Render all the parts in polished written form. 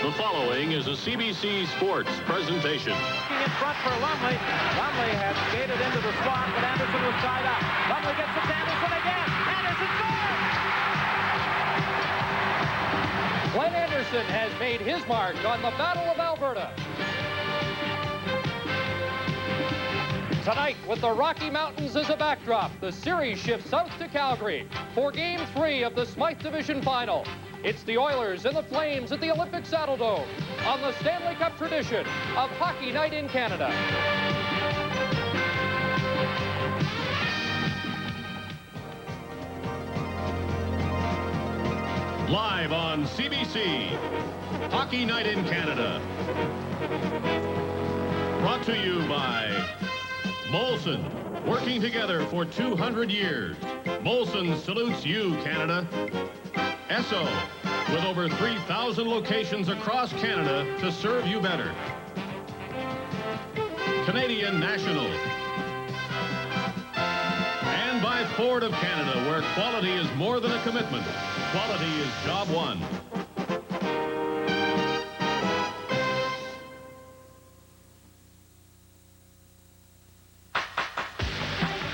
The following is a CBC Sports presentation. In front for Lumley. Lumley has skated into the slot, but Anderson was tied up. Lumley gets it to Anderson again. Anderson scores! Glenn Anderson has made his mark on the Battle of Alberta. Tonight, with the Rocky Mountains as a backdrop, the series shifts south to Calgary for Game 3 of the Smythe Division Final. It's the Oilers and the Flames at the Olympic Saddledome on the Stanley Cup tradition of Hockey Night in Canada. Live on CBC, Hockey Night in Canada. Brought to you by Molson, working together for 200 years. Molson salutes you, Canada. Esso, with over 3,000 locations across Canada to serve you better. Canadian National. And by Ford of Canada, where quality is more than a commitment. Quality is job one.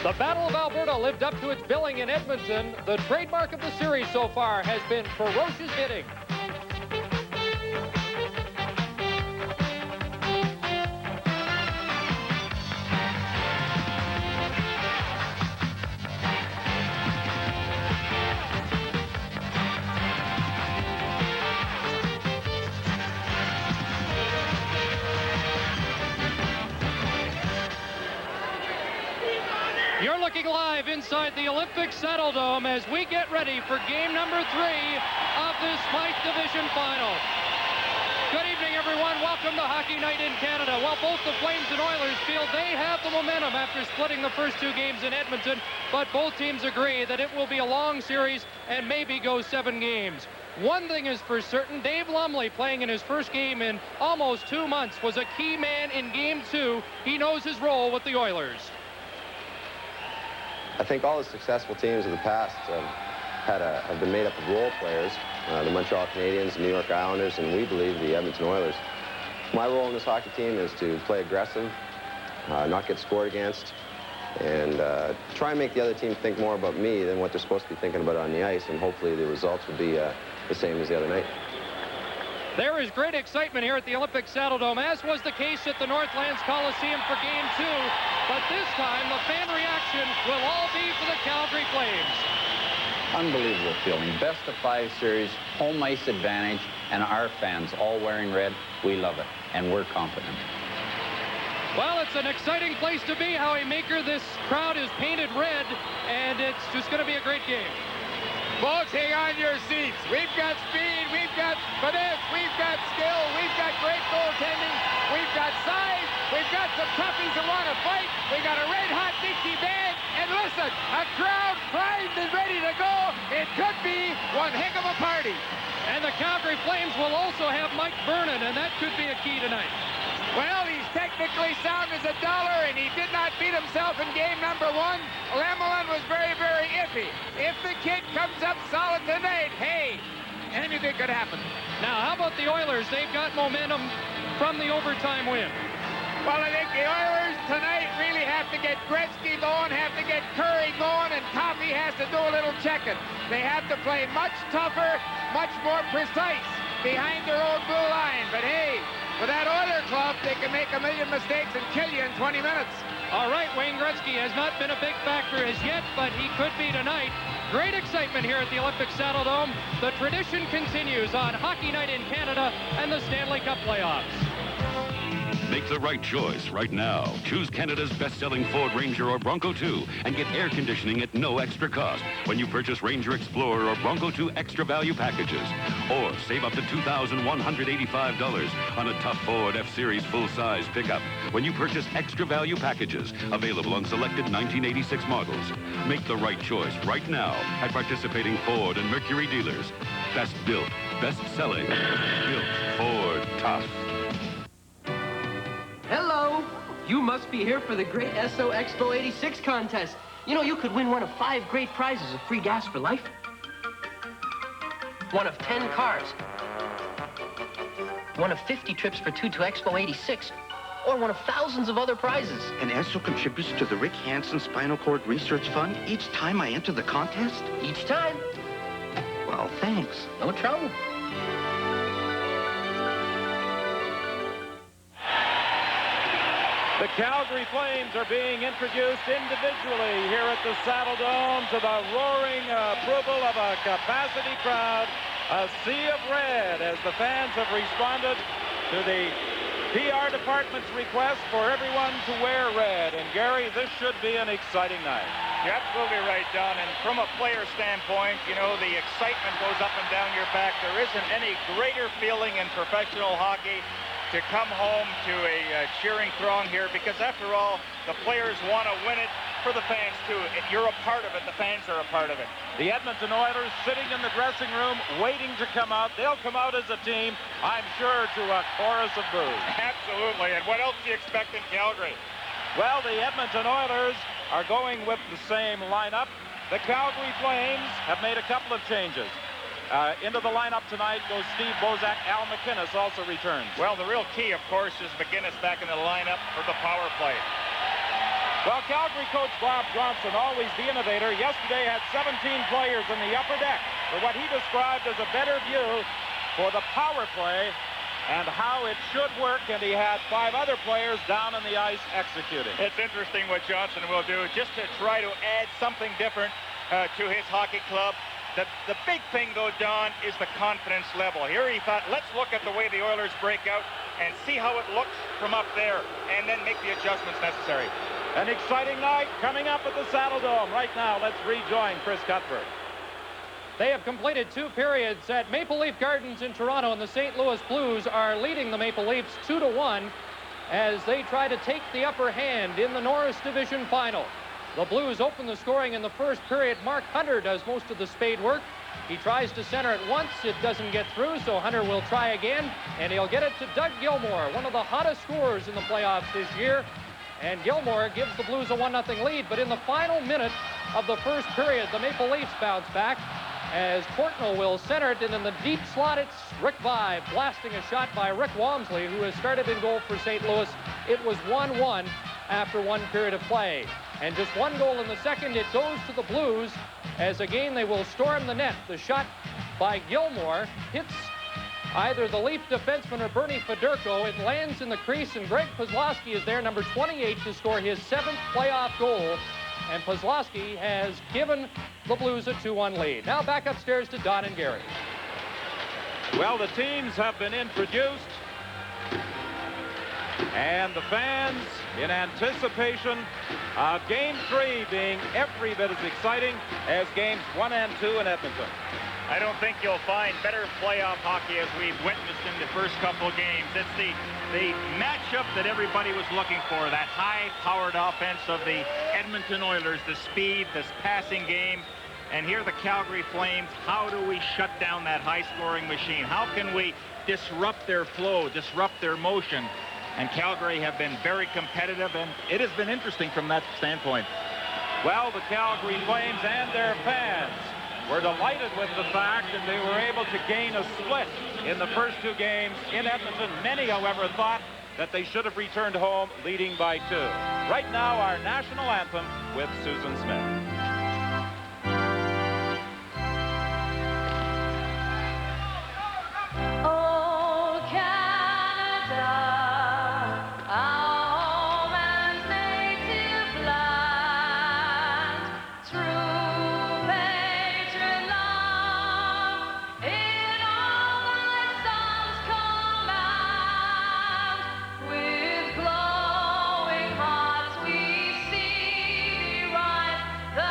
The Battle of Alberta lived up to its billing in Edmonton. The trademark of the series so far has been ferocious hitting. You're looking live inside the Olympic Saddledome as we get ready for game number 3 of this Smythe Division Final. Good evening, everyone. Welcome to Hockey Night in Canada. Well, both the Flames and Oilers feel they have the momentum after splitting the first 2 games in Edmonton, but both teams agree that it will be a long series and maybe go 7 games. One thing is for certain, Dave Lumley, playing in his first game in almost 2 months, was a key man in Game 2. He knows his role with the Oilers. I think all the successful teams of the past have been made up of role players, the Montreal Canadiens, the New York Islanders, and we believe the Edmonton Oilers. My role in this hockey team is to play aggressive, not get scored against, and try and make the other team think more about me than what they're supposed to be thinking about on the ice, and hopefully the results will be the same as the other night. There is great excitement here at the Olympic Saddledome, as was the case at the Northlands Coliseum for Game 2. But this time, the fan reaction will all be for the Calgary Flames. Unbelievable feeling. Best of 5 series, home ice advantage, and our fans all wearing red. We love it, and we're confident. Well, it's an exciting place to be, Howie Maker. This crowd is painted red, and it's just going to be a great game. Folks, hang on your seats. We've got speed, we've got finesse, we've got skill, we've got great goaltending, we've got size, we've got some toughies that want to fight, we've got a red-hot Dixie band, and listen, a crowd primed and ready to go. It could be one heck of a party. And the Calgary Flames will also have Mike Vernon, and that could be a key tonight. Well, he's technically sound as a dollar, and he did not beat himself in game number 1. Lemelin was very, very iffy. If the kid comes up solid tonight, hey, anything could happen. Now, how about the Oilers? They've got momentum from the overtime win. Well, I think the Oilers tonight really have to get Gretzky going, have to get Curry going, and Coffey has to do a little checking. They have to play much tougher, much more precise behind their own blue line. But hey, with that Oiler club, they can make a million mistakes and kill you in 20 minutes. All right, Wayne Gretzky has not been a big factor as yet, but he could be tonight. Great excitement here at the Olympic Saddledome. The tradition continues on Hockey Night in Canada and the Stanley Cup playoffs. Make the right choice right now. Choose Canada's best-selling Ford Ranger or Bronco 2 and get air conditioning at no extra cost when you purchase Ranger Explorer or Bronco 2 extra value packages. Or save up to $2,185 on a tough Ford F-Series full-size pickup when you purchase extra value packages available on selected 1986 models. Make the right choice right now at participating Ford and Mercury dealers. Best built, best selling, built Ford Tough. Hello! You must be here for the great SO Expo 86 contest. You know, you could win one of 5 great prizes of free gas for life. One of 10 cars. one of 50 trips for two to Expo 86, or one of thousands of other prizes. And ESSO contributes to the Rick Hansen Spinal Cord Research Fund each time I enter the contest? Each time. Well, thanks. No trouble. The Calgary Flames are being introduced individually here at the Saddle Dome to the roaring approval of a capacity crowd. A sea of red as the fans have responded to the PR department's request for everyone to wear red. And Gary, this should be an exciting night. You're absolutely right, Don. And from a player standpoint, you know, the excitement goes up and down your back. There isn't any greater feeling in professional hockey to come home to a cheering throng here, because after all, the players want to win it for the fans too. If you're a part of it, the fans are a part of it. The Edmonton Oilers sitting in the dressing room waiting to come out. They'll come out as a team, I'm sure, to a chorus of boos. Absolutely. And what else do you expect in Calgary? Well, the Edmonton Oilers are going with the same lineup. The Calgary Flames have made a couple of changes. Into the lineup tonight goes Steve Bozak. Al McInnes also returns. Well, the real key, of course, is McInnes back in the lineup for the power play. Well, Calgary coach Bob Johnson, always the innovator, yesterday had 17 players in the upper deck for what he described as a better view for the power play and how it should work, and he had 5 other players down on the ice executing. It's interesting what Johnson will do just to try to add something different to his hockey club. The big thing, though, Don, is the confidence level. Here he thought, let's look at the way the Oilers break out and see how it looks from up there, and then make the adjustments necessary. An exciting night coming up at the Saddle Dome. Right now, let's rejoin Chris Cuthbert. They have completed 2 periods at Maple Leaf Gardens in Toronto, and the St. Louis Blues are leading the Maple Leafs 2-1 as they try to take the upper hand in the Norris Division Final. The Blues open the scoring in the first period. Mark Hunter does most of the spade work. He tries to center it once. It doesn't get through, so Hunter will try again, and he'll get it to Doug Gilmour, one of the hottest scorers in the playoffs this year. And Gilmour gives the Blues a 1-0 lead, but in the final minute of the first period, the Maple Leafs bounce back as Portnoy will center it, and in the deep slot, it's Rick Vaive blasting a shot by Rick Walmsley, who has started in goal for St. Louis. It was 1-1 after 1 period of play. And just 1 goal in the second. It goes to the Blues as again they will storm the net. The shot by Gilmour hits either the Leaf defenseman or Bernie Federko. It lands in the crease, and Greg Kozlowski is there, number 28, to score his 7th playoff goal. And Kozlowski has given the Blues a 2-1 lead. Now back upstairs to Don and Gary. Well, the teams have been introduced, and the fans in anticipation of Game 3 being every bit as exciting as Games 1 and 2 in Edmonton. I don't think you'll find better playoff hockey as we've witnessed in the first couple of games. It's the matchup that everybody was looking for, that high-powered offense of the Edmonton Oilers, the speed, this passing game. And here the Calgary Flames, how do we shut down that high-scoring machine? How can we disrupt their flow, disrupt their motion? And Calgary have been very competitive, and it has been interesting from that standpoint. Well, the Calgary Flames and their fans were delighted with the fact that they were able to gain a split in the first 2 games in Edmonton. Many, however, thought that they should have returned home leading by 2. Right now, our national anthem with Susan Smith. The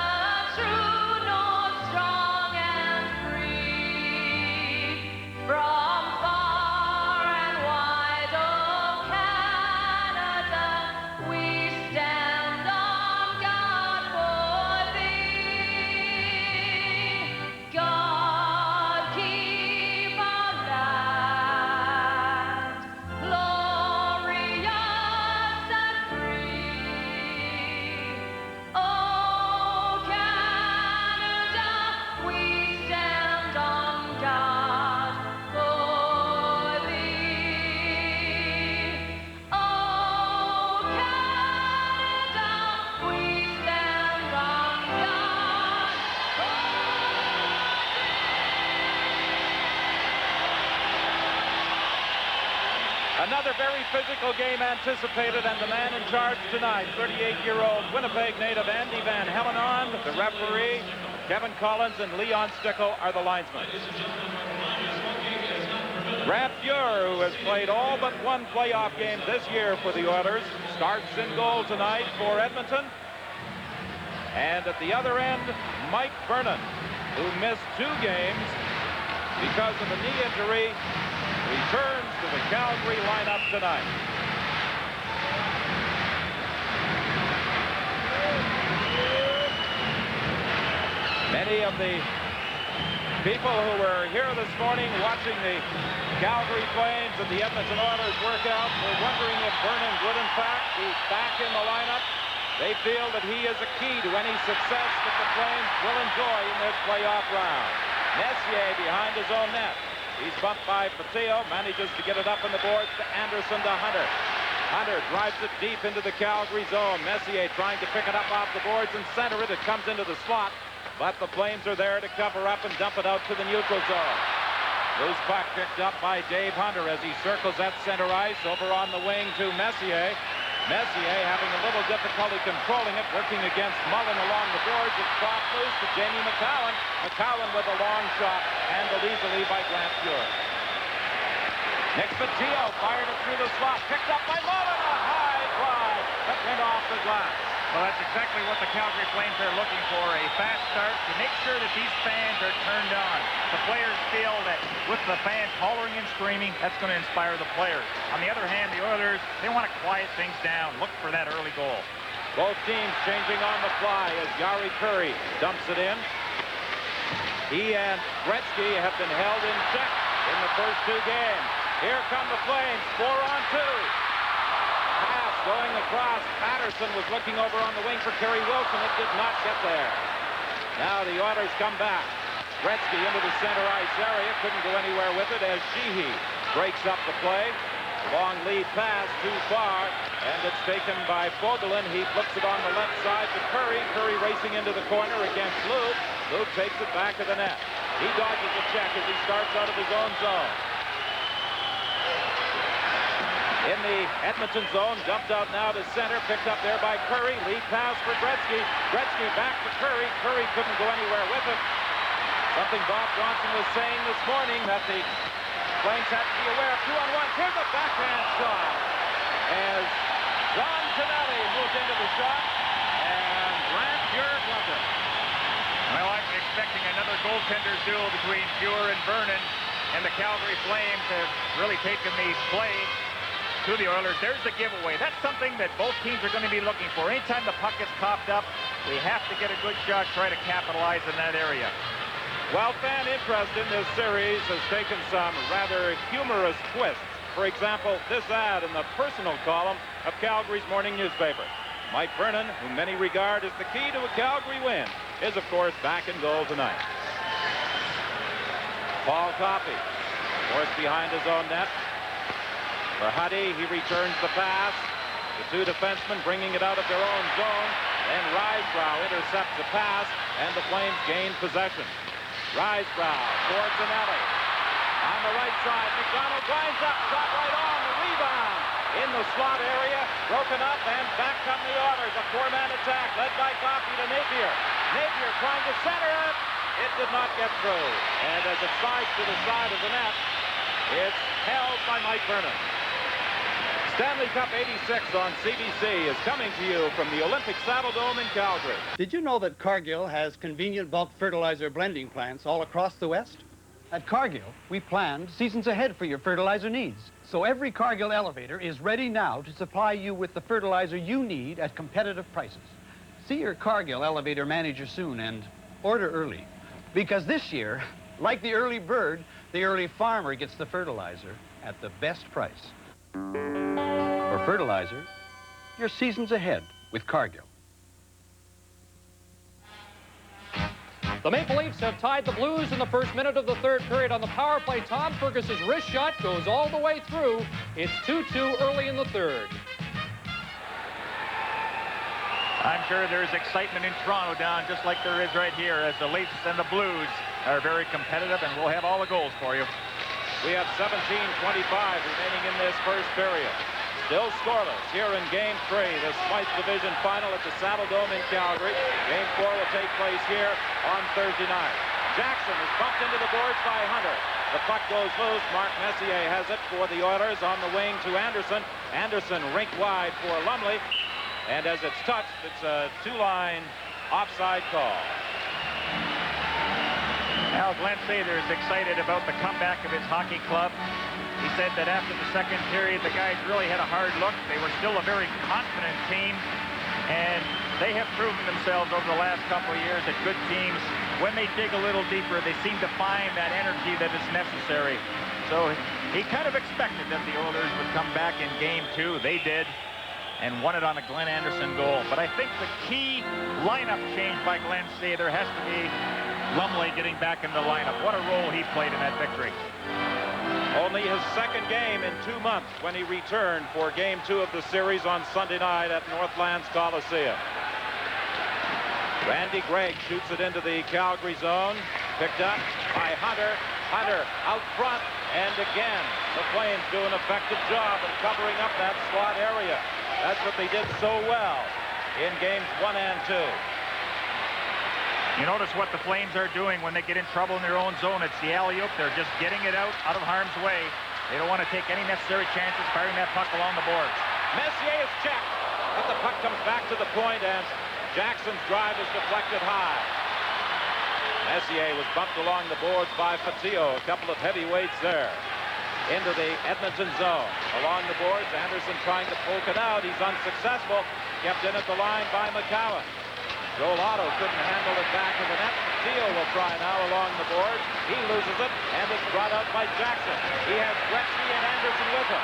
Another very physical game anticipated, and the man in charge tonight, 38-year-old Winnipeg native Andy Van Hellenond, the referee, Kevin Collins and Leon Stickle are the linesmen. Grant Fuhr, who has played all but one playoff game this year for the Oilers, starts in goal tonight for Edmonton. And at the other end, Mike Vernon, who missed 2 games because of a knee injury, returns to the Calgary lineup tonight. Many of the people who were here this morning watching the Calgary Flames and the Edmonton Oilers workout were wondering if Vernon would in fact be back in the lineup. They feel that he is a key to any success that the Flames will enjoy in this playoff round. Messier behind his own net. He's bumped by Patillo, manages to get it up on the boards to Anderson to Hunter. Hunter drives it deep into the Calgary zone. Messier trying to pick it up off the boards and center it. It comes into the slot, but the Flames are there to cover up and dump it out to the neutral zone. Loose puck picked up by Dave Hunter as he circles that center ice over on the wing to Messier. Messier having a little difficulty controlling it, working against Mullen along the boards. It's dropped loose to Jamie McCowan. McCowan with a long shot, handled easily by Grant Fuhr. Nick Patillo fired it through the slot, picked up by Mullen. A high drive that went off the glass. Well, that's exactly what the Calgary Flames are looking for, a fast start to make sure that these fans are turned on. The players feel that with the fans hollering and screaming, that's going to inspire the players. On the other hand, the Oilers, they want to quiet things down, look for that early goal. Both teams changing on the fly as Jari Kurri dumps it in. He and Gretzky have been held in check in the first 2 games. Here come the Flames, 4-on-2. Pass going across. Patterson was looking over on the wing for Kerry Wilson. It did not get there. Now the Oilers come back. Gretzky into the center ice area. Couldn't go anywhere with it as Sheehy breaks up the play. Long lead pass too far, and it's taken by Fogelin. He flips it on the left side to Kurri. Kurri racing into the corner against Luke. Luke takes it back to the net. He dodges the check as he starts out of his own zone. In the Edmonton zone, dumped out now to center, picked up there by Kurri. Lead pass for Gretzky. Gretzky back to Kurri. Kurri couldn't go anywhere with it. Something Bob Johnson was saying this morning that the Flames have to be aware of 2-on-1. Here's a backhand shot as John Tonelli moved into the shot, and Grant Fuhr gloved it. Well, I'm expecting another goaltender duel between Fuhr and Vernon, and the Calgary Flames have really taken the play to the Oilers. There's the giveaway. That's something that both teams are going to be looking for. Anytime the puck gets popped up, we have to get a good shot, try to capitalize in that area. Well, fan interest in this series has taken some rather humorous twists. For example, this ad in the personal column of Calgary's morning newspaper. Mike Vernon, whom many regard as the key to a Calgary win, is, of course, back in goal tonight. Paul Coffey, forced behind his own net. For Huddy, he returns the pass. The 2 defensemen bringing it out of their own zone. Then Risebrow intercepts the pass, and the Flames gain possession. Risebrow towards the alley. On the right side, McDonald winds up, shot right on, the rebound. In the slot area, broken up, and back come the Oilers. A 4-man attack led by Coffey to Napier. Napier trying to center it. It did not get through. And as it slides to the side of the net, it's held by Mike Vernon. Stanley Cup 86 on CBC is coming to you from the Olympic Saddle Dome in Calgary. Did you know that Cargill has convenient bulk fertilizer blending plants all across the West? At Cargill, we planned seasons ahead for your fertilizer needs. So every Cargill elevator is ready now to supply you with the fertilizer you need at competitive prices. See your Cargill elevator manager soon and order early. Because this year, like the early bird, the early farmer gets the fertilizer at the best price. For fertilizer, your season's ahead with Cargill. The Maple Leafs have tied the Blues in the first minute of the 3rd period on the power play. Tom Fergus's wrist shot goes all the way through. It's 2-2 early in the 3rd. I'm sure there's excitement in Toronto down just like there is right here as the Leafs and the Blues are very competitive, and we'll have all the goals for you. We have 17:25 remaining in this first period. Still scoreless here in Game 3, the Smythe Division Final at the Saddle Dome in Calgary. Game 4 will take place here on Thursday night. Jackson is bumped into the boards by Hunter. The puck goes loose. Mark Messier has it for the Oilers on the wing to Anderson. Anderson rinked wide for Lumley. And as it's touched, it's a two-line offside call. Now, Glenn Sather is excited about the comeback of his hockey club. He said that after the second period, the guys really had a hard look. They were still a very confident team, and they have proven themselves over the last couple of years that good teams, when they dig a little deeper, they seem to find that energy that is necessary. So he kind of expected that the Oilers would come back in Game 2. They did, and won it on a Glenn Anderson goal. But I think the key lineup change by Glenn Sather has to be Lumley getting back in the lineup. What a role he played in that victory. Only his second game in 2 months when he returned for Game 2 of the series on Sunday night at Northlands Coliseum. Randy Gregg shoots it into the Calgary zone. Picked up by Hunter. Hunter out front. And again, the Flames do an effective job of covering up that slot area. That's what they did so well in Games 1 and 2. You notice what the Flames are doing when they get in trouble in their own zone. It's the alley-oop. They're just getting it out of harm's way. They don't want to take any necessary chances firing that puck along the boards. Messier is checked, but the puck comes back to the point, and Jackson's drive is deflected high. Messier was bumped along the boards by Fatillo. A couple of heavyweights there. Into the Edmonton zone. Along the boards, Anderson trying to poke it out. He's unsuccessful. Kept in at the line by McCowan. Joel Otto couldn't handle it back in the net. Fatillo will try now along the boards. He loses it, and it's brought out by Jackson. He has Gretzky and Anderson with him.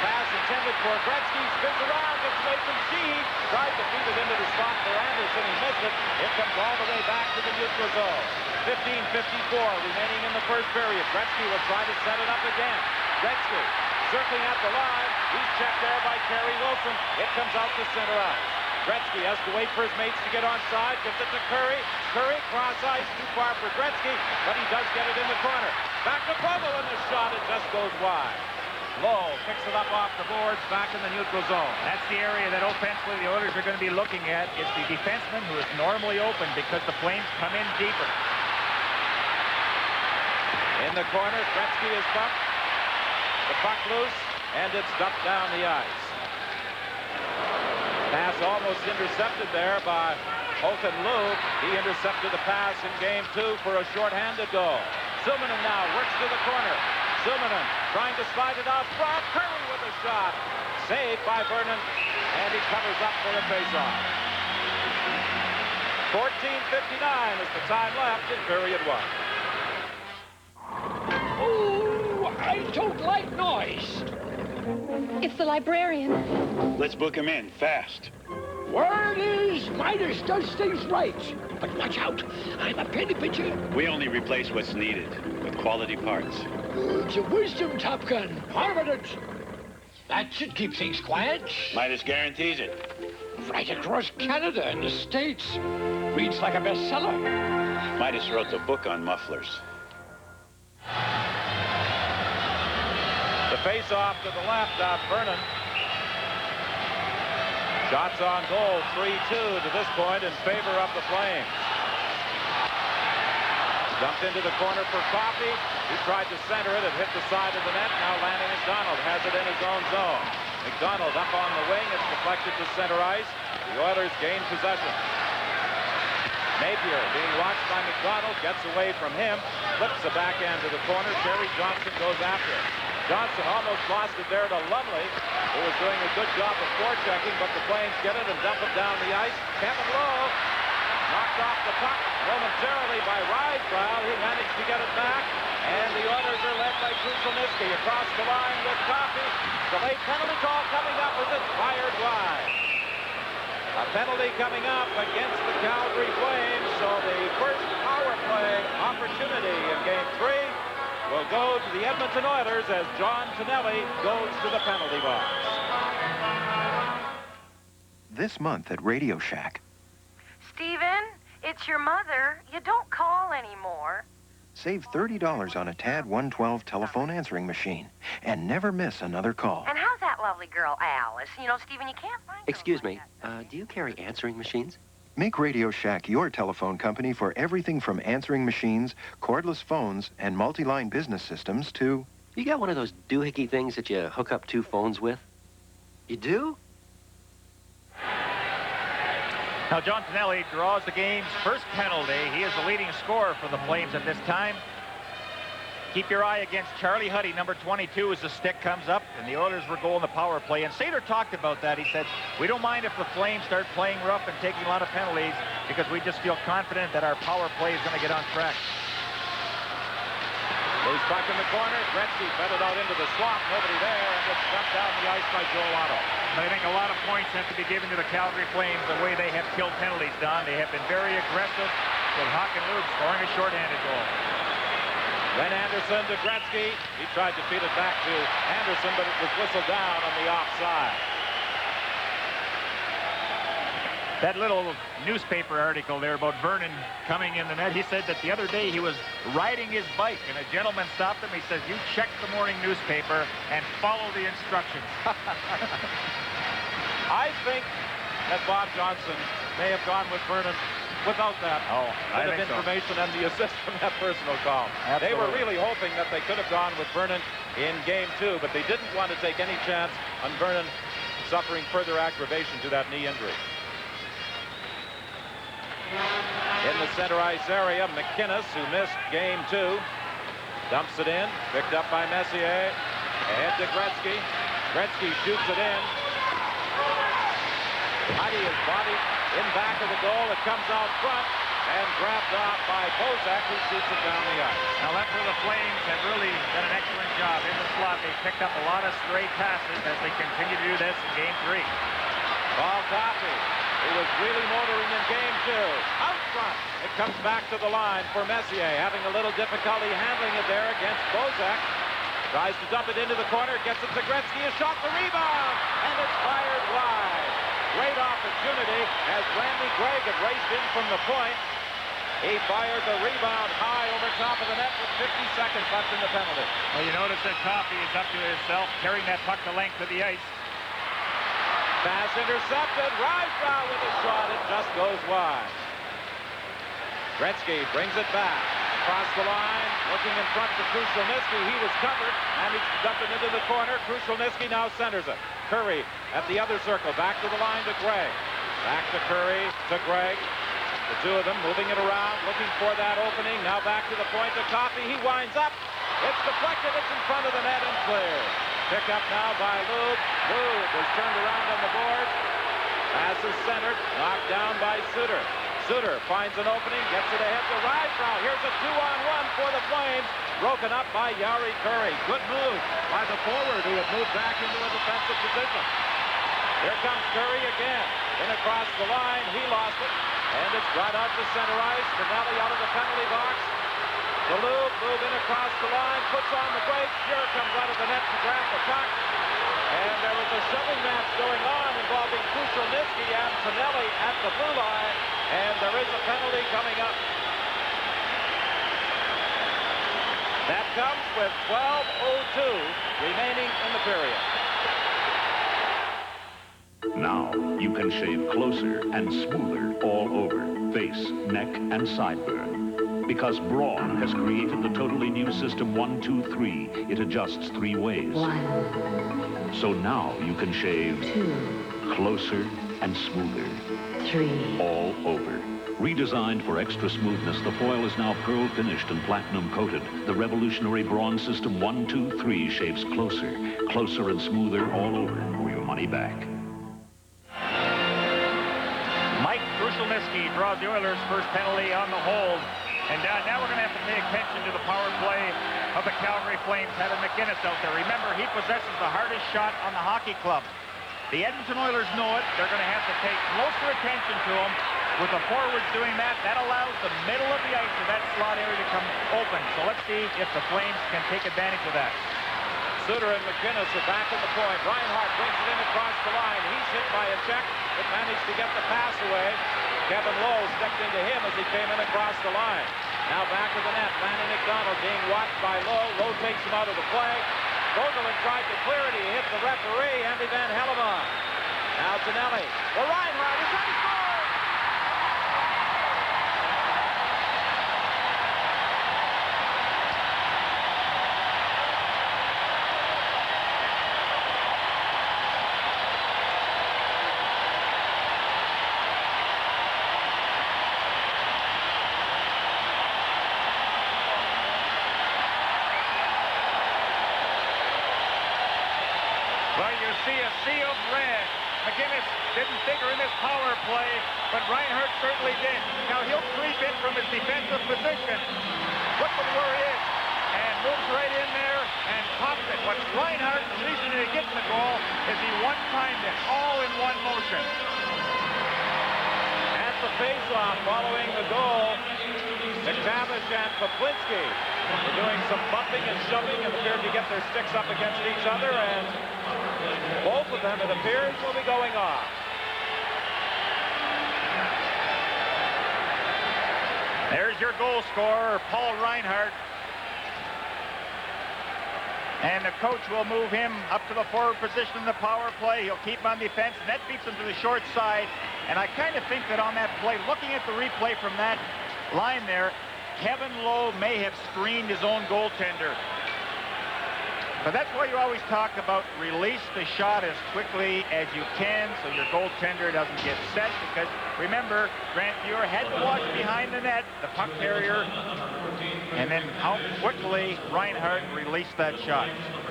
Pass intended for Gretzky. Spins around, gets away from Sheed. Tried to feed it into the slot for Anderson. He missed it. It comes all the way back to the neutral zone. 15:54 remaining in the first period. Gretzky will try to set it up again. Gretzky circling at the line. He's checked there by Kerry Wilson. It comes out to center ice. Gretzky has to wait for his mates to get onside. Gives it to Curry. Curry cross ice, too far for Gretzky, but he does get it in the corner. Back to Vogel, and the shot, it just goes wide. Lowe picks it up off the boards, back in the neutral zone. That's the area that offensively the Oilers are going to be looking at. It's the defenseman who is normally open because the Flames come in deeper. In the corner, Gretzky is bumped. The puck loose, and it's dumped down the ice. Pass almost intercepted there by Holton Lou. He intercepted the pass in Game 2 for a shorthanded goal. Silmanen now works to the corner. Silmanen trying to slide it out front. Curry with a shot. Saved by Vernon, and he covers up for a faceoff. 14:59 is the time left in period 1. Oh, I don't like noise. It's the librarian. Let's book him in, fast. Word is, Midas does things right. But watch out, I'm a penny pincher. We only replace what's needed with quality parts. It's a wisdom, Top Gun. Permanent. That should keep things quiet. Midas guarantees it. Right across Canada and the States. Reads like a bestseller. Midas wrote the book on mufflers. The face-off to the left of Vernon. Shots on goal, 3-2 to this point in favor of the Flames. Dumped into the corner for Coffey. He tried to center it. It hit the side of the net. Now Lanny McDonald has it in his own zone. McDonald up on the wing. It's deflected to center ice. The Oilers gain possession. Napier being watched by McDonald. Gets away from him. Flips the backhand to the corner. Terry Johnson goes after it. Johnson almost lost it there to Lumley, who was doing a good job of forechecking, but the Flames get it and dump it down the ice. Kevin Lowe knocked off the puck momentarily by Rydell. He managed to get it back, and the Oilers are led by Krushelnyski across the line with Coffey. The late penalty call coming up as it's fired wide. A penalty coming up against the Calgary Flames, so the first power play opportunity in Game 3 will go to the Edmonton Oilers as John Tonelli goes to the penalty box. This month at Radio Shack. Steven, it's your mother. You don't call anymore. Save $30 on a TAD 112 telephone answering machine and never miss another call. And how's that lovely girl, Alice? You know, Stephen, you can't find... Excuse me, do you carry answering machines? Make Radio Shack your telephone company for everything from answering machines, cordless phones, and multi-line business systems to... You got one of those doohickey things that you hook up 2 phones with? You do? Now, John Stanley draws the game's first penalty. He is the leading scorer for the Flames at this time. Keep your eye against Charlie Huddy, number 22, as the stick comes up, and the Oilers were goal in the power play. And Sater talked about that. He said, we don't mind if the Flames start playing rough and taking a lot of penalties because we just feel confident that our power play is going to get on track. Loose puck in the corner. Gretzky fed it out into the swamp. Nobody there, and gets dumped down the ice by Joel Otto. I think a lot of points have to be given to the Calgary Flames the way they have killed penalties, Don. They have been very aggressive with Hawk and Lube scoring a shorthanded goal. Then Anderson to Gretzky. He tried to feed it back to Anderson, but it was whistled down on the offside. That little newspaper article there about Vernon coming in the net, he said that the other day he was riding his bike and a gentleman stopped him. He says, you check the morning newspaper and follow the instructions. I think that Bob Johnson may have gone with Vernon without that bit of information and the assist from that personal call. They were really hoping that they could have gone with Vernon in Game 2, but they didn't want to take any chance on Vernon suffering further aggravation to that knee injury. In the center ice area, McInnes, who missed Game 2, dumps it in, picked up by Messier, ahead to Gretzky. Gretzky shoots it in. Huddy is bodied in back of the goal. It comes out front and grabbed off by Bozak, who shoots it down the ice. Now that's where the Flames have really done an excellent job in the slot. They picked up a lot of stray passes as they continue to do this in Game 3. Paul Coffey, who was really motoring in Game 2. Out front. It comes back to the line for Messier, having a little difficulty handling it there against Bozak. Tries to dump it into the corner, gets it to Gretzky, a shot, the rebound, and it's fired wide. Great opportunity as Randy Gregg had raced in from the point. He fired the rebound high over top of the net with 50 seconds left in the penalty. Well, you notice that Coffey is up to himself, carrying that puck the length of the ice. Pass intercepted. Rysbrough with a shot. It just goes wide. Gretzky brings it back. Across the line. Looking in front to Krushelnyski. He was covered. Managed to dump it into the corner. Krushelnyski now centers it. Curry at the other circle. Back to the line to Gregg. Back to Curry to Gregg. The two of them moving it around. Looking for that opening. Now back to the point to Coffey. He winds up. It's deflected. It's in front of the net and clear. Pick up now by Lube. Lube is turned around on the board. Pass is centered. Knocked down by Suter. Suter finds an opening. Gets it ahead to Rysbrough. Here's a 2-on-1 for the Flames. Broken up by Jari Kurri. Good move by the forward who had moved back into a defensive position. Here comes Kurri again. In across the line. He lost it. And it's brought out to center ice. Finelli out of the penalty box. The Lube move in across the line, puts on the brakes. Shearer comes out of the net to grab the puck. And there was a shoving match going on involving Krushelnyski and Finelli at the blue line. And there is a penalty coming up. That comes with 12:02 remaining in the period. Now you can shave closer and smoother all over, face, neck, and sideburn. Because Braun has created the totally new system 1, 2, 3. It adjusts 3 ways. 1. So now you can shave 2. closer and smoother 3. all over. Redesigned for extra smoothness, the foil is now pearl finished and platinum coated. The revolutionary Braun system 1, 2, 3 shaves closer and smoother all over for your money back. Mike Krushelnyski draws the Oilers' first penalty on the hold. And now we're going to have to pay attention to the power play of the Calgary Flames, having McInnes out there. Remember, he possesses the hardest shot on the hockey club. The Edmonton Oilers know it. They're going to have to pay closer attention to him. With the forwards doing that, that allows the middle of the ice of that slot area to come open. So let's see if the Flames can take advantage of that. Suter and McInnes are back at the point. Reinhart brings it in across the line. He's hit by a check, but managed to get the pass away. Kevin Lowe stepped into him as he came in across the line. Now back to the net. Landon McDonald being watched by Lowe. Lowe takes him out of the play. Vogelin tried to clear it. He hit the referee, Andy Van Hellemond. Now to Nelly. For Reinhardt. He's going to score! Well, you see a sea of red. McGinnis didn't figure in this power play, but Reinhardt certainly did. Now he'll creep in from his defensive position. Look at where he is. And moves right in there and pops it. But Reinhardt, the reason he gets the goal is he one-timed it, all in one motion. At the face-off following the goal, McTavish and Poplinski were doing some bumping and shoving and appeared to get their sticks up against each other, and both of them, it appears, will be going off. There's your goal scorer, Paul Reinhardt. And the coach will move him up to the forward position in the power play. He'll keep him on defense, and that beats him to the short side. And I kind of think that on that play, looking at the replay from that line there, Kevin Lowe may have screened his own goaltender. But that's why you always talk about release the shot as quickly as you can so your goaltender doesn't get set, because remember, Grant Fuhr had to watch behind the net, the puck carrier, and then how quickly Reinhardt released that shot.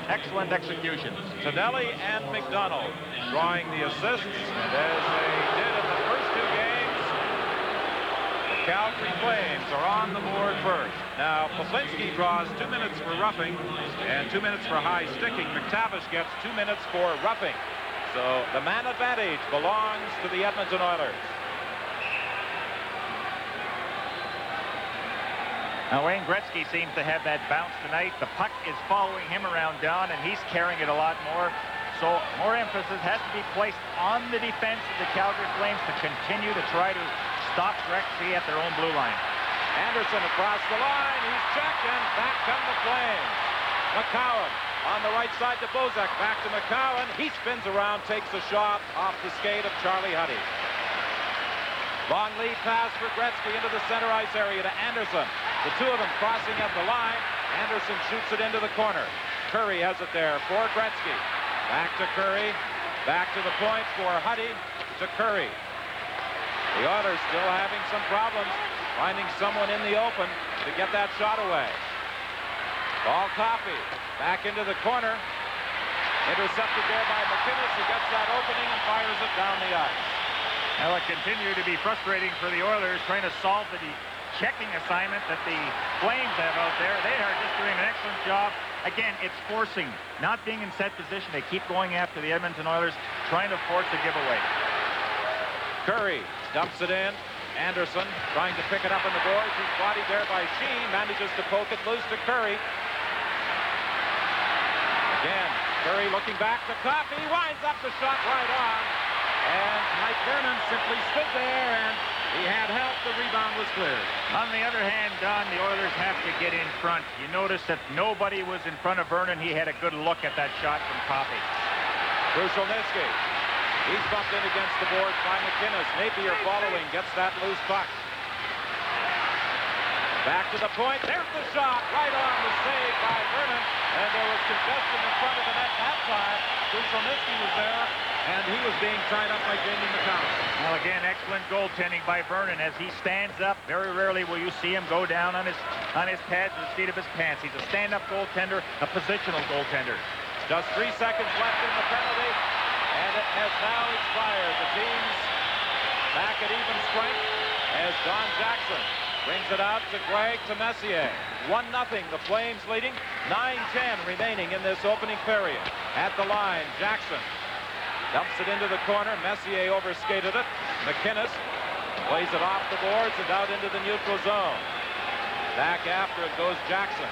Excellent execution. Tonelli and McDonald drawing the assists, and as they did in the first two games, the Calgary Flames are on the board first. Now, Poplinski draws 2 minutes for roughing and 2 minutes for high sticking. McTavish gets 2 minutes for roughing. So the man advantage belongs to the Edmonton Oilers. Now, Wayne Gretzky seems to have that bounce tonight. The puck is following him around Don, and he's carrying it a lot more. So more emphasis has to be placed on the defense of the Calgary Flames to continue to try to stop Gretzky at their own blue line. Anderson across the line. He's checked, and back come the Flames. McCowan on the right side to Bozak. Back to McCowan. He spins around, takes a shot off the skate of Charlie Huddy. Long lead pass for Gretzky into the center ice area to Anderson. The two of them crossing at the line. Anderson shoots it into the corner. Curry has it there for Gretzky. Back to Curry. Back to the point for Huddy to Curry. The Oilers still having some problems finding someone in the open to get that shot away. Ball Coffey back into the corner. Intercepted there by McInnes, who gets that opening and fires it down the ice. Now it continued to be frustrating for the Oilers trying to solve the checking assignment that the Flames have out there. They are just doing an excellent job. Again, it's forcing, not being in set position. They keep going after the Edmonton Oilers, trying to force a giveaway. Curry dumps it in. Anderson trying to pick it up on the boards. He's bodied there by Sheen. Manages to poke it loose to Curry. Again, Curry looking back to Coffey. Winds up the shot right on. And Mike Vernon simply stood there, and he had help. The rebound was cleared. On the other hand, Don, the Oilers have to get in front. You notice that nobody was in front of Vernon. He had a good look at that shot from Coffey. Krushelnyski. He's bumped in against the boards by McInnes. Napier following, gets that loose puck. Back to the point. There's the shot. Right on the save by Vernon. And there was congestion in front of the net that time. Krushelnyski was there, and he was being tied up by Jamie McCown. Well, again, excellent goaltending by Vernon as he stands up. Very rarely will you see him go down on his pads or the seat of his pants. He's a stand-up goaltender, a positional goaltender. Just 3 seconds left in the penalty, and it has now expired. The team's back at even strength as Don Jackson brings it out to Gregg to Messier. 1-0, the Flames leading. 9:10 remaining in this opening period. At the line, Jackson dumps it into the corner. Messier overskated it. McInnes plays it off the boards and out into the neutral zone. Back after it goes Jackson.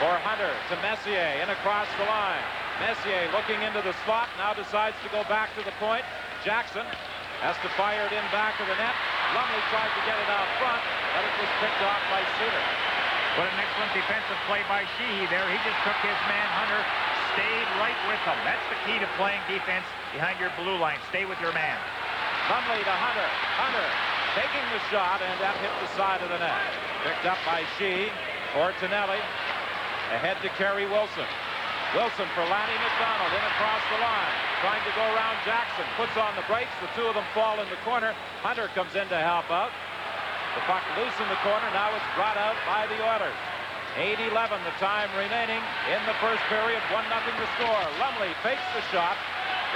For Hunter to Messier and across the line. Messier looking into the slot, now decides to go back to the point. Jackson has to fire it in back of the net. Lumley tried to get it out front, but it was picked off by Suter. What an excellent defensive play by Sheehy there. He just took his man, Hunter, stayed right with him. That's the key to playing defense behind your blue line. Stay with your man. Lumley to Hunter. Hunter taking the shot, and that hit the side of the net. Picked up by Sheehy. Tonelli ahead to Kerry Wilson. Wilson for Lanny McDonald in across the line. Trying to go around Jackson. Puts on the brakes. The two of them fall in the corner. Hunter comes in to help out. The puck loose in the corner. Now it's brought out by the Oilers. 8:11 the time remaining in the first period. 1-0 the score. Lumley fakes the shot.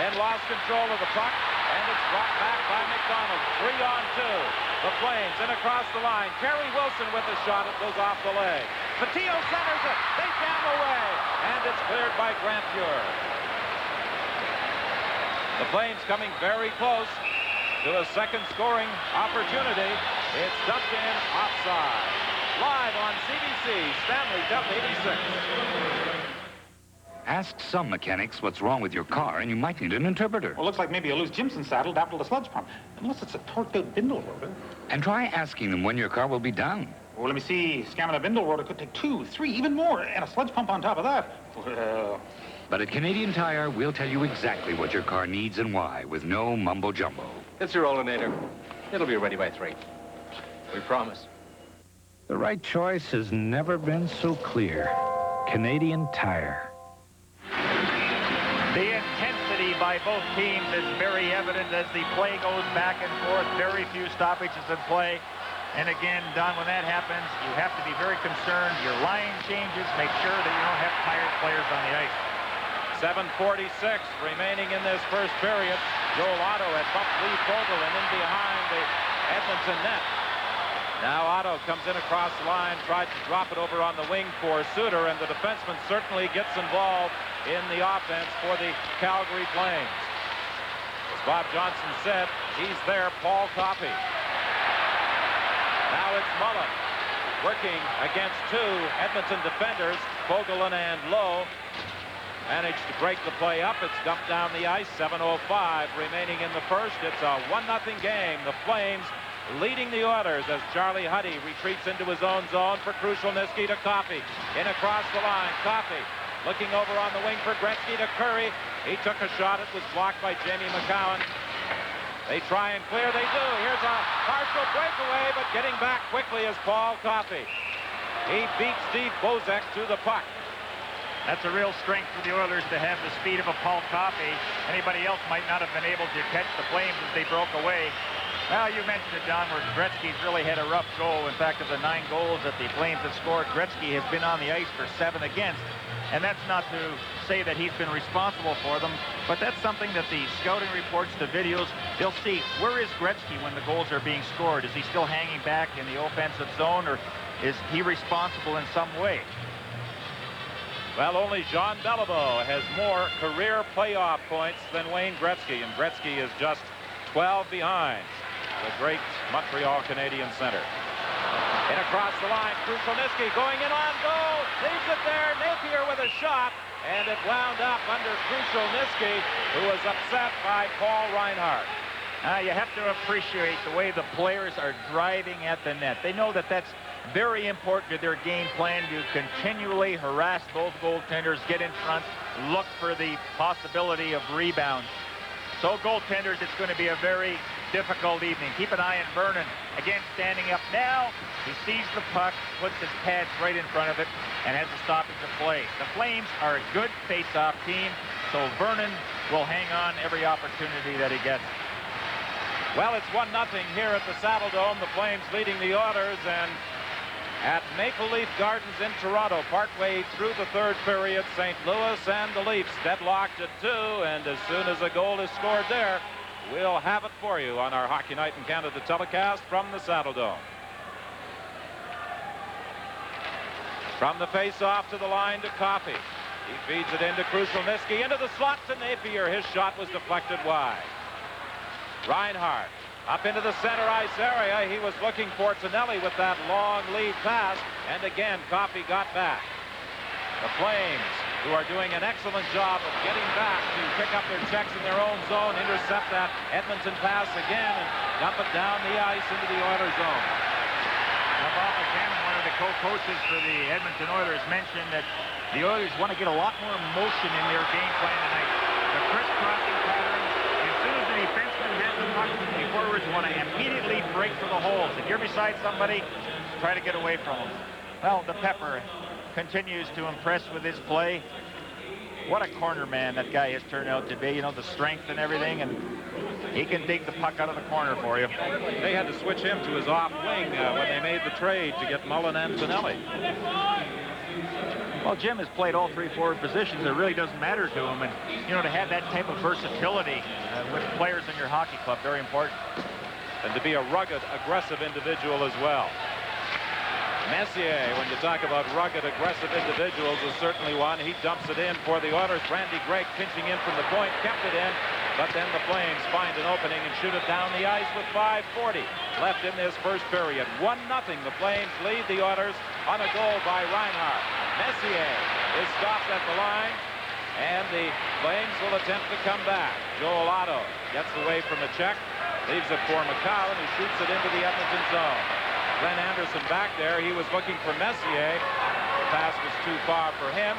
Then lost control of the puck. And it's brought back by McDonald. 3-on-2. The Flames in across the line. Kerry Wilson with the shot. It goes off the leg. Matteo centers it. They jam away. And it's cleared by Grant Fuhr. The Flames coming very close to a second scoring opportunity. It's dumped in offside. Live on CBC, Stanley Depth 86. Ask some mechanics what's wrong with your car, and you might need an interpreter. Well, looks like maybe a loose Jimson saddle dappled the sludge pump. Unless it's a torqued-out bindle rotor. And try asking them when your car will be down. Well, let me see. Scamming a bindle rotor could take 2, 3, even more, and a sludge pump on top of that. Well... But at Canadian Tire, we'll tell you exactly what your car needs and why, with no mumbo-jumbo. It's your Rollinator. It'll be ready by 3. We promise. The right choice has never been so clear. Canadian Tire. The intensity by both teams is very evident as the play goes back and forth. Very few stoppages in play. And again, Don, when that happens, you have to be very concerned. Your line changes. Make sure that you don't have tired players on the ice. 7:46 remaining in this first period. Joel Otto had bumped Lee Fogel and in behind the Edmonton net. Now Otto comes in across the line, tried to drop it over on the wing for Suter, and the defenseman certainly gets involved in the offense for the Calgary Flames. As Bob Johnson said, he's there, Paul Coffey. Now it's Mullen working against two Edmonton defenders, Fogelin and Lowe. Managed to break the play up. It's dumped down the ice. 7:05 remaining in the first. It's a 1-0 game. The Flames leading the Oilers as Charlie Huddy retreats into his own zone for Krushelnyski to Coffey. In across the line. Coffey looking over on the wing for Gretzky to Curry. He took a shot. It was blocked by Jamie McCowan. They try and clear. They do. Here's a partial breakaway, but getting back quickly is Paul Coffey. He beats Steve Bozek to the puck. That's a real strength for the Oilers to have the speed of a Paul Coffey. Anybody else might not have been able to catch the Flames as they broke away. Now, you mentioned it, Don, where Gretzky's really had a rough go. In fact, of the 9 goals that the Flames have scored, Gretzky has been on the ice for 7 against. And that's not to say that he's been responsible for them, but that's something that the scouting reports, the videos, they'll see. Where is Gretzky when the goals are being scored? Is he still hanging back in the offensive zone, or is he responsible in some way? Well, only Jean Beliveau has more career playoff points than Wayne Gretzky, and Gretzky is just 12 behind the great Montreal Canadian center. In across the line, Krushelnyski going in on goal. Leaves it there. Napier with a shot, and it wound up under Krushelnyski, who was upset by Paul Reinhart. You have to appreciate the way the players are driving at the net. They know that that's very important to their game plan to continually harass both goaltenders, get in front, look for the possibility of rebound. So goaltenders, it's going to be a very difficult evening. Keep an eye on Vernon. Again, standing up now. He sees the puck, puts his pads right in front of it, and has a stoppage of play. The Flames are a good face-off team, so Vernon will hang on every opportunity that he gets. Well, it's 1-0 here at the Saddle Dome. The Flames leading the Oilers, and at Maple Leaf Gardens in Toronto, partway through the third period, St. Louis and the Leafs deadlocked at 2, and as soon as a goal is scored there, we'll have it for you on our Hockey Night in Canada telecast from the Saddle Dome. From the face-off to the line to Coffey. He feeds it into Krushelnyski, into the slot to Napier. His shot was deflected wide. Reinhart up into the center ice area. He was looking for Tonelli with that long lead pass, and again Coffey got back. The Flames, who are doing an excellent job of getting back to pick up their checks in their own zone, intercept that Edmonton pass again and dump it down the ice into the Oilers zone. co-coaches for the Edmonton Oilers mentioned that the Oilers want to get a lot more motion in their game plan tonight. The crisscrossing pattern. As soon as the defenseman has the puck, the forwards want to immediately break for the holes. If you're beside somebody, try to get away from them. Well, the Pepper continues to impress with his play. What a corner man that guy has turned out to be. You know, the strength and everything, and he can dig the puck out of the corner for you. They had to switch him to his off wing when they made the trade to get Mullen and Finelli. Well, Jim has played all three forward positions. It really doesn't matter to him. And, you know, to have that type of versatility with players in your hockey club, very important. And to be a rugged, aggressive individual as well. Messier, when you talk about rugged, aggressive individuals, is certainly one. He dumps it in for the Oilers. Randy Gregg pinching in from the point, kept it in, but then the Flames find an opening and shoot it down the ice with 5:40 left in this first period. 1-0. The Flames lead the Oilers on a goal by Reinhart. Messier is stopped at the line, and the Flames will attempt to come back. Joel Otto gets away from a check, leaves it for McCowan, who shoots it into the Edmonton zone. Glenn Anderson back there. He was looking for Messier. The pass was too far for him.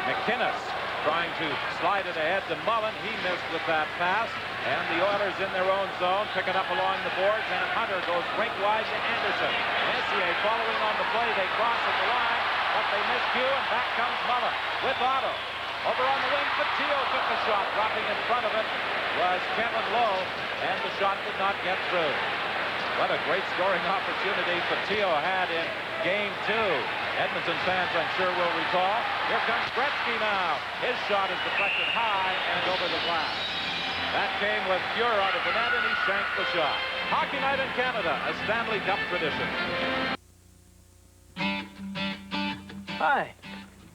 McInnes trying to slide it ahead to Mullen. He missed with that pass. And the Oilers in their own zone, pick it up along the boards, and Hunter goes rink wide to Anderson. Messier following on the play. They cross at the line, but they miss Hugh, and back comes Mullen with Otto. Over on the wing, Patillo took the shot. Dropping in front of it was Kevin Lowe, and the shot did not get through. What a great scoring opportunity Patillo had in Game 2. Edmonton fans, I'm sure, will recall. Here comes Gretzky now. His shot is deflected high and over the glass. That came with Fuhr out of the net, and he shanked the shot. Hockey Night in Canada, a Stanley Cup tradition. Hi.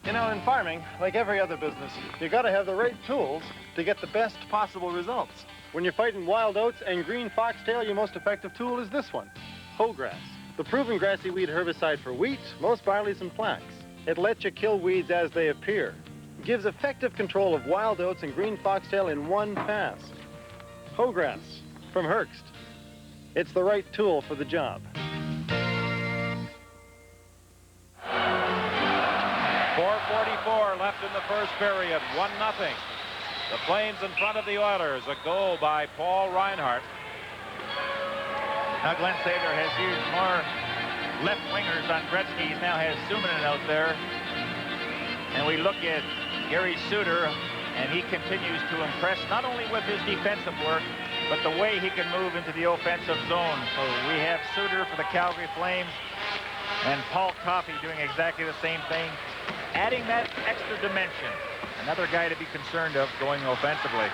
You know, in farming, like every other business, you got to have the right tools to get the best possible results. When you're fighting wild oats and green foxtail, your most effective tool is this one, hoe grass. The proven grassy weed herbicide for wheat, most barleys, and flax. It lets you kill weeds as they appear. It gives effective control of wild oats and green foxtail in one pass. Hoe grass from Herbst. It's the right tool for the job. 4:44 left in the first period, 1-0. The Flames in front of the Oilers. A goal by Paul Reinhart. Now Glenn Sather has used more left wingers on Gretzky. He now has Suminen out there. And we look at Gary Suter, and he continues to impress not only with his defensive work, but the way he can move into the offensive zone. So we have Suter for the Calgary Flames, and Paul Coffey doing exactly the same thing, adding that extra dimension. Another guy to be concerned of going offensively.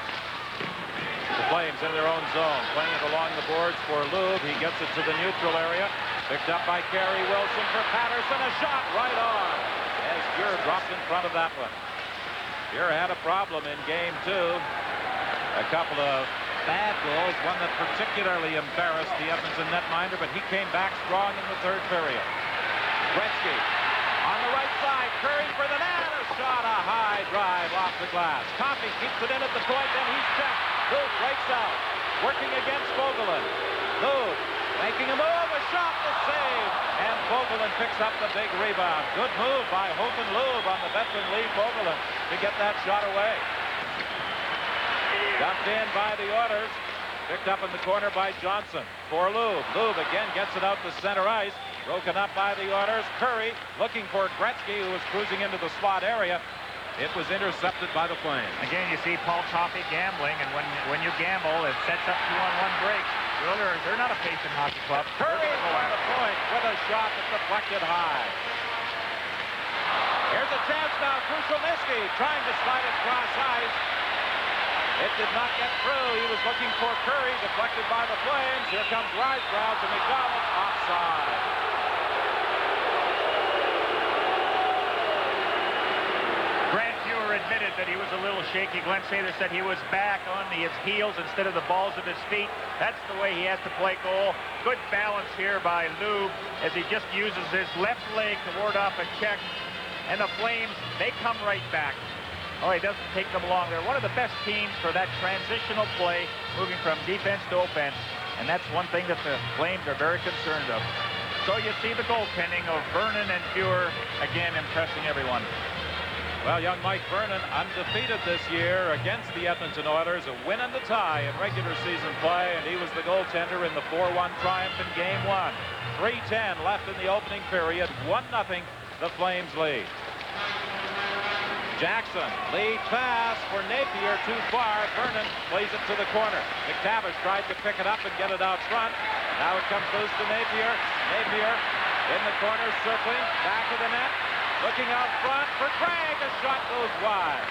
The Flames in their own zone, playing it along the boards for Lube. He gets it to the neutral area. Picked up by Kerry Wilson for Patterson. A shot right on as Fuhr dropped in front of that one. Fuhr had a problem in Game 2. A couple of bad goals, one that particularly embarrassed the Edmonton netminder, but he came back strong in the third period. Gretzky on the right side, Curry for the net. A shot, a high drive off the glass. Coffey keeps it in at the point, then he's checked. Lube breaks out, working against Vogelin. Lube making a move, a shot, the save, and Vogelin picks up the big rebound. Good move by Håkan Lube on the veteran Lee Vogelin to get that shot away. Dumped in by the Oilers, picked up in the corner by Johnson for Lube. Lube again gets it out to center ice, broken up by the Oilers. Curry looking for Gretzky, who was cruising into the slot area. It was intercepted by the Flames. Again, you see Paul Coffey gambling, and when you gamble, it sets up 2-on-1 breaks. The Oilers, they're not a patient hockey club. Curry on the point with a shot that's deflected high. Here's a chance now. Krushelnyski trying to slide it cross ice. It did not get through. He was looking for Curry, deflected by the Flames. Here comes Risebrow to McDonald, offside. Grant Fuhr admitted that he was a little shaky. Glenn Sather said he was back on his heels instead of the balls of his feet. That's the way he has to play goal. Good balance here by Lube as he just uses his left leg to ward off a check. And the Flames, they come right back. Oh, he doesn't take them long. They're one of the best teams for that transitional play, moving from defense to offense. And that's one thing that the Flames are very concerned of. So you see the goaltending of Vernon and Fuhr again impressing everyone. Well, young Mike Vernon undefeated this year against the Edmonton Oilers, a win and a tie in regular season play, and he was the goaltender in the 4-1 triumph in Game 1. 3:10 left in the opening period, 1-0, the Flames lead. Jackson, lead pass for Napier, too far. Vernon plays it to the corner. McTavish tried to pick it up and get it out front. Now it comes loose to Napier. Napier in the corner, circling, back of the net. Looking out front for Craig. A shot goes wide.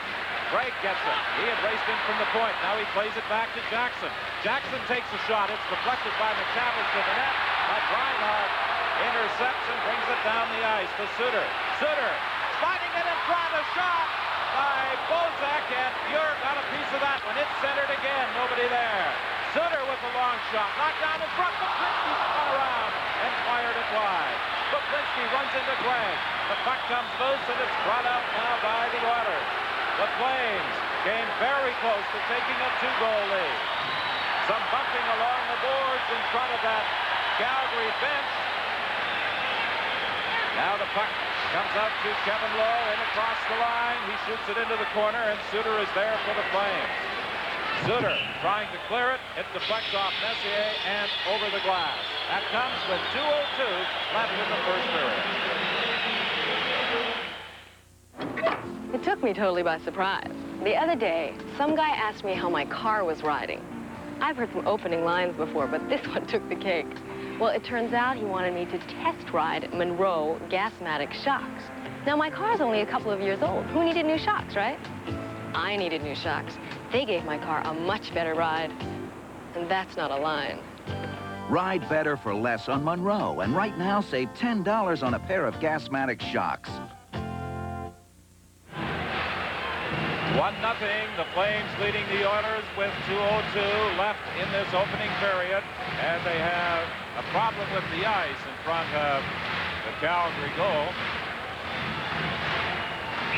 Craig gets it. He had raced in from the point. Now he plays it back to Jackson. Jackson takes a shot. It's deflected by McTavish to the net. But Reinhardt intercepts and brings it down the ice to Suter. Suter sliding it in front. A shot by Bozak, and Fuhr got a piece of that one. It's centered again. Nobody there. Suter with a long shot. Knocked down in front. Buklinski spun around and fired it wide. Buklinski runs into Craig. The puck comes loose, and it's brought out now by the Oilers. The Flames came very close to taking a 2-goal lead. Some bumping along the boards in front of that Calgary bench. Now the puck comes out to Kevin Lowe and across the line. He shoots it into the corner, and Suter is there for the Flames. Suter trying to clear it. It deflects off Messier and over the glass. That comes with 2:02 left in the first period. It took me totally by surprise. The other day, some guy asked me how my car was riding. I've heard some opening lines before, but this one took the cake. Well, it turns out he wanted me to test ride Monroe Gasmatic shocks. Now, my car's only a couple of years old. Who needed new shocks, right? I needed new shocks. They gave my car a much better ride. And that's not a line. Ride better for less on Monroe, and right now save $10 on a pair of Gasmatic shocks. 1-0, the Flames leading the Oilers with 2:02 left in this opening period, and they have a problem with the ice in front of the Calgary goal.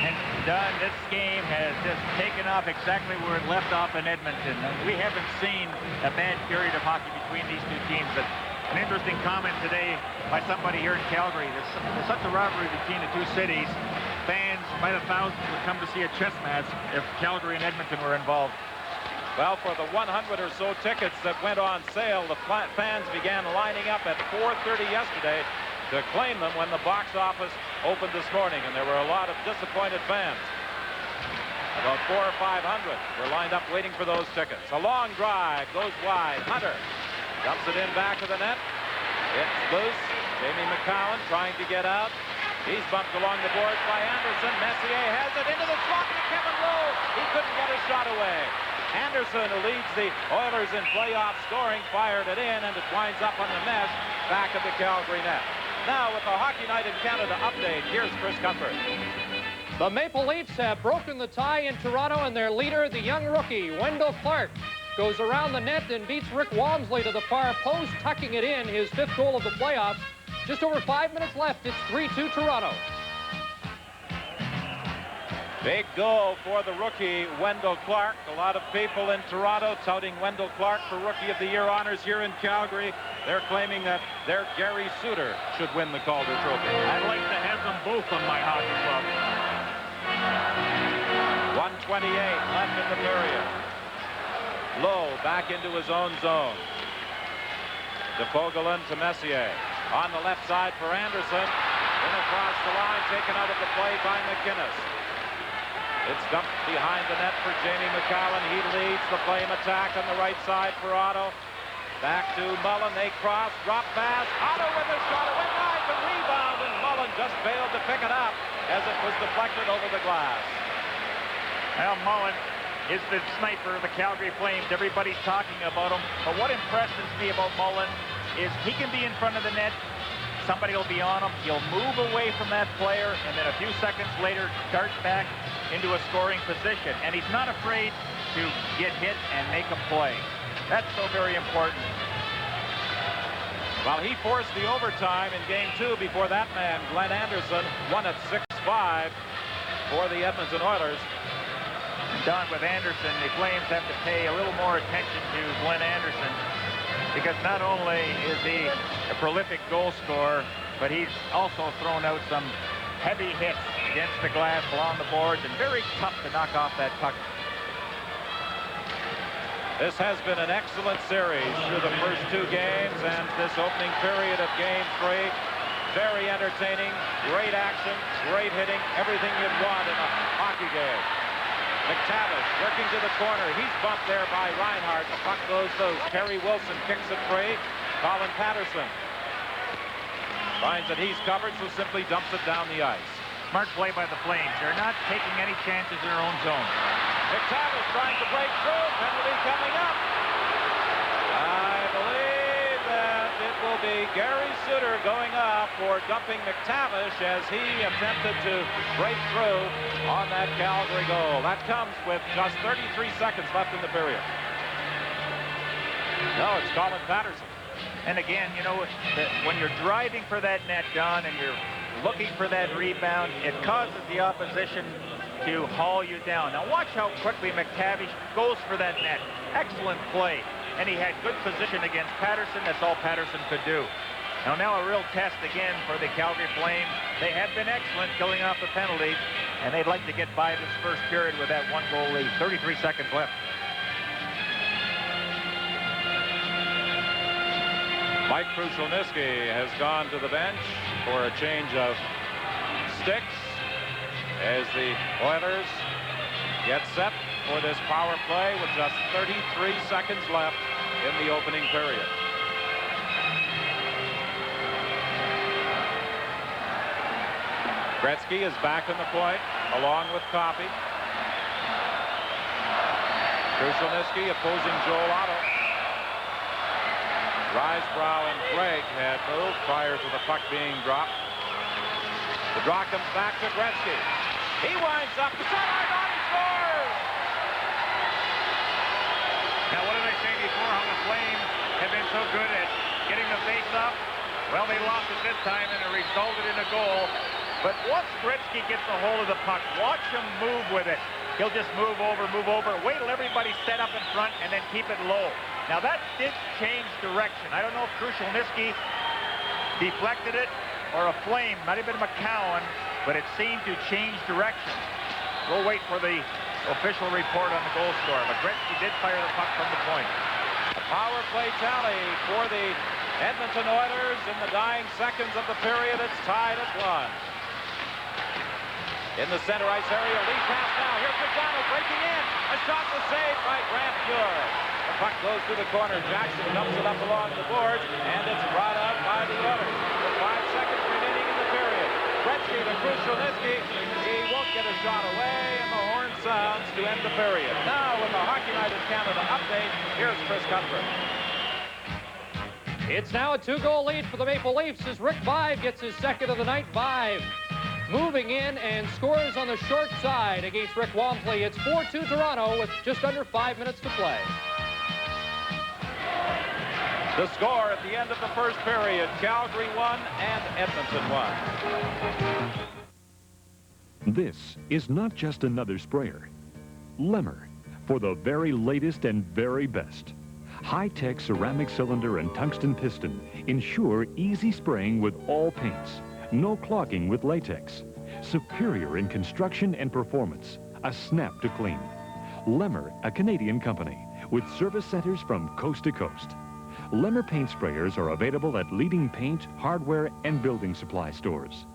And Don, this game has just taken off exactly where it left off in Edmonton. We haven't seen a bad period of hockey between these two teams, but an interesting comment today by somebody here in Calgary. There's such a rivalry between the two cities. Fans by the thousands would come to see a chess match if Calgary and Edmonton were involved. Well, for the 100 or so tickets that went on sale, the fans began lining up at 4:30 yesterday to claim them when the box office opened this morning, and there were a lot of disappointed fans. About 400 or 500 were lined up waiting for those tickets. A long drive goes wide. Hunter dumps it in back of the net. It's loose. Jamie McCowan trying to get out. He's bumped along the boards by Anderson. Messier has it into the slot to Kevin Lowe. He couldn't get a shot away. Anderson, who leads the Oilers in playoff scoring, fired it in, and it winds up on the mesh back of the Calgary net. Now with the Hockey Night in Canada update, here's Chris Cuthbert. The Maple Leafs have broken the tie in Toronto, and their leader, the young rookie, Wendell Clark, goes around the net and beats Rick Walmsley to the far post, tucking it in, his 5th goal of the playoffs. Just over 5 minutes left. It's 3-2 Toronto. Big goal for the rookie, Wendell Clark. A lot of people in Toronto touting Wendell Clark for Rookie of the Year honors here in Calgary. They're claiming that their Gary Suter should win the Calder Trophy. I'd like to have them both on my hockey club. 1:28 left in the period. Lowe back into his own zone. De Vogelin to Messier. On the left side for Anderson. In across the line, taken out of the play by McInnes. It's dumped behind the net for Jamie McCowan. He leads the Flame attack on the right side for Otto. Back to Mullen. They cross, drop pass. Otto with a shot. It went wide, but rebound, and Mullen just failed to pick it up as it was deflected over the glass. Well, Mullen is the sniper of the Calgary Flames. Everybody's talking about him. But what impresses me about Mullen is he can be in front of the net. Somebody will be on him. He'll move away from that player, and then a few seconds later, dart back into a scoring position. And he's not afraid to get hit and make a play. That's so very important. Well, he forced the overtime in Game 2 before that man, Glenn Anderson, won at 6-5 for the Edmonton Oilers. Don, with Anderson, the Flames have to pay a little more attention to Glenn Anderson. because not only is he a prolific goal scorer, but he's also thrown out some heavy hits against the glass along the boards and very tough to knock off that puck. This has been an excellent series through the first two games, and this opening period of Game 3, very entertaining, great action, great hitting, everything you'd want in a hockey game. McTavish working to the corner. He's bumped there by Reinhardt. The puck goes loose. Terry Wilson kicks it free. Colin Patterson finds that he's covered, so simply dumps it down the ice. Smart play by the Flames. They're not taking any chances in their own zone. McTavish trying to break through. Penalty coming up. I believe that it will be Gary Sutter going up for dumping McTavish as he attempted to break through on that Calgary goal. That comes with just 33 seconds left in the period. No, it's Colin Patterson. And again, you know, when you're driving for that net, John, and you're looking for that rebound, it causes the opposition to haul you down. Now watch how quickly McTavish goes for that net. Excellent play. And he had good position against Patterson. That's all Patterson could do. Now a real test again for the Calgary Flames. They have been excellent killing off the penalties, and they'd like to get by this first period with that 1-goal lead. 33 seconds left. Mike Krushelnyski has gone to the bench for a change of sticks as the Oilers get set for this power play with just 33 seconds left in the opening period. Gretzky is back on the point along with Coffey. Krushelnyski opposing Joel Otto. Risebrough and Craig had moved prior to the puck being dropped. The draw comes back to Gretzky. He winds up the center line, he scores! Now, what did I say before, how the Flames have been so good at getting the face-off? Well, they lost it this time, and it resulted in a goal. But once Gretzky gets a hold of the puck, watch him move with it. He'll just move over, wait till everybody's set up in front, and then keep it low. Now, that did change direction. I don't know if Krushelnyski deflected it or a Flame. Might have been McCowan, but it seemed to change direction. We'll wait for the official report on the goal score, but Gretzky did fire the puck from the point. A power play tally for the Edmonton Oilers in the dying seconds of the period. It's tied at 1. In the center ice area, lead pass now. Here's McDonald breaking in. A shot was saved by Grant Fuhr. The puck goes to the corner. Jackson dumps it up along the boards, and it's brought out by the Oilers. With 5 seconds remaining in the period. Gretzky to Krushelnyski. He won't get a shot away, and the horn sounds to end the period. Now, with the Hockey Night in Canada update, here's Chris Cuthbert. It's now a 2-goal lead for the Maple Leafs as Rick Vaive gets his second of the night. Vaive moving in and scores on the short side against Rick Wampley. It's 4-2 Toronto with just under 5 minutes to play. The score at the end of the first period, Calgary 1 and Edmonton 1. This is not just another sprayer. Lemmer, for the very latest and very best. High-tech ceramic cylinder and tungsten piston ensure easy spraying with all paints. No clogging with latex. Superior in construction and performance. A snap to clean. Lemmer, a Canadian company, with service centers from coast to coast. Lemmer paint sprayers are available at leading paint, hardware, and building supply stores.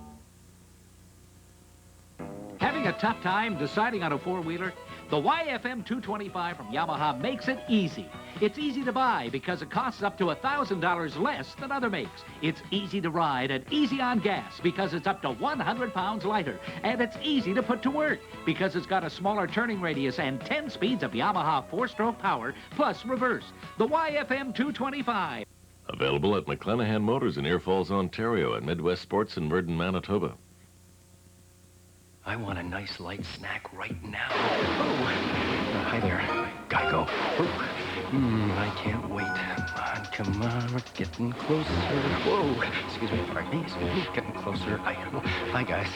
Having a tough time deciding on a four-wheeler? The YFM 225 from Yamaha makes it easy. It's easy to buy because it costs up to $1,000 less than other makes. It's easy to ride and easy on gas because it's up to 100 pounds lighter. And it's easy to put to work because it's got a smaller turning radius and 10 speeds of Yamaha 4-stroke power plus reverse. The YFM 225. Available at McClenahan Motors in Air Falls, Ontario, and Midwest Sports in Murden, Manitoba. I want a nice light snack right now. Oh, hi there, Geico. I can't wait. Come on, we're getting closer. Whoa, excuse me, pardon me, getting closer. Hi, guys.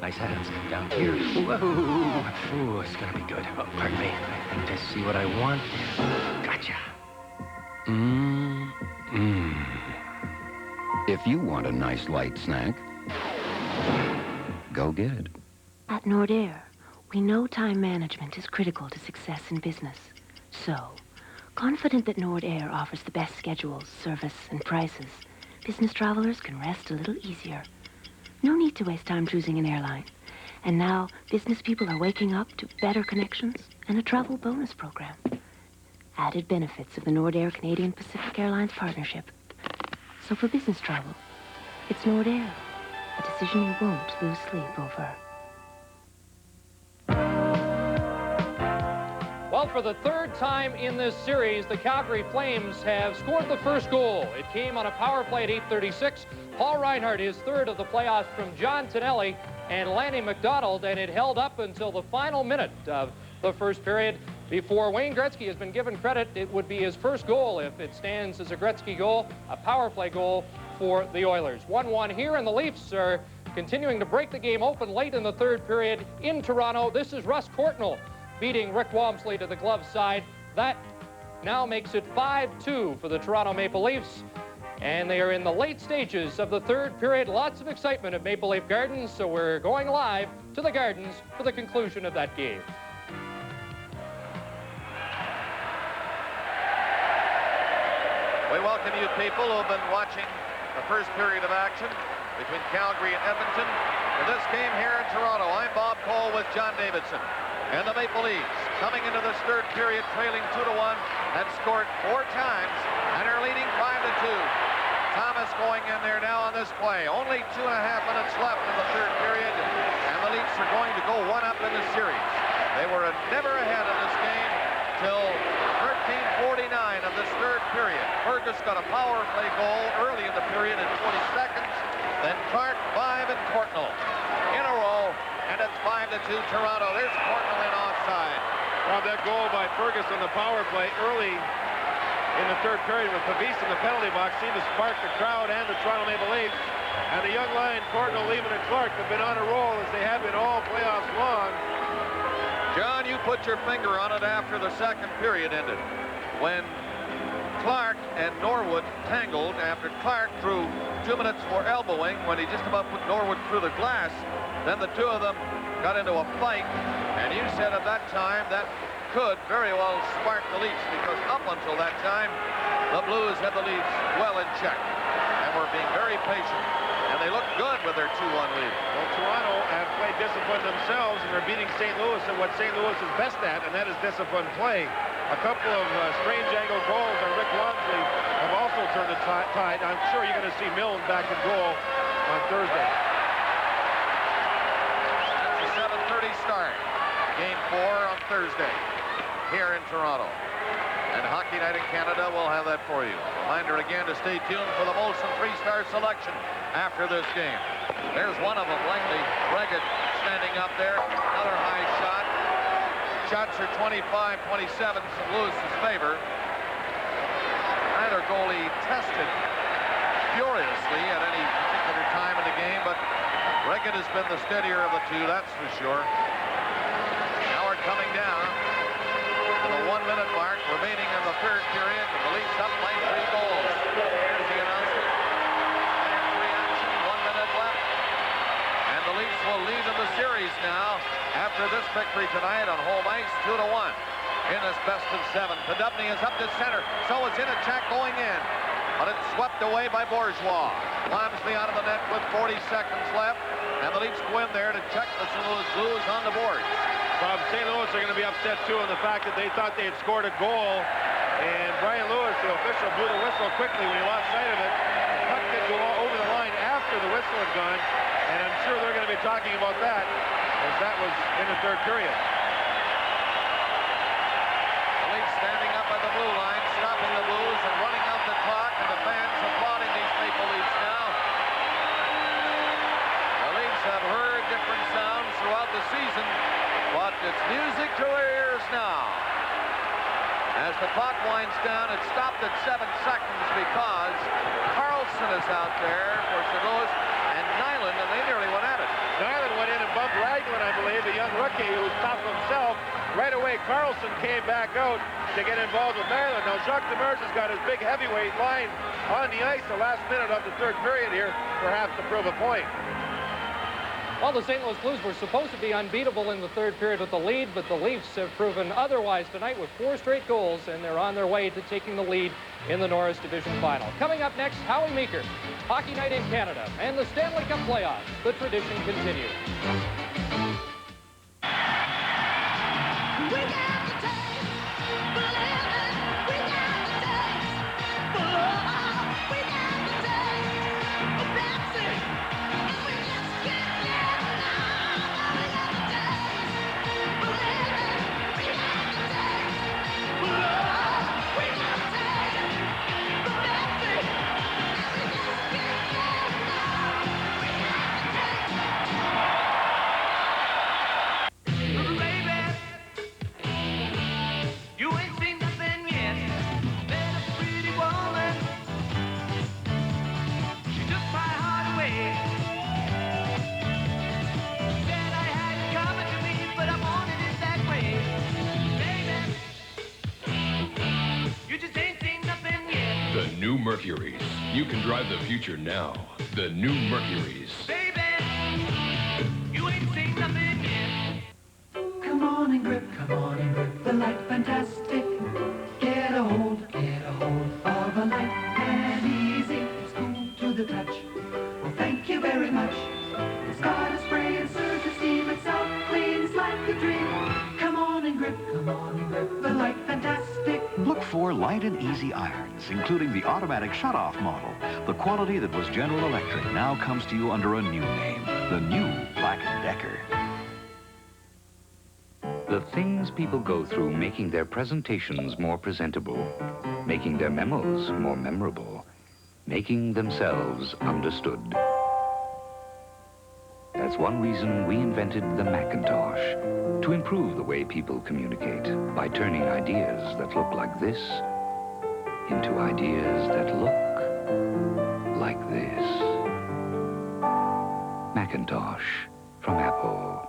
Nice hats down here. Whoa, oh, it's gonna be good. Oh, pardon me, I think I see what I want. Gotcha. If you want a nice light snack, go get it. At Nordair, we know time management is critical to success in business. So, confident that Nordair offers the best schedules, service, and prices, business travelers can rest a little easier. No need to waste time choosing an airline. And now, business people are waking up to better connections and a travel bonus program. Added benefits of the Nordair Canadian Pacific Airlines partnership. So for business travel, it's Nordair, a decision you won't lose sleep over. Well, for the third time in this series, the Calgary Flames have scored the first goal. It came on a power play at 8:36. Paul Reinhardt, his third of the playoffs from John Tonelli and Lanny McDonald, and it held up until the final minute of the first period before Wayne Gretzky has been given credit. It would be his first goal if it stands as a Gretzky goal, a power play goal for the Oilers. 1-1 here, and the Leafs are continuing to break the game open late in the third period in Toronto. This is Russ Courtnall beating Rick Walmsley to the glove side. That now makes it 5-2 for the Toronto Maple Leafs. And they are in the late stages of the third period. Lots of excitement at Maple Leaf Gardens, so we're going live to the Gardens for the conclusion of that game. We welcome you people who have been watching the first period of action between Calgary and Edmonton. For this game here in Toronto, I'm Bob Cole with John Davidson. And the Maple Leafs coming into this third period trailing 2-1 and scored 4 times and are leading 5-2. Thomas going in there now on this play. Only 2.5 minutes left in the third period, and the Leafs are going to go 1 up in the series. They were never ahead in this game till 13:49 of this third period. Fergus got a power play goal early in the period in 20 seconds. Then Clark, 5, and Courtnall in a row, and it's 5-2 Toronto. There's Courtnall in offside. Well, that goal by Fergus on the power play early in the third period with Pavis in the penalty box seemed to spark the crowd and the Toronto Maple Leafs. And the young line, Courtnall, Lehman, and Clark have been on a roll as they have been all playoffs long. John, you put your finger on it after the second period ended. When Clark and Norwood tangled after Clark threw 2 minutes for elbowing when he just about put Norwood through the glass. Then the two of them got into a fight, and you said at that time that could very well spark the Leafs, because up until that time, the Blues had the Leafs well in check and were being very patient, and they looked good with their 2-1 lead. Well, Toronto have played discipline themselves, and they're beating St. Louis at what St. Louis is best at, and that is disciplined play. A couple of strange angle goals on Rick Walmsley have also turned the tide. I'm sure you're going to see Milne back in goal on Thursday. That's a 7:30 start. Game 4 on Thursday here in Toronto. And Hockey Night in Canada will have that for you. Reminder again to stay tuned for the Molson 3-star selection after this game. There's one of them, Langley. Reggett standing up there. Another high shot. Shots are 25-27 in Lewis's favor. Neither goalie tested furiously at any particular time in the game, but Reggett has been the steadier of the two, that's for sure. Now we're coming down to the 1-minute mark remaining in the third period. The Leafs up by 3 goals. Here's the announcement. Fire reaction, 1 minute left. And the Leafs will lead in the series now after this victory tonight on home ice, 2-1 in this best of 7. Podubny is up to center, so it's in a check going in, but it's swept away by Bourgeois. Walmsley out of the net with 40 seconds left, and the Leafs go in there to check the St. Louis Blues on the boards. Bob, St. Louis are going to be upset too on the fact that they thought they had scored a goal, and Brian Lewis, the official, blew the whistle quickly when he lost sight of it. The puck did go over the line after the whistle had gone, and I'm sure they're going to be talking about that, as that was in the third period. The Leafs standing up by the blue line, stopping the Blues and running out the clock, and the fans applauding these Maple Leafs now. The Leafs have heard different sounds throughout the season, but it's music to our ears now. As the clock winds down, it stopped at 7 seconds because Carlson is out there for St. Louis. and Nyland, and they nearly went at it. Nyland went in and bumped Ragland, I believe, the young rookie who's tough himself. Right away, Carlson came back out to get involved with Nyland. Now, Jacques Demers has got his big heavyweight line on the ice the last minute of the third period here, perhaps to prove a point. Well, the St. Louis Blues were supposed to be unbeatable in the third period with the lead, but the Leafs have proven otherwise tonight with 4 straight goals, and they're on their way to taking the lead in the Norris Division Final. Coming up next, Howie Meeker, Hockey Night in Canada, and the Stanley Cup playoffs. The tradition continues. New Mercuries. You can drive the future now. The new Mercuries. Baby, you ain't seen nothing yet. Come on and grip the light fantastic. Get a hold of a light and easy. It's cool to the touch. Well, thank you very much. It's got a spray and surge of steam. It's out, cleans like a dream. Come on and grip the light fantastic. Look for light and easy irons, including the automatic shut-off model. The quality that was General Electric now comes to you under a new name, the new Black & Decker. The things people go through making their presentations more presentable, making their memos more memorable, making themselves understood. That's one reason we invented the Macintosh, to improve the way people communicate by turning ideas that look like this into ideas that look like this. Macintosh from Apple.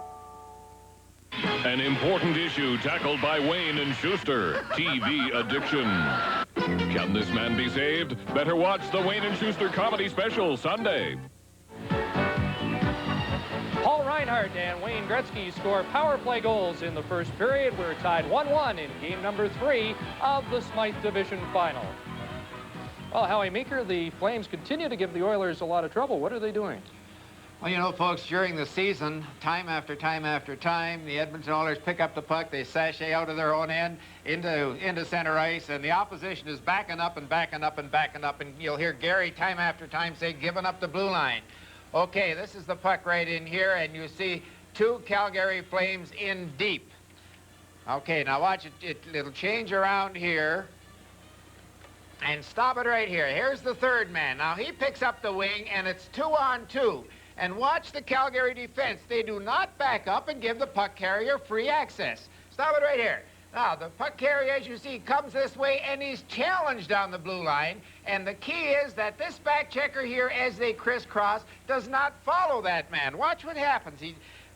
An important issue tackled by Wayne and Schuster, TV addiction. Can this man be saved? Better watch the Wayne and Schuster comedy special Sunday. Paul Reinhardt and Wayne Gretzky score power play goals in the first period. We're tied 1-1 in game number 3 of the Smythe Division Final. Well, Howie Meeker, the Flames continue to give the Oilers a lot of trouble. What are they doing? Well, you know, folks, during the season, time after time after time, the Edmonton Oilers pick up the puck, they sashay out of their own end into center ice, and the opposition is backing up and backing up and backing up, and you'll hear Gary time after time say, giving up the blue line. Okay, this is the puck right in here, and you see 2 Calgary Flames in deep. Okay, now watch it. It'll change around here and stop it right here. Here's the third man. Now, he picks up the wing, and it's 2-on-2. And watch the Calgary defense. They do not back up and give the puck carrier free access. Stop it right here. Now, the puck carrier, as you see, comes this way, and he's challenged on the blue line. And the key is that this back checker here, as they crisscross, does not follow that man. Watch what happens.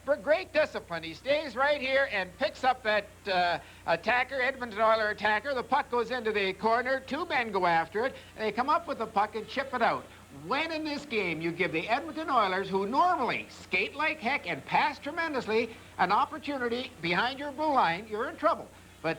For great discipline, he stays right here and picks up that attacker, Edmonton Oilers attacker. The puck goes into the corner. 2 men go after it. And they come up with the puck and chip it out. When in this game you give the Edmonton Oilers, who normally skate like heck and pass tremendously, an opportunity behind your blue line, you're in trouble. But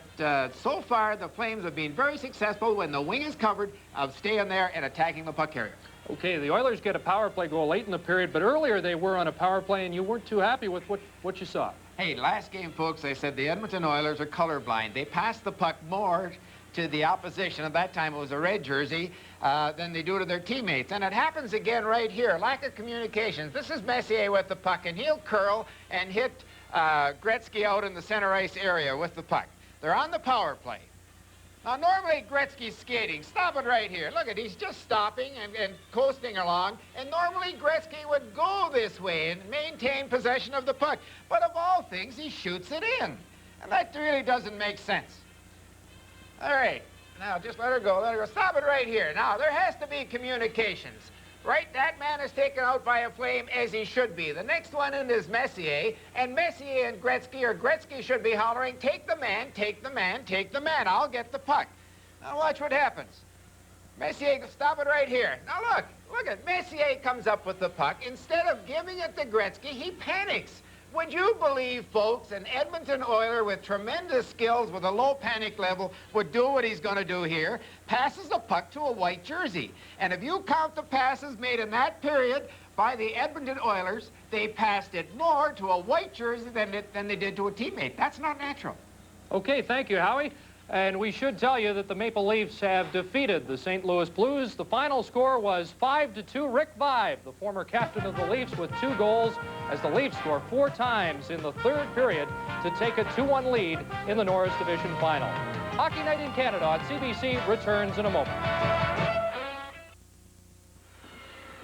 so far, the Flames have been very successful when the wing is covered of staying there and attacking the puck carrier. Okay, the Oilers get a power play goal late in the period, but earlier they were on a power play, and you weren't too happy with what you saw. Hey, last game, folks, I said the Edmonton Oilers are colorblind. They pass the puck more to the opposition, at that time it was a red jersey, than they do to their teammates. And it happens again right here, lack of communications. This is Messier with the puck, and he'll curl and hit Gretzky out in the center ice area with the puck. They're on the power play. Now, normally Gretzky's skating. Stop it right here. Look at, he's just stopping and coasting along. And normally Gretzky would go this way and maintain possession of the puck. But of all things, he shoots it in. And that really doesn't make sense. All right. Now, just let her go. Let her go. Stop it right here. Now, there has to be communications. Right, that man is taken out by a flame as he should be. The next one in is Messier, and Messier and Gretzky, or Gretzky should be hollering, take the man, take the man, take the man. I'll get the puck. Now watch what happens. Messier, stop it right here. Now look at Messier comes up with the puck. Instead of giving it to Gretzky, he panics. Would you believe, folks, an Edmonton Oiler with tremendous skills with a low panic level would do what he's going to do here? Passes the puck to a white jersey. And if you count the passes made in that period by the Edmonton Oilers, they passed it more to a white jersey than they did to a teammate. That's not natural. Okay, thank you, Howie. And we should tell you that the Maple Leafs have defeated the St. Louis Blues. The final score was 5-2. Rick Vibe, the former captain of the Leafs, with 2 goals, as the Leafs score 4 times in the 3rd period to take a 2-1 lead in the Norris Division Final. Hockey Night in Canada on CBC returns in a moment.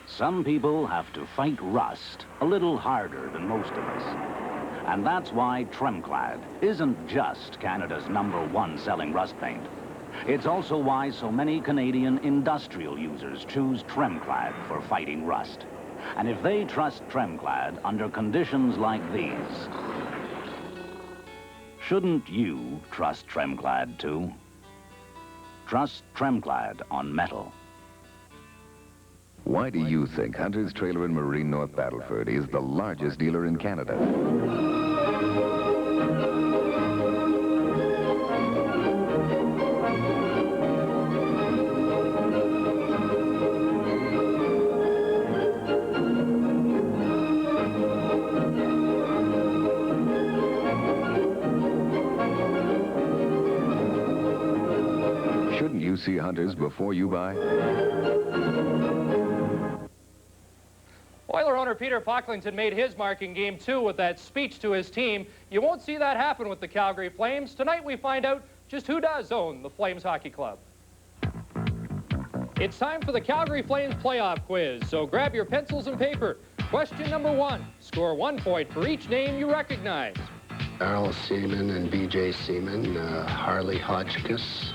Some people have to fight rust a little harder than most of us. And that's why Tremclad isn't just Canada's #1 selling rust paint. It's also why so many Canadian industrial users choose Tremclad for fighting rust. And if they trust Tremclad under conditions like these, shouldn't you trust Tremclad too? Trust Tremclad on metal. Why do you think Hunter's Trailer in Marine North Battleford is the largest dealer in Canada? Shouldn't you see Hunter's before you buy? Oiler owner Peter Pocklington made his mark in Game 2 with that speech to his team. You won't see that happen with the Calgary Flames. Tonight we find out just who does own the Flames Hockey Club. It's time for the Calgary Flames playoff quiz, so grab your pencils and paper. Question number 1. Score 1 point for each name you recognize. Earl Seaman and B.J. Seaman, Harley Hotchkiss,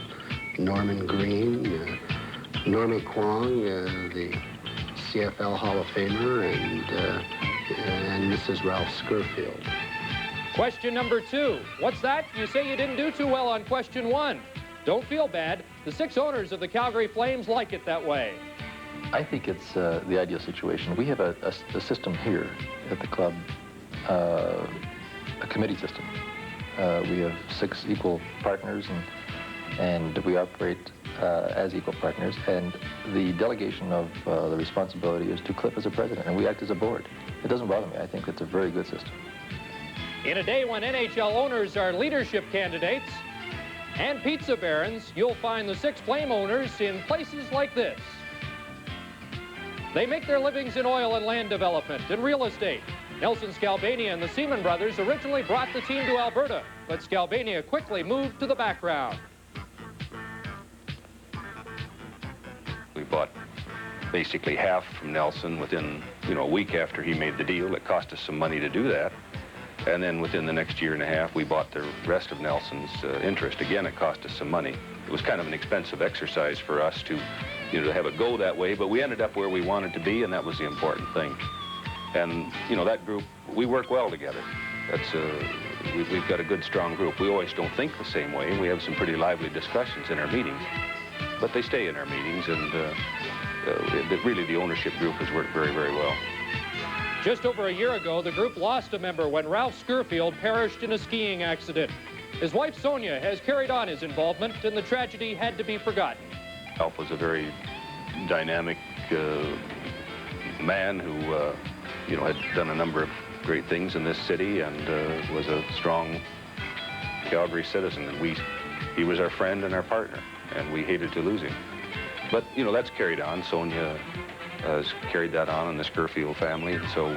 Norman Green, Normie Kwong, the CFL Hall of Famer, and Mrs. Ralph Scurfield. Question number 2. What's that? You say you didn't do too well on question 1. Don't feel bad. The 6 owners of the Calgary Flames like it that way. I think it's the ideal situation. We have a system here at the club, a committee system. We have 6 equal partners, and we operate as equal partners, and the delegation of the responsibility is to Cliff as a president, and we act as a board. It doesn't bother me. I think it's a very good system. In a day when NHL owners are leadership candidates and pizza barons, you'll find the 6 Flame owners in places like this. They make their livings in oil and land development and real estate. Nelson Scalbania and the Seaman brothers originally brought the team to Alberta, but Scalbania quickly moved to the background. We bought basically half from Nelson within, a week after he made the deal. It cost us some money to do that. And then within the next year and a half, we bought the rest of Nelson's interest. Again, it cost us some money. It was kind of an expensive exercise for us to have it go that way, but we ended up where we wanted to be, and that was the important thing. And, that group, we work well together. That's, we've got a good, strong group. We always don't think the same way, and we have some pretty lively discussions in our meetings. But they stay in our meetings, and really the ownership group has worked very, very well. Just over a year ago, the group lost a member when Ralph Scurfield perished in a skiing accident. His wife, Sonia, has carried on his involvement, and the tragedy had to be forgotten. Ralph was a very dynamic man who, had done a number of great things in this city and was a strong Calgary citizen. And he was our friend and our partner, and we hated to lose him. But, that's carried on. Sonia has carried that on in the Scurfield family, so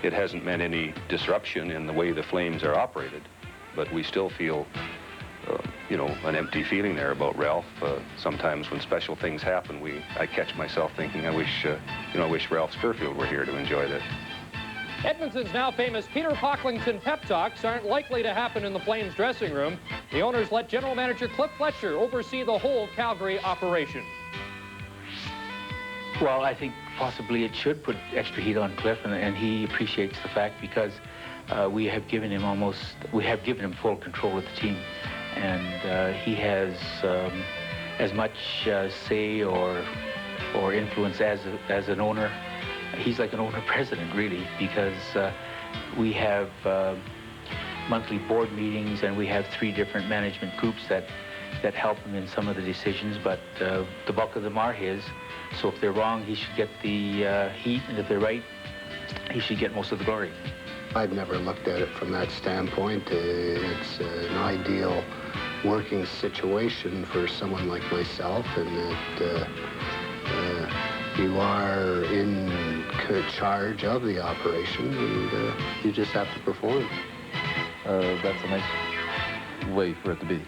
it hasn't meant any disruption in the way the Flames are operated. But we still feel, an empty feeling there about Ralph. Sometimes when special things happen, I catch myself thinking, I wish Ralph Scurfield were here to enjoy this. Edmonton's now famous Peter Pocklington pep talks aren't likely to happen in the Flames dressing room. The owners let General Manager Cliff Fletcher oversee the whole Calgary operation. Well, I think possibly it should put extra heat on Cliff, and he appreciates the fact because we have given him full control of the team, and he has as much say or influence as an owner. He's like an owner-president, really, because we have monthly board meetings, and we have 3 different management groups that help him in some of the decisions, but the bulk of them are his. So if they're wrong, he should get the heat, and if they're right, he should get most of the glory. I've never looked at it from that standpoint. It's an ideal working situation for someone like myself, and that you are in charge of the operation, and you just have to perform. That's a nice way for it to be.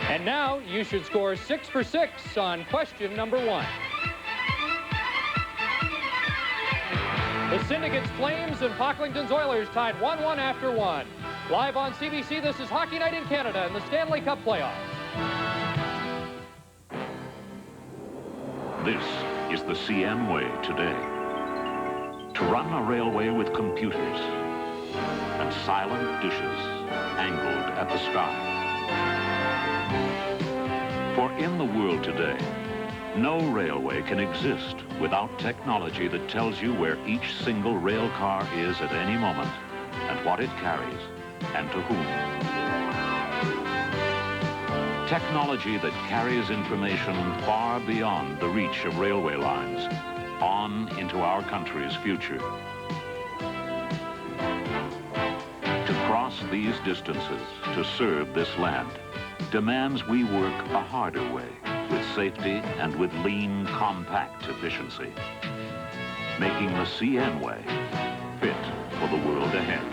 And now you should score 6 for 6 on question number 1. The Syndicate's Flames and Pocklington's Oilers tied 1-1 after 1. Live on CBC, this is Hockey Night in Canada in the Stanley Cup playoffs. This is the CN way today. To run a railway with computers and silent dishes angled at the sky. For in the world today, no railway can exist without technology that tells you where each single rail car is at any moment and what it carries and to whom. Technology that carries information far beyond the reach of railway lines, on into our country's future. To cross these distances, to serve this land, demands we work a harder way, with safety and with lean, compact efficiency, making the CN way fit for the world ahead.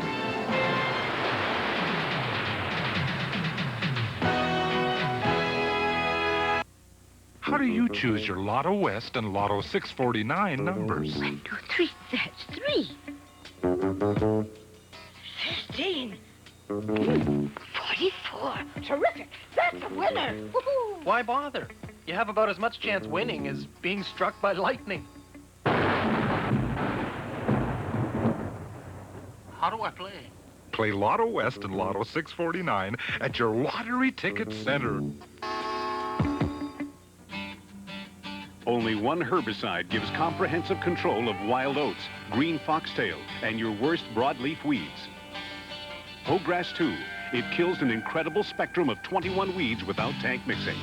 How do you choose your Lotto West and Lotto 649 numbers? 1, 2, 3, that's 3. 15. 44. Terrific. That's a winner. Woohoo! Why bother? You have about as much chance winning as being struck by lightning. How do I play? Play Lotto West and Lotto 649 at your lottery ticket center. Only one herbicide gives comprehensive control of wild oats, green foxtail, and your worst broadleaf weeds. Hoggrass 2. It kills an incredible spectrum of 21 weeds without tank mixing.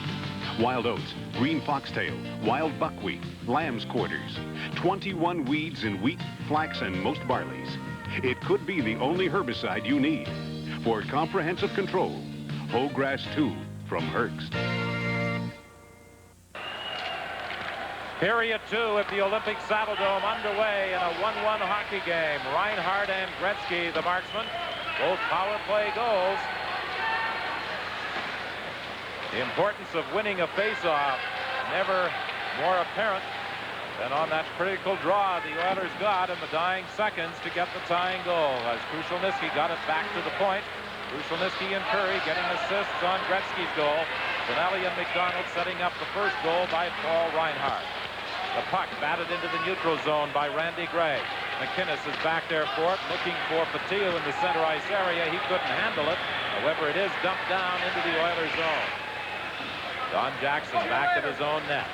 Wild oats, green foxtail, wild buckwheat, lamb's quarters. 21 weeds in wheat, flax, and most barleys. It could be the only herbicide you need. For comprehensive control, Hoggrass 2 from Herbst. Period 2 at the Olympic Saddledome underway in a 1-1 hockey game. Reinhardt and Gretzky, the marksmen, both power play goals. The importance of winning a face-off never more apparent than on that critical draw the Oilers got in the dying seconds to get the tying goal as Krushelnyski got it back to the point. Krushelnyski and Curry getting assists on Gretzky's goal. Stanley and McDonald setting up the first goal by Paul Reinhardt. The puck batted into the neutral zone by Randy Gray. McInnes is back there for it, looking for Patil in the center ice area. He couldn't handle it. However, it is dumped down into the Oilers zone. Don Jackson back at his own net.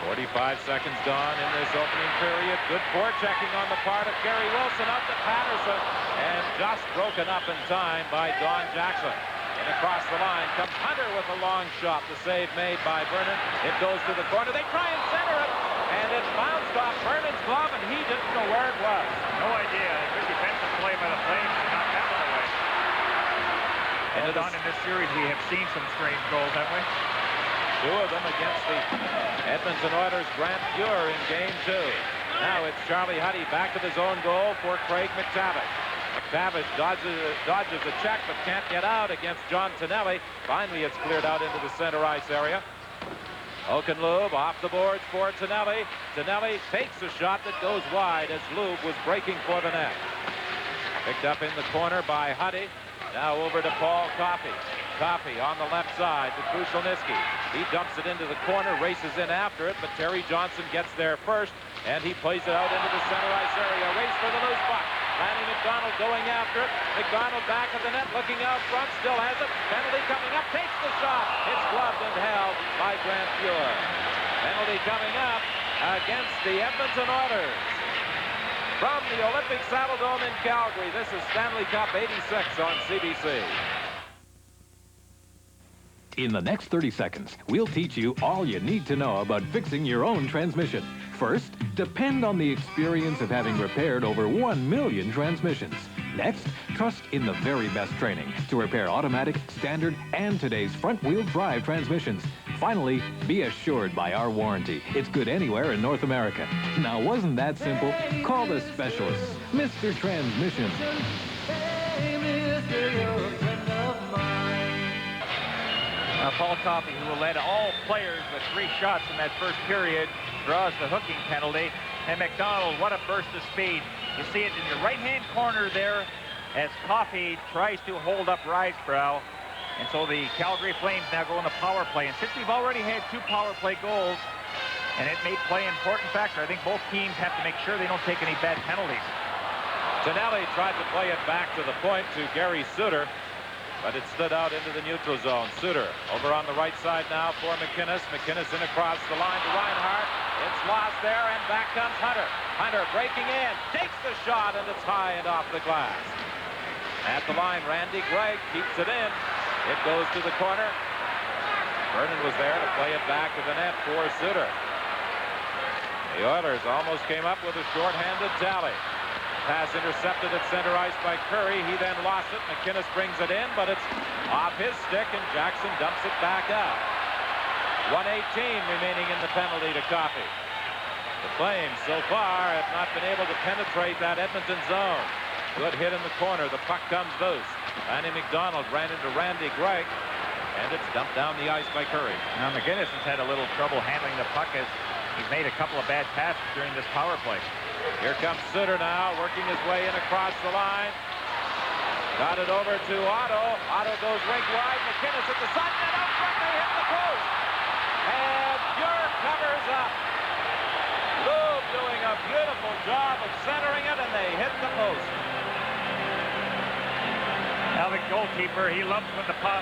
45 seconds gone in this opening period. Good forechecking on the part of Gary Wilson up to Patterson. And just broken up in time by Don Jackson. And across the line comes Hunter with a long shot. The save made by Vernon. It goes to the corner. They try and center it. And it bounced off Vernon's glove, and he didn't know where it was. No idea. A good defensive play by the Flames to knock that one away. And Don, in this series, we have seen some strange goals, haven't we? 2 of them against the Edmonton Oilers' Grant Fuhr in Game 2. Now it's Charlie Huddy back of his own goal for Craig McTavish. McTavish dodges a check but can't get out against John Tonelli. Finally, it's cleared out into the center ice area. Okenlube off the boards for Tonelli. Tonelli takes a shot that goes wide as Lube was breaking for the net. Picked up in the corner by Huddy. Now over to Paul Coffey. Coffey on the left side to Krushelnyski. He dumps it into the corner, races in after it, but Terry Johnson gets there first, and he plays it out into the center ice area. Race for the loose puck. Lanny McDonald going after it. McDonald back at the net, looking out front, still has it. Penalty coming up, takes the shot. It's gloved and held by Grant Fuhr. Penalty coming up against the Edmonton Oilers. From the Olympic Saddledome in Calgary, this is Stanley Cup 86 on CBC. In the next 30 seconds, we'll teach you all you need to know about fixing your own transmission. First, depend on the experience of having repaired over 1 million transmissions. Next, trust in the very best training to repair automatic, standard, and today's front-wheel drive transmissions. Finally, be assured by our warranty. It's good anywhere in North America. Now, wasn't that simple? Call the specialists, Mr. Transmission. Paul Coffey, who led all players with 3 shots in that first period, draws the hooking penalty. And McDonald, what a burst of speed. You see it in your right-hand corner there as Coffey tries to hold up Risebrough. And so the Calgary Flames now go in the power play. And since we've already had 2 power play goals, and it may play an important factor, I think both teams have to make sure they don't take any bad penalties. Tonelli tried to play it back to the point to Gary Suter, but it stood out into the neutral zone. Suter over on the right side now for McInnes. McInnes in across the line to Reinhart. It's lost there, and back comes Hunter. Hunter breaking in, takes the shot, and it's high and off the glass. At the line, Randy Gregg keeps it in. It goes to the corner. Vernon was there to play it back to the net for Suter. The Oilers almost came up with a short-handed tally. Pass intercepted at center ice by Curry. He then lost it. McInnes brings it in, but it's off his stick, and Jackson dumps it back out. 1:18 remaining in the penalty to Coffey. The Flames so far have not been able to penetrate that Edmonton zone. Good hit in the corner. The puck comes loose. Lanny McDonald ran into Randy Gregg, and it's dumped down the ice by Curry. Now McInnes has had a little trouble handling the puck as he's made a couple of bad passes during this power play. Here comes Suter now, working his way in across the line. Got it over to Otto. Otto goes rink wide. McInnes at the side net out front. They hit the post. And Fuhr covers up. Lube doing a beautiful job of centering it, and they hit the post. Now the goalkeeper, he loves when the puck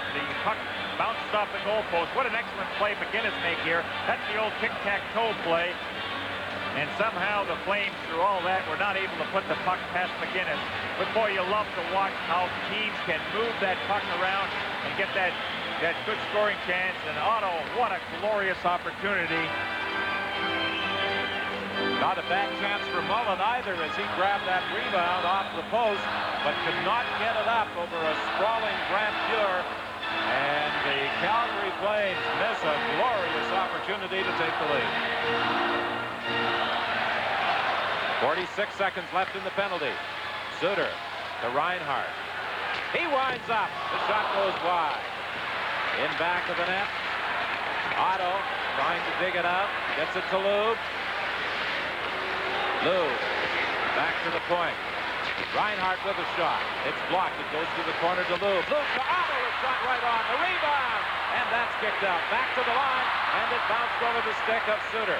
bounces off the goalpost. What an excellent play McInnes make here. That's the old tic-tac-toe play. And somehow the Flames, through all that, were not able to put the puck past McInnes. But boy, you love to watch how teams can move that puck around and get that good scoring chance. And Otto, what a glorious opportunity. Not a bad chance for Mullen either as he grabbed that rebound off the post, but could not get it up over a sprawling Grant Fuhr. And the Calgary Flames miss a glorious opportunity to take the lead. 46 seconds left in the penalty. Suter to Reinhart. He winds up. The shot goes wide. In back of the net. Otto trying to dig it out. Gets it to Lube. Lube back to the point. Reinhart with a shot. It's blocked. It goes to the corner to Lube. Lube to Otto. A shot right on. The rebound. And that's kicked out. Back to the line. And it bounced over the stick of Suter.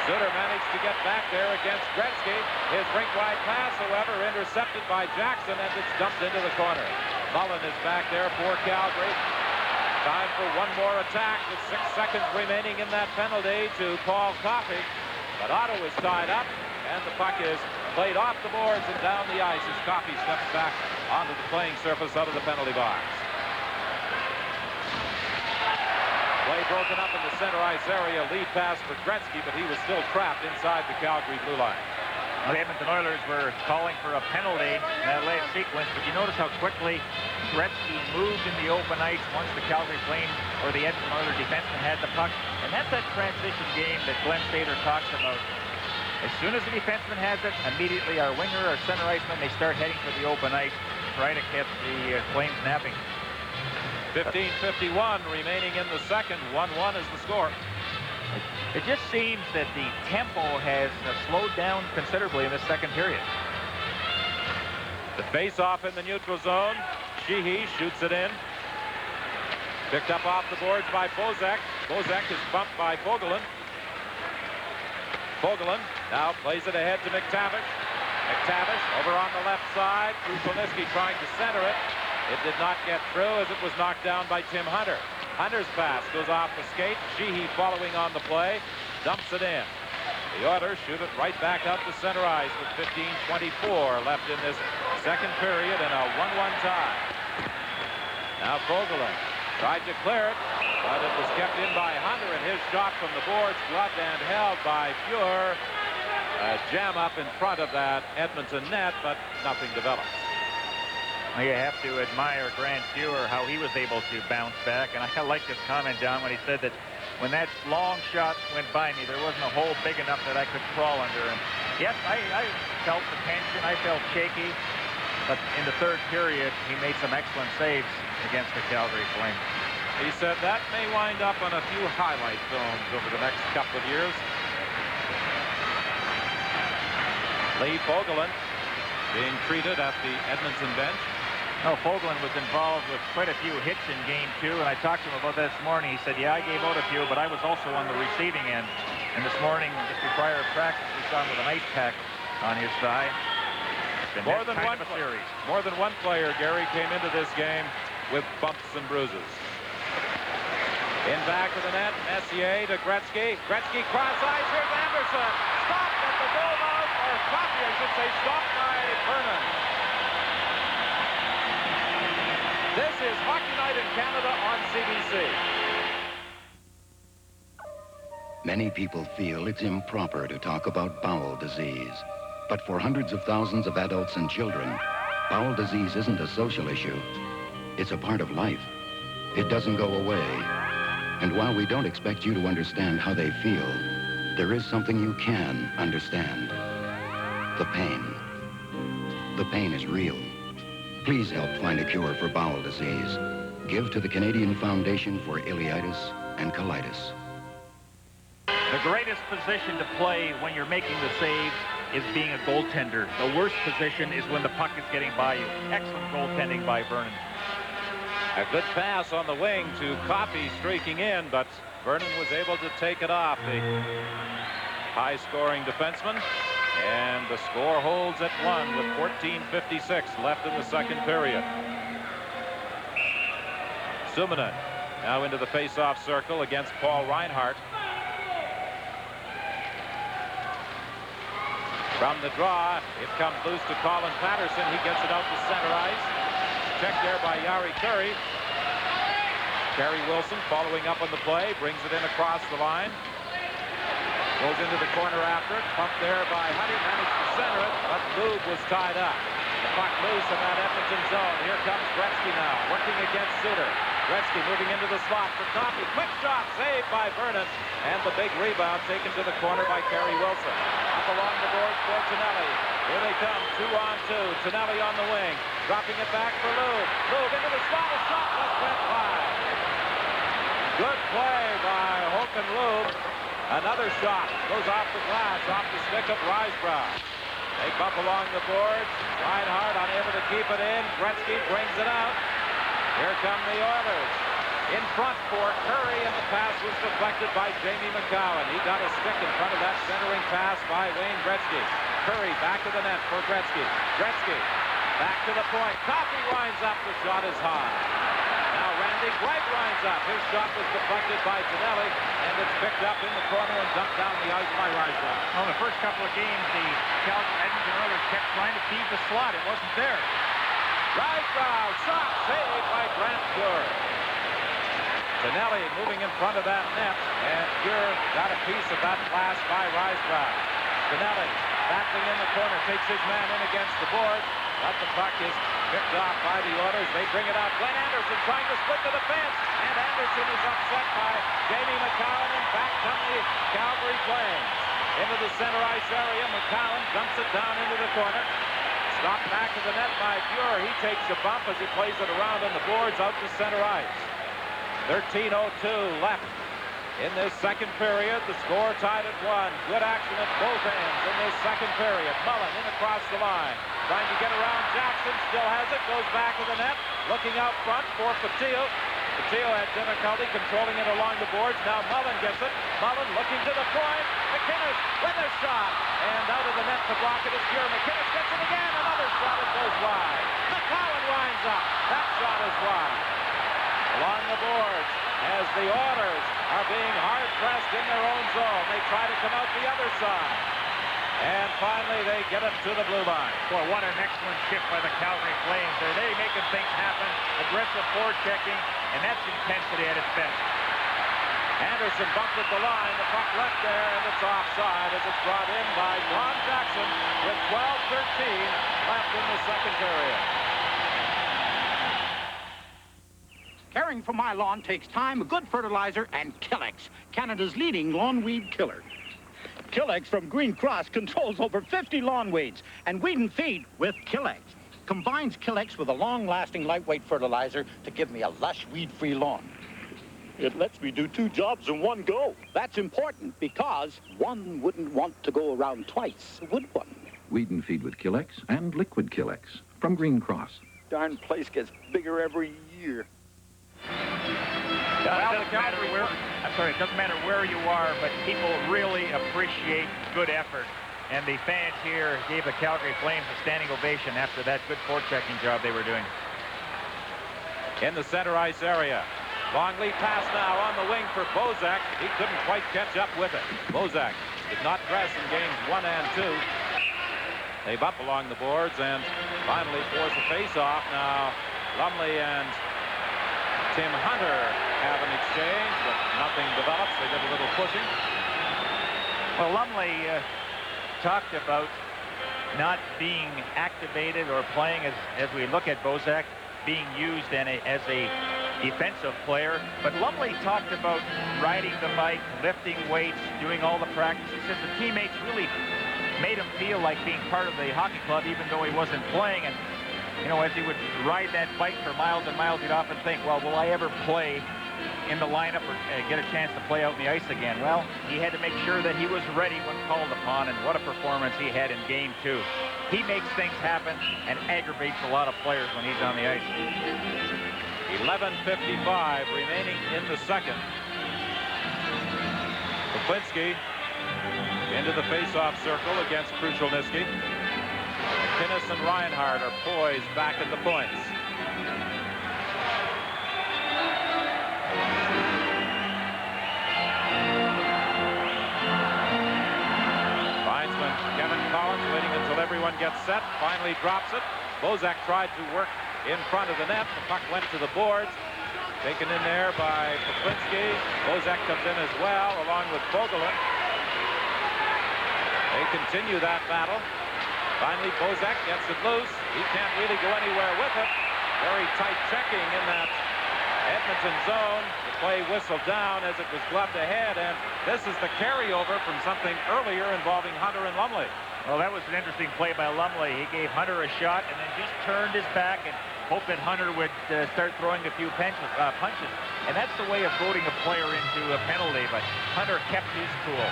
Suter managed to get back there against Gretzky. His rink-wide pass, however, intercepted by Jackson, and it's dumped into the corner. Mullen is back there for Calgary. Time for one more attack with 6 seconds remaining in that penalty to Paul Coffey. But Otto is tied up, and the puck is played off the boards and down the ice as Coffey steps back onto the playing surface out of the penalty box. Play broken up in the center ice area. Lead pass for Gretzky, but he was still trapped inside the Calgary blue line. Well, the Edmonton Oilers were calling for a penalty in that last sequence, but you notice how quickly Gretzky moved in the open ice once the Calgary Flames or the Edmonton Oilers defenseman had the puck. And that's that transition game that Glenn Stater talks about. As soon as the defenseman has it, immediately our winger, our center iceman, they start heading for the open ice, trying to keep the Flames napping. 15:51 remaining in the second. 1-1 is the score. It just seems that the tempo has slowed down considerably in this second period. The face-off in the neutral zone. Sheehy shoots it in. Picked up off the boards by Bozek. Bozek is bumped by Fogelin. Fogelin now plays it ahead to McTavish. McTavish over on the left side. Krushelnyski trying to center it. It did not get through as it was knocked down by Tim Hunter. Hunter's pass goes off the skate. Sheehy following on the play. Dumps it in. The Oilers shoot it right back out to center ice with 15:24 left in this second period and a 1-1 tie. Now Fogelin tried to clear it, but it was kept in by Hunter, and his shot from the boards gloved and held by Fuhr. A jam up in front of that Edmonton net, but nothing develops. Well, you have to admire Grant Fuhr, how he was able to bounce back. And I like his comment, John, when he said that when that long shot went by me, there wasn't a hole big enough that I could crawl under. And yes, I felt the tension. I felt shaky. But in the third period, he made some excellent saves against the Calgary Flames. He said that may wind up on a few highlight films over the next couple of years. Lee Fogelin being treated at the Edmonton bench. No, Fogelin was involved with quite a few hits in game 2, and I talked to him about that this morning. He said, yeah, I gave out a few, but I was also on the receiving end. And this morning, just prior to practice, we saw him with an ice pack on his thigh. More than one player, Gary, came into this game with bumps and bruises. In back of the net, Messier to Gretzky. Gretzky cross ice. Here's Anderson. Stopped at the goal mouth, or Coffey, I should say, stopped by Vernon. This is Hockey Night in Canada on CBC. Many people feel it's improper to talk about bowel disease. But for hundreds of thousands of adults and children, bowel disease isn't a social issue. It's a part of life. It doesn't go away. And while we don't expect you to understand how they feel, there is something you can understand. The pain. The pain is real. Please help find a cure for bowel disease. Give to the Canadian Foundation for Ileitis and Colitis. The greatest position to play when you're making the saves is being a goaltender. The worst position is when the puck is getting by you. Excellent goaltending by Vernon. A good pass on the wing to Coffey streaking in, but Vernon was able to take it off the high-scoring defenseman. And the score holds at 1 with 14:56 left in the second period. Suminen now into the face-off circle against Paul Reinhart. From the draw, it comes loose to Colin Patterson. He gets it out to center ice. Checked there by Yari Curry. Kerry Wilson following up on the play, brings it in across the line. Goes into the corner after it. Pumped there by Honey, managed to center it, but Lube was tied up. The puck loose in that Edmonton zone. Here comes Gretzky now, working against Suter. Gretzky moving into the slot for Coffey. Quick shot, saved by Vernon. And the big rebound taken to the corner by Kerry Wilson. Up along the boards for Tonelli. Here they come, 2-on-2. Tonelli on the wing, dropping it back for Lube. Lube into the slot, a shot left went wide. Good play by Håkan Lube. Another shot goes off the glass, off the stick of Risebrough. They bump along the boards. Reinhart unable to keep it in. Gretzky brings it out. Here come the Oilers. In front for Curry, and the pass was deflected by Jamie McCowan. He got a stick in front of that centering pass by Wayne Gretzky. Curry back to the net for Gretzky. Gretzky back to the point. Coffey winds up. The shot is high. Now Randy Gregg winds up. His shot was deflected by Tonelli, and it's picked up in the corner and dumped down the ice by Risebrough. Well, the first couple of games, the Edmonton Oilers kept trying to feed the slot. It wasn't there. Risebrough, shot saved by Grant Fuhr. Tonelli moving in front of that net, and Fuhr got a piece of that pass by Risebrough. Tonelli battling in the corner, takes his man in against the board, but the puck is picked off by the Oilers. They bring it out. Glenn Anderson trying to split the defense, and Anderson is upset by Jamie McCowan, and back come the Calgary Flames. Into the center ice area, McCowan dumps it down into the corner. Stopped back of the net by Fuhr. He takes a bump as he plays it around on the boards out to center ice. 13:02 left in this second period. The score tied at 1. Good action at both ends in this second period. Mullen in across the line. trying to get around Jackson, still has it, goes back to the net, looking out front for Patillo. Patillo had difficulty controlling it along the boards. Now Mullen gets it. Mullen looking to the point. McInnes with a shot. And out of the net to block it is Fuhr. McInnes gets it again. Another shot. It goes wide. McCowan winds up. That shot is wide. Along the boards, as the Oilers are being hard-pressed in their own zone, they try to come out the other side. And finally, they get it to the blue line. Boy, what an excellent shift by the Calgary Flames. They're making things happen, aggressive forechecking, and that's intensity at its best. Anderson bumped at the line. The puck left there, and it's offside as it's brought in by Ron Jackson with 12:13 left in the second period. Caring for my lawn takes time, good fertilizer, and Killex, Canada's leading lawn weed killer. Killex from Green Cross controls over 50 lawn weeds, and weed and feed with Killex. Combines Killex with a long-lasting lightweight fertilizer to give me a lush weed-free lawn. It lets me do 2 jobs in one go. That's important because one wouldn't want to go around twice, would one? Weed and feed with Killex and liquid Killex from Green Cross. Darn place gets bigger every year. Well, it doesn't matter where you are, but people really appreciate good effort. And the fans here gave the Calgary Flames a standing ovation after that good forechecking job they were doing. In the center ice area. Long lead pass now on the wing for Bozak. He couldn't quite catch up with it. Bozak did not dress in games 1 and 2. They bump along the boards and finally force a face-off. Now, Lumley and Tim Hunter have an exchange, but nothing develops. They did a little pushing. Well, Lumley talked about not being activated or playing as we look at Bozak being used as a defensive player. But Lumley talked about riding the bike, lifting weights, doing all the practice. He says the teammates really made him feel like being part of the hockey club, even though he wasn't playing. And you know, as he would ride that bike for miles and miles, he'd often think, well, will I ever play in the lineup or get a chance to play out in the ice again? Well, he had to make sure that he was ready when called upon, and what a performance he had in Game 2. He makes things happen and aggravates a lot of players when he's on the ice. 11:55 remaining in the second. Poplinski into the face-off circle against Krushelnyski. McInnes and Reinhardt are poised back at the points. Linesman Kevin Collins waiting until everyone gets set, finally drops it. Bozak tried to work in front of the net. The puck went to the boards. Taken in there by Poplinski. Bozak comes in as well, along with Vogelin. They continue that battle. Finally, Bozak gets it loose. He can't really go anywhere with it. Very tight checking in that Edmonton zone. The play whistled down as it was gloved ahead, and this is the carryover from something earlier involving Hunter and Lumley. Well, that was an interesting play by Lumley. He gave Hunter a shot and then just turned his back and hoped that Hunter would start throwing a few punches. And that's the way of voting a player into a penalty, but Hunter kept his cool.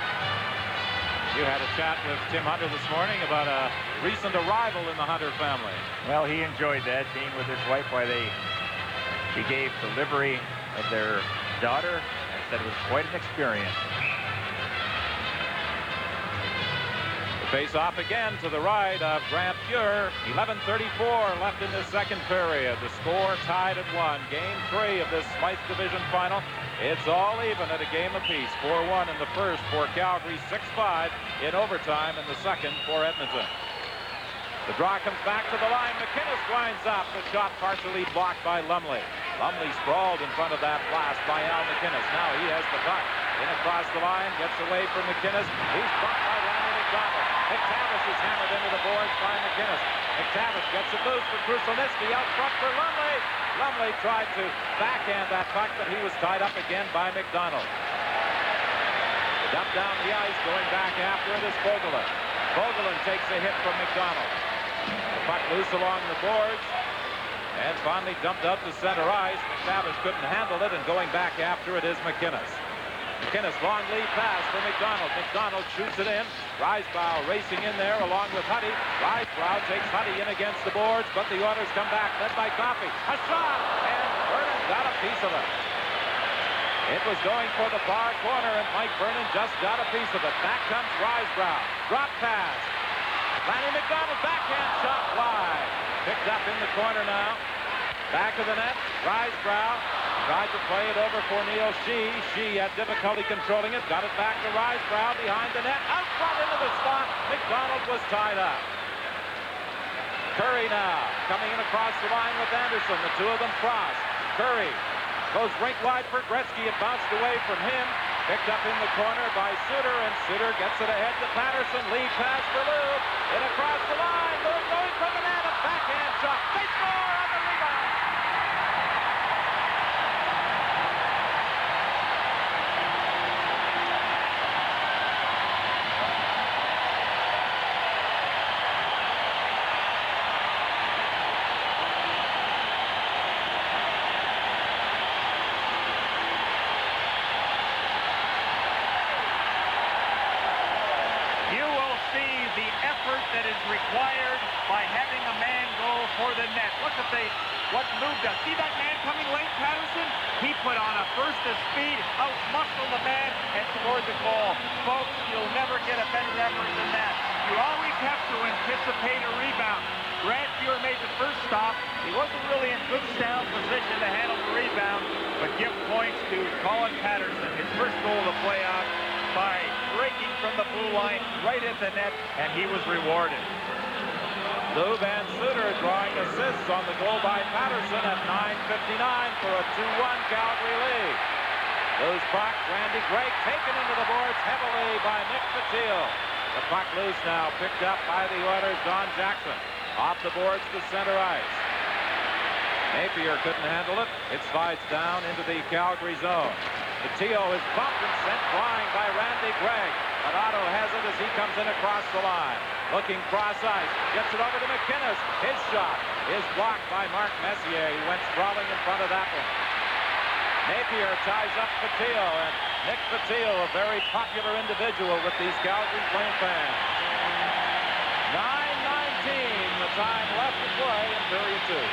You had a chat with Tim Hunter this morning about a recent arrival in the Hunter family. Well, he enjoyed that, being with his wife while she gave delivery of their daughter, and said it was quite an experience. The face-off again to the right of Grant Fuhr. 11:34 left in the second period. The score tied at 1. Game 3 of this Smythe Division final. It's all even at a game apiece. 4-1 in the first for Calgary, 6-5 in overtime in the second for Edmonton. The draw comes back to the line. McInnes winds up. The shot partially blocked by Lumley. Lumley sprawled in front of that blast by Al McInnes. Now he has the puck. In across the line, gets away from McInnes. He's bumped by Randy McDonald. McTavish is hammered into the boards by McInnes. McTavish gets it loose for Krushelnyski out front for Lumley. Lumley tried to backhand that puck, but he was tied up again by McDonald. The dump down the ice, going back after it is Vogelin. Vogelin takes a hit from McDonald. The puck loose along the boards, and finally dumped out to center ice. McTavish couldn't handle it, and going back after it is McInnes. McInnes, long lead pass for McDonald. McDonald shoots it in. Risebrow racing in there along with Huddy. Risebrow takes Huddy in against the boards, but the Oilers come back, led by Coffey. A shot, and Vernon got a piece of it. It was going for the far corner, and Mike Vernon just got a piece of it. Back comes Risebrow. Drop pass. Lanny McDonald, backhand shot wide. Picked up in the corner now. Back of the net, Risebrow tried to play it over for Neil Shee. Shee had difficulty controlling it. Got it back to Risebrow behind the net. Out front into the slot. McDonald was tied up. Curry now coming in across the line with Anderson. The two of them cross. Curry goes rink wide for Gretzky. It bounced away from him. Picked up in the corner by Suter, and Suter gets it ahead to Patterson. Lead pass for Lou. In across the line. Lou going from the net. A backhand shot. They score on the rebound. That is required by having a man go for the net. Look at what Lou does. See that man coming late, Patterson? He put on a burst of speed, out-muscled the man, and scored the goal. Folks, you'll never get a better effort than that. You always have to anticipate a rebound. Grant Fuhr made the first stop. He wasn't really in good sound position to handle the rebound, but give points to Colin Patterson, his first goal of the playoffs, by breaking from the blue line right at the net, and he was rewarded. Lou Van Suter drawing assists on the goal by Patterson at 9:59 for a 2-1 Calgary lead. Loose puck, Randy Gregg taken into the boards heavily by Nick Patil. The puck loose now, picked up by the Oilers' Don Jackson. Off the boards to center ice. Napier couldn't handle it. It slides down into the Calgary zone. Patillo is bumped and sent flying by Randy Gregg. But Otto has it as he comes in across the line. Looking cross ice. Gets it over to McInnes. His shot is blocked by Mark Messier. He went sprawling in front of that one. Napier ties up Patillo, and Nick Patillo, a very popular individual with these Calgary Flame fans. 9:19, the time left to play in period 2.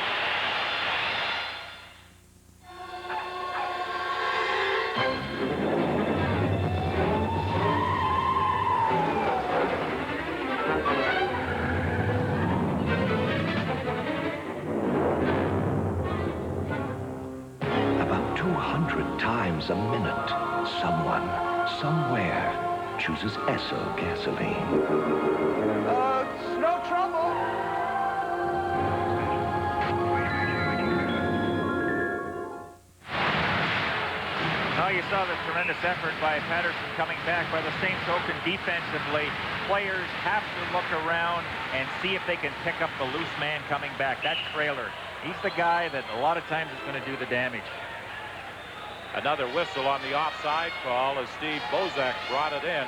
About 200 times a minute, someone, somewhere, chooses Esso gasoline. It's no trouble. Now you saw the tremendous effort by Patterson coming back. By the same token, defensively, players have to look around and see if they can pick up the loose man coming back. That's Trailer. He's the guy that a lot of times is going to do the damage. Another whistle on the offside call as Steve Bozak brought it in.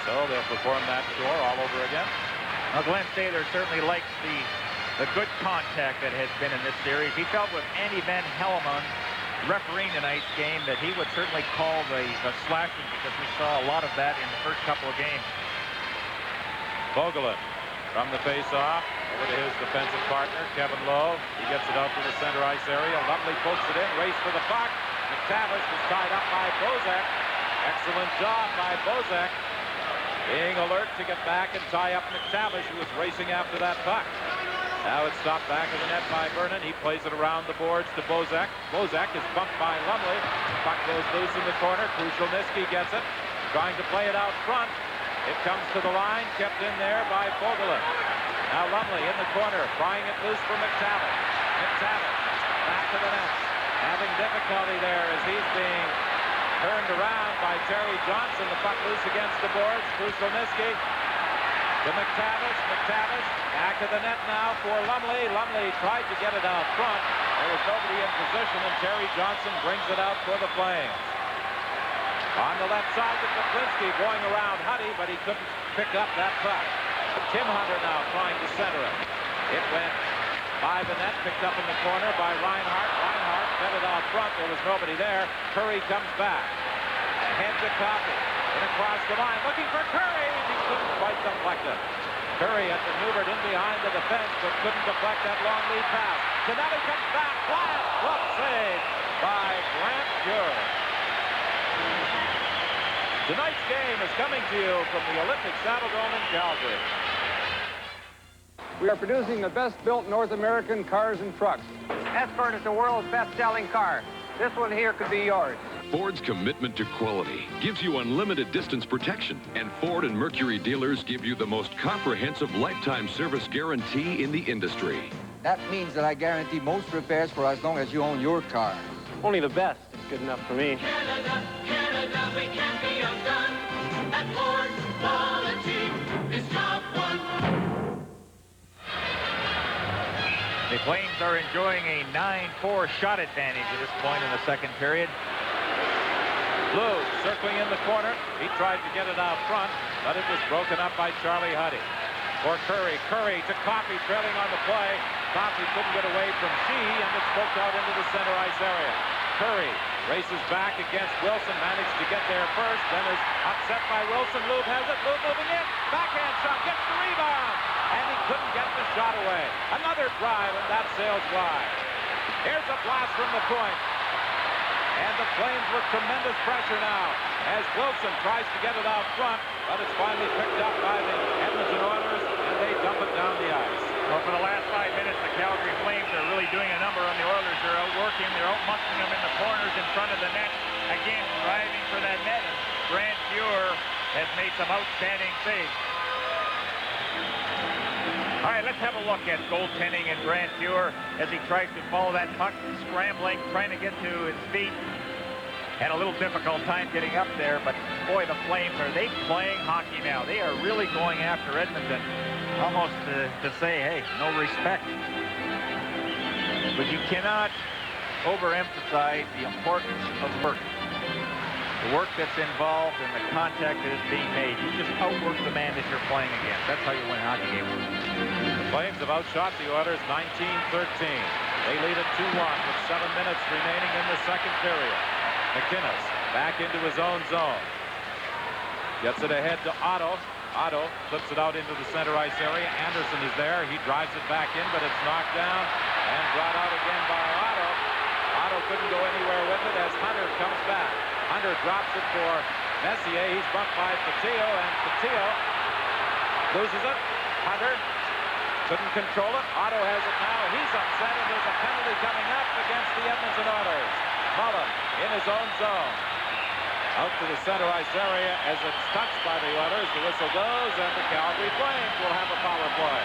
So they'll perform that score all over again. Well, Glenn Sather certainly likes the good contact that has been in this series. He felt with Andy Van Hellemond refereeing tonight's game that he would certainly call the slashing, because we saw a lot of that in the first couple of games. Vogelin from the face-off over to his defensive partner, Kevin Lowe. He gets it out to the center ice area. Lovely pokes it in, race for the puck. McTavish was tied up by Bozak. Excellent job by Bozak, being alert to get back and tie up McTavish, who was racing after that puck. Now it's stopped back of the net by Vernon. He plays it around the boards to Bozak. Bozak is bumped by Lumley. Puck goes loose in the corner. Krushelnyski gets it, trying to play it out front. It comes to the line, kept in there by Vogelin. Now Lumley in the corner, prying it loose for McTavish. McTavish back to the net, having difficulty there as he's being turned around by Terry Johnson. The puck loose against the boards. Krushelnyski to McTavish. McTavish back to the net now for Lumley. Lumley tried to get it out front. There was nobody in position, and Terry Johnson brings it out for the Flames. On the left side to Kaplinski, going around Huddy, but he couldn't pick up that puck. Tim Hunter now trying to center it. It went by the net, picked up in the corner by Reinhart. Reinhart fed it out front. There was nobody there. Curry comes back. Ahead to Coffey. And across the line, looking for Curry. He couldn't quite deflect it. Curry had maneuvered in behind the defense, but couldn't deflect that long lead pass. Stanley comes back. Flat. Glove save by Grant Fuhr. Tonight's game is coming to you from the Olympic Saddledome in Calgary. We are producing the best-built North American cars and trucks. Escort is the world's best-selling car. This one here could be yours. Ford's commitment to quality gives you unlimited distance protection, and Ford and Mercury dealers give you the most comprehensive lifetime service guarantee in the industry. That means that I guarantee most repairs for as long as you own your car. Only the best is good enough for me. Canada, Canada, we can't be outdone. At Ford, quality is job one. The Flames are enjoying a 9-4 shot advantage at this point in the second period. Blue circling in the corner. He tried to get it out front, but it was broken up by Charlie Huddy. For Curry. Curry to Coffey, trailing on the play. Coffey couldn't get away from Sheehy, and it's poked out into the center ice area. Curry races back against Wilson, managed to get there first, then is upset by Wilson. Lube has it. Lube moving in. Backhand shot, gets the rebound, and he couldn't get the shot away. Another drive, and that sails wide. Here's a blast from the point. And the Flames with tremendous pressure now as Wilson tries to get it out front, but it's finally picked up by the Edmonton Oilers, and they dump it down the ice. Well, for the last 5 minutes, the Calgary Flames are really doing a number on the Oilers. They're outworking, they're outmuscling them in the corners in front of the net. Again, driving for that net. Grant Fuhr has made some outstanding saves. All right, let's have a look at goaltending and Grant Fuhr as he tries to follow that puck, scrambling, trying to get to his feet. Had a little difficult time getting up there, but boy, the Flames, are they playing hockey now? They are really going after Edmonton, almost to say, hey, no respect. But you cannot overemphasize the importance of work. The work that's involved and the contact that is being made. You just outwork the man that you're playing against. That's how you win hockey games. The Flames have outshot the Oilers 19-13. They lead at 2-1 with 7 minutes remaining in the second period. McInnes back into his own zone. Gets it ahead to Otto. Otto flips it out into the center ice area. Anderson is there. He drives it back in, but it's knocked down and brought out again by Otto. Otto couldn't go anywhere with it as Hunter comes back. Hunter drops it for Messier. He's bumped by Patillo, and Patillo loses it. Hunter couldn't control it. Otto has it now. He's upset, and there's a penalty coming up against the Edmonton Oilers. Mullen in his own zone. Out to the center ice area as it's touched by the Oilers. The whistle goes, and the Calgary Flames will have a power play.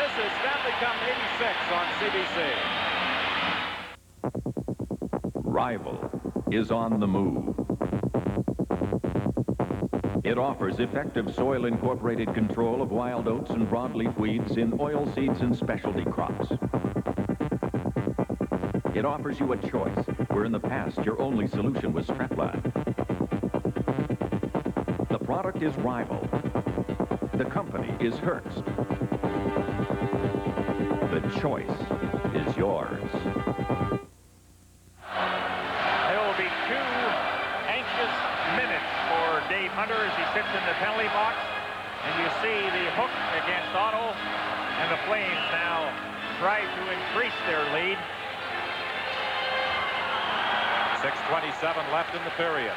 This is Stanley Cup '86 on CBC. Rival is on the move. It offers effective soil-incorporated control of wild oats and broadleaf weeds in oilseeds and specialty crops. It offers you a choice, where in the past your only solution was strapline. The product is Rival. The company is Hearst. The choice is yours. It will be 2 anxious minutes for Dave Hunter as he sits in the penalty box. And you see the hook against Otto, and the Flames now try to increase their lead. 6:27 left in the period.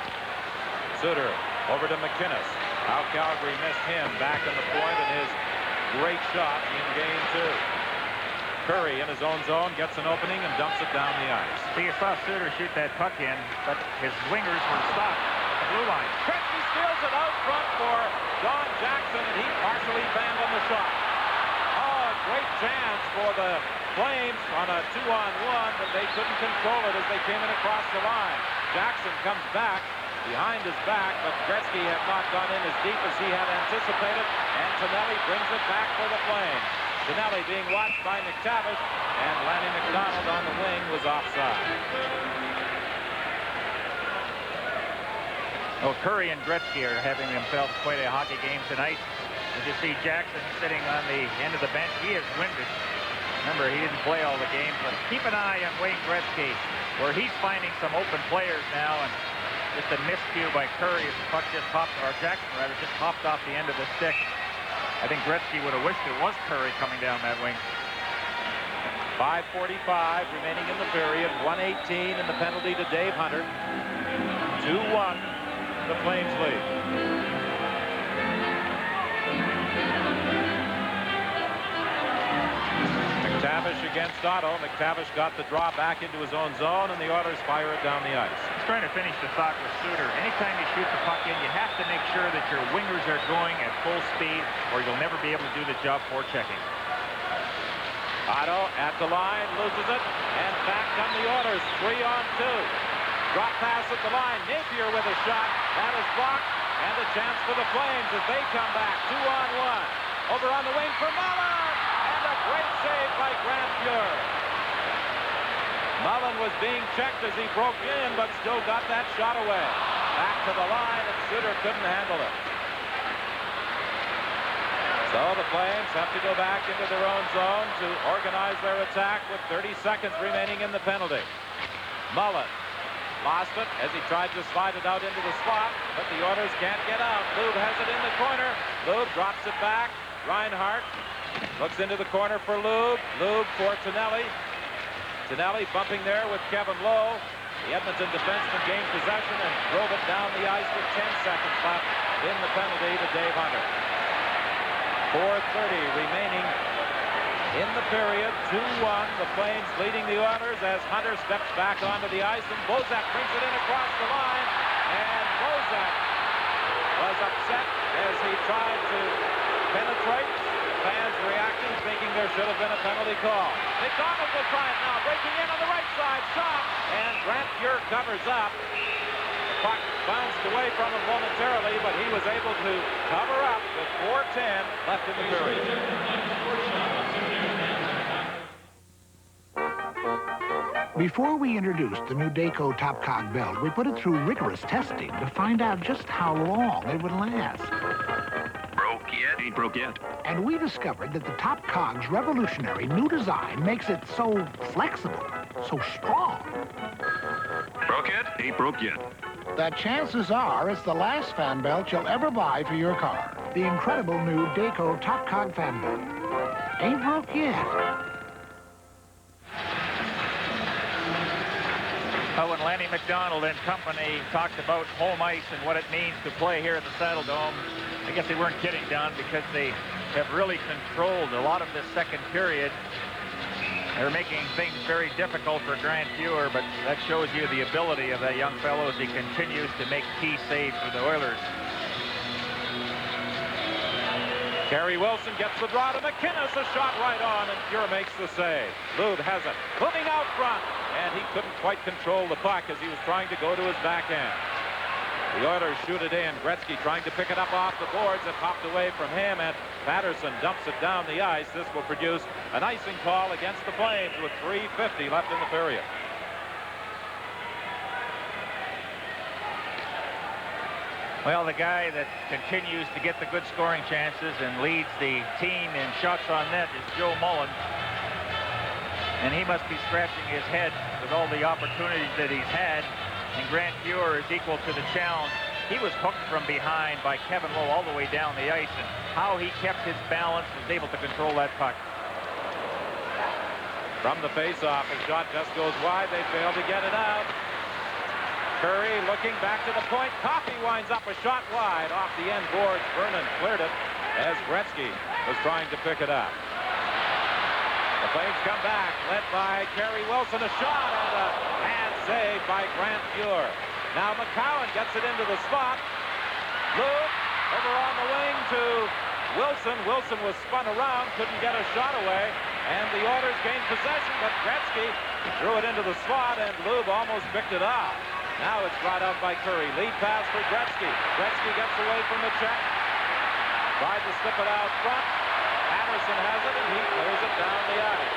Suter over to McInnes. How Calgary missed him back on the point in his great shot in game 2. Curry in his own zone gets an opening and dumps it down the ice. So you saw Suter shoot that puck in, but his wingers were stopped at the blue line. Gretzky steals it out front for Don Jackson, and he partially banned on the shot. Oh, a great chance for the Flames on a 2-on-1, but they couldn't control it as they came in across the line. Jackson comes back behind his back, but Gretzky had not gone in as deep as he had anticipated, and Tonelli brings it back for the Flames. Tonelli being watched by McTavish, and Lanny McDonald on the wing was offside. Well, Curry and Gretzky are having themselves quite a hockey game tonight. As you see Jackson sitting on the end of the bench, he is winded. Remember, he didn't play all the games, but keep an eye on Wayne Gretzky, where he's finding some open players now, and Just a miscue by Curry as the puck just hopped, or Jackson rather, just hopped off the end of the stick. I think Gretzky would have wished it was Curry coming down that wing. 5:45 remaining in the period. 1:18 in the penalty to Dave Hunter. 2-1, the Flames lead. McTavish against Otto. McTavish got the draw back into his own zone, and the Oilers fire it down the ice. He's trying to finish the thought with Suter. Anytime you shoot the puck in, you have to make sure that your wingers are going at full speed, or you'll never be able to do the job for checking. Otto at the line, loses it, and back come the Oilers. 3-on-2. Drop pass at the line. Napier with a shot. That is blocked, and a chance for the Flames as they come back. 2-on-1. Over on the wing for Mullen, and a great save by Grant Fuhr. Mullen was being checked as he broke in, but still got that shot away. Back to the line, and Suter couldn't handle it. So the Flames have to go back into their own zone to organize their attack with 30 seconds remaining in the penalty. Mullen lost it as he tried to slide it out into the slot, but the Oilers can't get out. Lube has it in the corner. Lube drops it back. Reinhart looks into the corner for Lube. Lube for Tonelli. Tonelli bumping there with Kevin Lowe. The Edmonton defenseman gained possession and drove it down the ice with 10 seconds left in the penalty to Dave Hunter. 4:30 remaining in the period. 2-1. The Flames leading the Oilers as Hunter steps back onto the ice, and Bozak brings it in across the line. And Bozak was upset as he tried to penetrate. Fans reacting, thinking there should have been a penalty call. McDonald will try it now, breaking in on the right side. Shot, and Grant Fuhr covers up. The puck bounced away from him momentarily, but he was able to cover up with 4:10 left in the period. Before we introduced the new Dayco Top Cog belt, we put it through rigorous testing to find out just how long it would last. Broke yet? Ain't broke yet. And we discovered that the Top Cog's revolutionary new design makes it so flexible, so strong. Broke yet? Ain't broke yet. That chances are it's the last fan belt you'll ever buy for your car. The incredible new Dayco Top Cog fan belt. Ain't broke yet. Oh, when Lanny McDonald and company talked about home ice and what it means to play here at the Saddle Dome, I guess they weren't kidding, Don, because they have really controlled a lot of this second period. They're making things very difficult for Grant Fuhr, but that shows you the ability of that young fellow as he continues to make key saves for the Oilers. Kerry Wilson gets the draw to McInnes, a shot right on, and Fuhr makes the save. Lube has it, moving out front, and he couldn't quite control the puck as he was trying to go to his backhand. The Oilers shoot it in. Gretzky trying to pick it up off the boards. It popped away from him, and Patterson dumps it down the ice. This will produce an icing call against the Flames with 3:50 left in the period. Well, the guy that continues to get the good scoring chances and leads the team in shots on net is Joe Mullen. And he must be scratching his head with all the opportunities that he's had. And Grant Fuhr is equal to the challenge. He was hooked from behind by Kevin Lowe all the way down the ice, and how he kept his balance, was able to control that puck. From the face-off, a shot just goes wide. They fail to get it out. Curry looking back to the point. Coffey winds up a shot wide off the end boards. Vernon cleared it as Gretzky was trying to pick it up. The Flames come back, led by Kerry Wilson. A shot and a hand save by Grant Fuhr. Now McCowan gets it into the spot. Luke over on the wing to Wilson. Wilson was spun around, couldn't get a shot away, and the Oilers gained possession, but Gretzky threw it into the slot, and Lube almost picked it up. Now it's brought out by Curry. Lead pass for Gretzky. Gretzky gets away from the check. Tried to slip it out front. Patterson has it, and he clears it down the ice.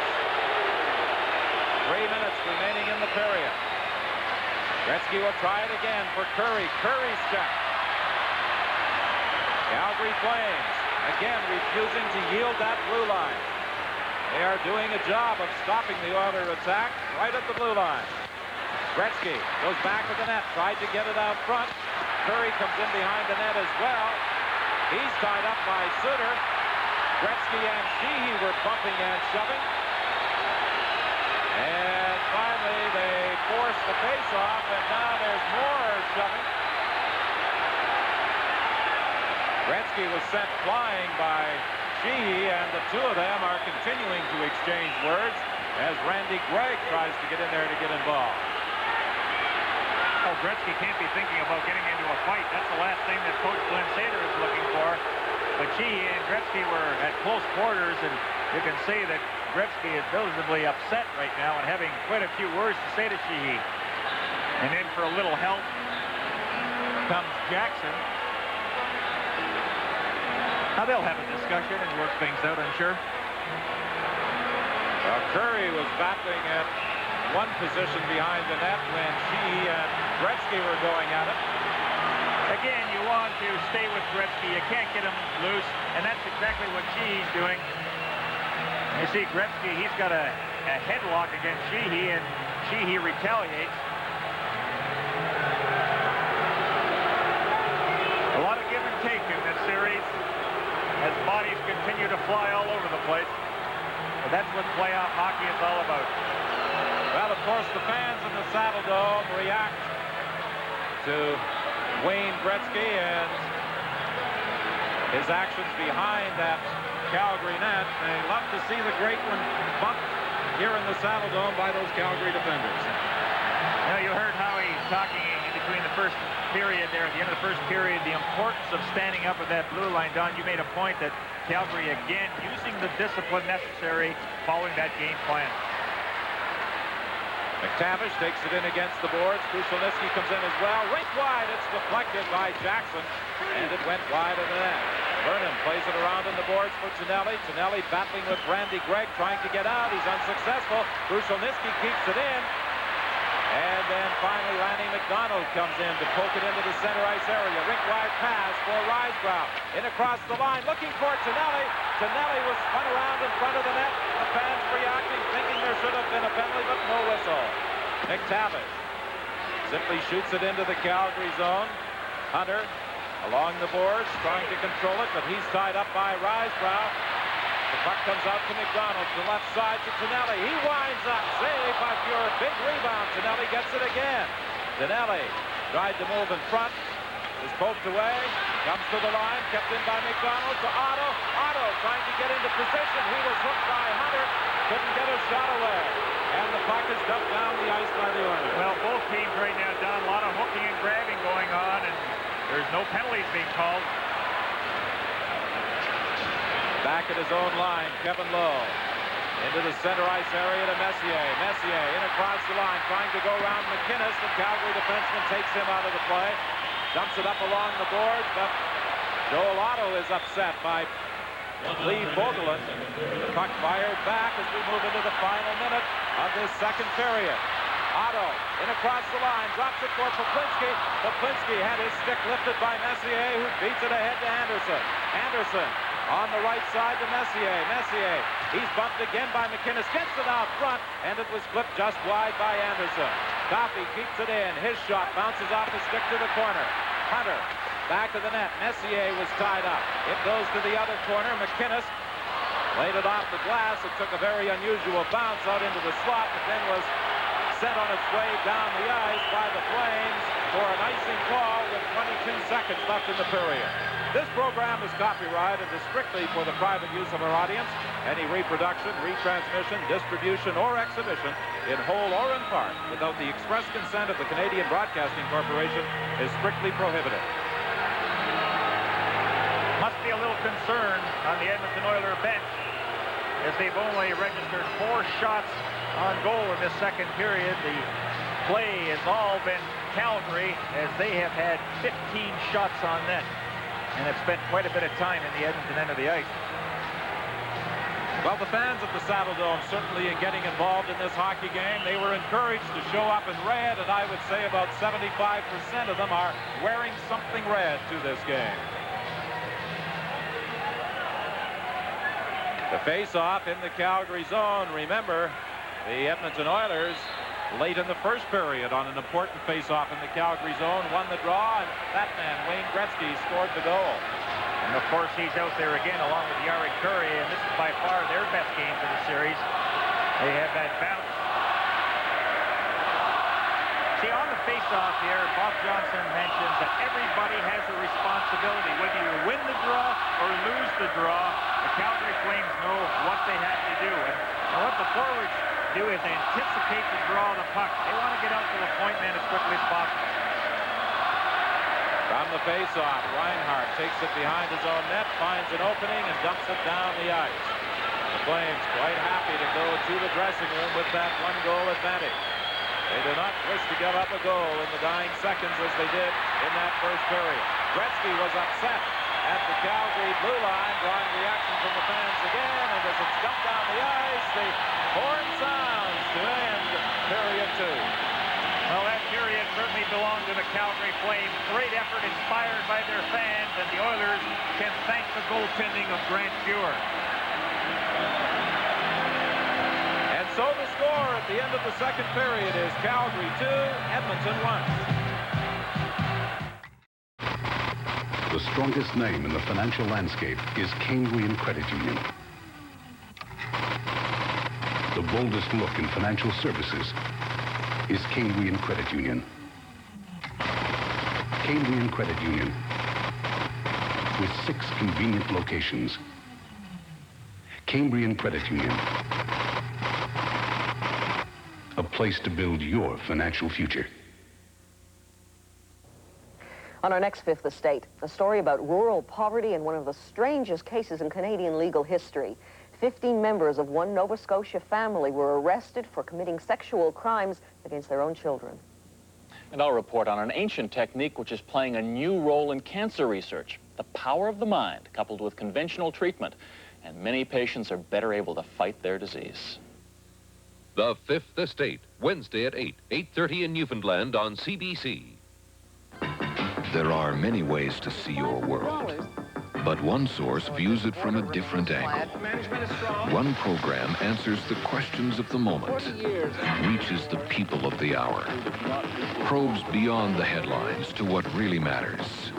3 minutes remaining in the period. Gretzky will try it again for Curry. Curry's check. Calgary Flames again refusing to yield that blue line. They are doing a job of stopping the Oilers attack right at the blue line. Gretzky goes back to the net, tried to get it out front. Curry comes in behind the net as well. He's tied up by Suter. Gretzky and Sheehy were bumping and shoving. And finally, they force the face-off, and now there's more shoving. Gretzky was sent flying by Sheehy, and the two of them are continuing to exchange words as Randy Gregg tries to get in there to get involved. Oh, Gretzky can't be thinking about getting into a fight. That's the last thing that Coach Glenn Sater is looking for. But Sheehy and Gretzky were at close quarters, and you can see that Gretzky is visibly upset right now and having quite a few words to say to Sheehy. And in for a little help comes Jackson. Now they'll have a discussion and work things out, I'm sure. Well, Curry was battling at one position behind the net when Sheehy and Gretzky were going at it. Again, you want to stay with Gretzky. You can't get him loose, and that's exactly what Sheehy's doing. You see Gretzky, he's got a headlock against Sheehy, and Sheehy retaliates. A lot of give and take in this series as bodies continue to fly all over the place. But that's what playoff hockey is all about. Well, of course, the fans in the Saddle Dome react to Wayne Gretzky and his actions behind that Calgary net. They love to see the great one bumped here in the Saddle Dome by those Calgary defenders. Now, you heard Howie talking in between the first period there, at the end of the first period, the importance of standing up at that blue line. Don, you made a point that Calgary, again, using the discipline necessary following that game plan. McTavish takes it in against the boards. Krushelnyski comes in as well. Right wide, it's deflected by Jackson, and it went wide of the net. Vernon plays it around on the boards for Tonelli. Tonelli battling with Randy Gregg, trying to get out. He's unsuccessful. Krushelnyski keeps it in. And then finally, Lanny McDonald comes in to poke it into the center ice area. Rink-wide pass for Risebrow. In across the line, looking for Tonelli. Tonelli was spun around in front of the net. The fans reacting, thinking there should have been a penalty, but no whistle. McTavish simply shoots it into the Calgary zone. Hunter along the boards, trying to control it, but he's tied up by Risebrow. The puck comes out to McDonald, to the left side to Tonelli. He winds up, save by Fuhrer, big rebound. Tonelli gets it again. Tonelli tried to move in front, is poked away, comes to the line, kept in by McDonald to Otto. Otto trying to get into position. He was hooked by Hunter, couldn't get a shot away. And the puck is dumped down the ice by the Oilers. Well, both teams right now, Don, a lot of hooking and grabbing going on, and there's no penalties being called. Back at his own line, Kevin Lowe. Into the center ice area to Messier. Messier in across the line, trying to go around McInnes. The Calgary defenseman takes him out of the play. Dumps it up along the boards, but Joel Otto is upset by Lee Vogelin. The puck fired back as we move into the final minute of this second period. Otto in across the line, drops it for Poplinski. Poplinski had his stick lifted by Messier, who beats it ahead to Anderson. Anderson on the right side to Messier. Messier, he's bumped again by McInnes. Gets it out front, and it was clipped just wide by Anderson. Coffey keeps it in. His shot bounces off the stick to the corner. Hunter back to the net. Messier was tied up. It goes to the other corner. McInnes laid it off the glass. It took a very unusual bounce out into the slot, but then was sent on its way down the ice by the Flames for an icing call with 22 seconds left in the period. This program is copyrighted and is strictly for the private use of our audience. Any reproduction, retransmission, distribution, or exhibition in whole or in part without the express consent of the Canadian Broadcasting Corporation is strictly prohibited. Must be a little concern on the Edmonton Oilers bench as they've only registered 4 shots on goal in this second period. The play has all been Calgary as they have had 15 shots on net and have spent quite a bit of time in the Edmonton end of the ice. Well, the fans at the Saddle Dome certainly in getting involved in this hockey game. They were encouraged to show up in red, and I would say about 75% of them are wearing something red to this game. The face-off in the Calgary zone. Remember, the Edmonton Oilers late in the first period on an important face-off in the Calgary zone, won the draw, and that man, Wayne Gretzky, scored the goal. And of course, he's out there again along with Yari Curry, and this is by far their best game for the series. They have that bounce. See, on the face-off here, Bob Johnson mentions that everybody has a responsibility. Whether you win the draw or lose the draw, the Calgary Flames know what they have to do. And what the forwards do is they anticipate the draw of the puck. They want to get out to the point man as quickly as possible. From the face-off, Reinhart takes it behind his own net, finds an opening, and dumps it down the ice. The Flames quite happy to go to the dressing room with that one-goal advantage. They do not wish to give up a goal in the dying seconds as they did in that first period. Gretzky was upset at the Calgary blue line, drawing reaction from the fans again, and as it's dumped down the ice, the horn sounds to end period 2. Well, that period certainly belonged to the Calgary Flames. Great effort inspired by their fans, and the Oilers can thank the goaltending of Grant Fuhr. So the score at the end of the second period is Calgary 2, Edmonton 1. The strongest name in the financial landscape is Cambrian Credit Union. The boldest look in financial services is Cambrian Credit Union. Cambrian Credit Union, with 6 convenient locations. Cambrian Credit Union, a place to build your financial future. On our next Fifth Estate, a story about rural poverty and one of the strangest cases in Canadian legal history. 15 members of one Nova Scotia family were arrested for committing sexual crimes against their own children. And I'll report on an ancient technique which is playing a new role in cancer research. The power of the mind, coupled with conventional treatment. And many patients are better able to fight their disease. The Fifth Estate, Wednesday at 8, 8:30 in Newfoundland on CBC. There are many ways to see your world, but one source views it from a different angle. One program answers the questions of the moment, reaches the people of the hour, probes beyond the headlines to what really matters.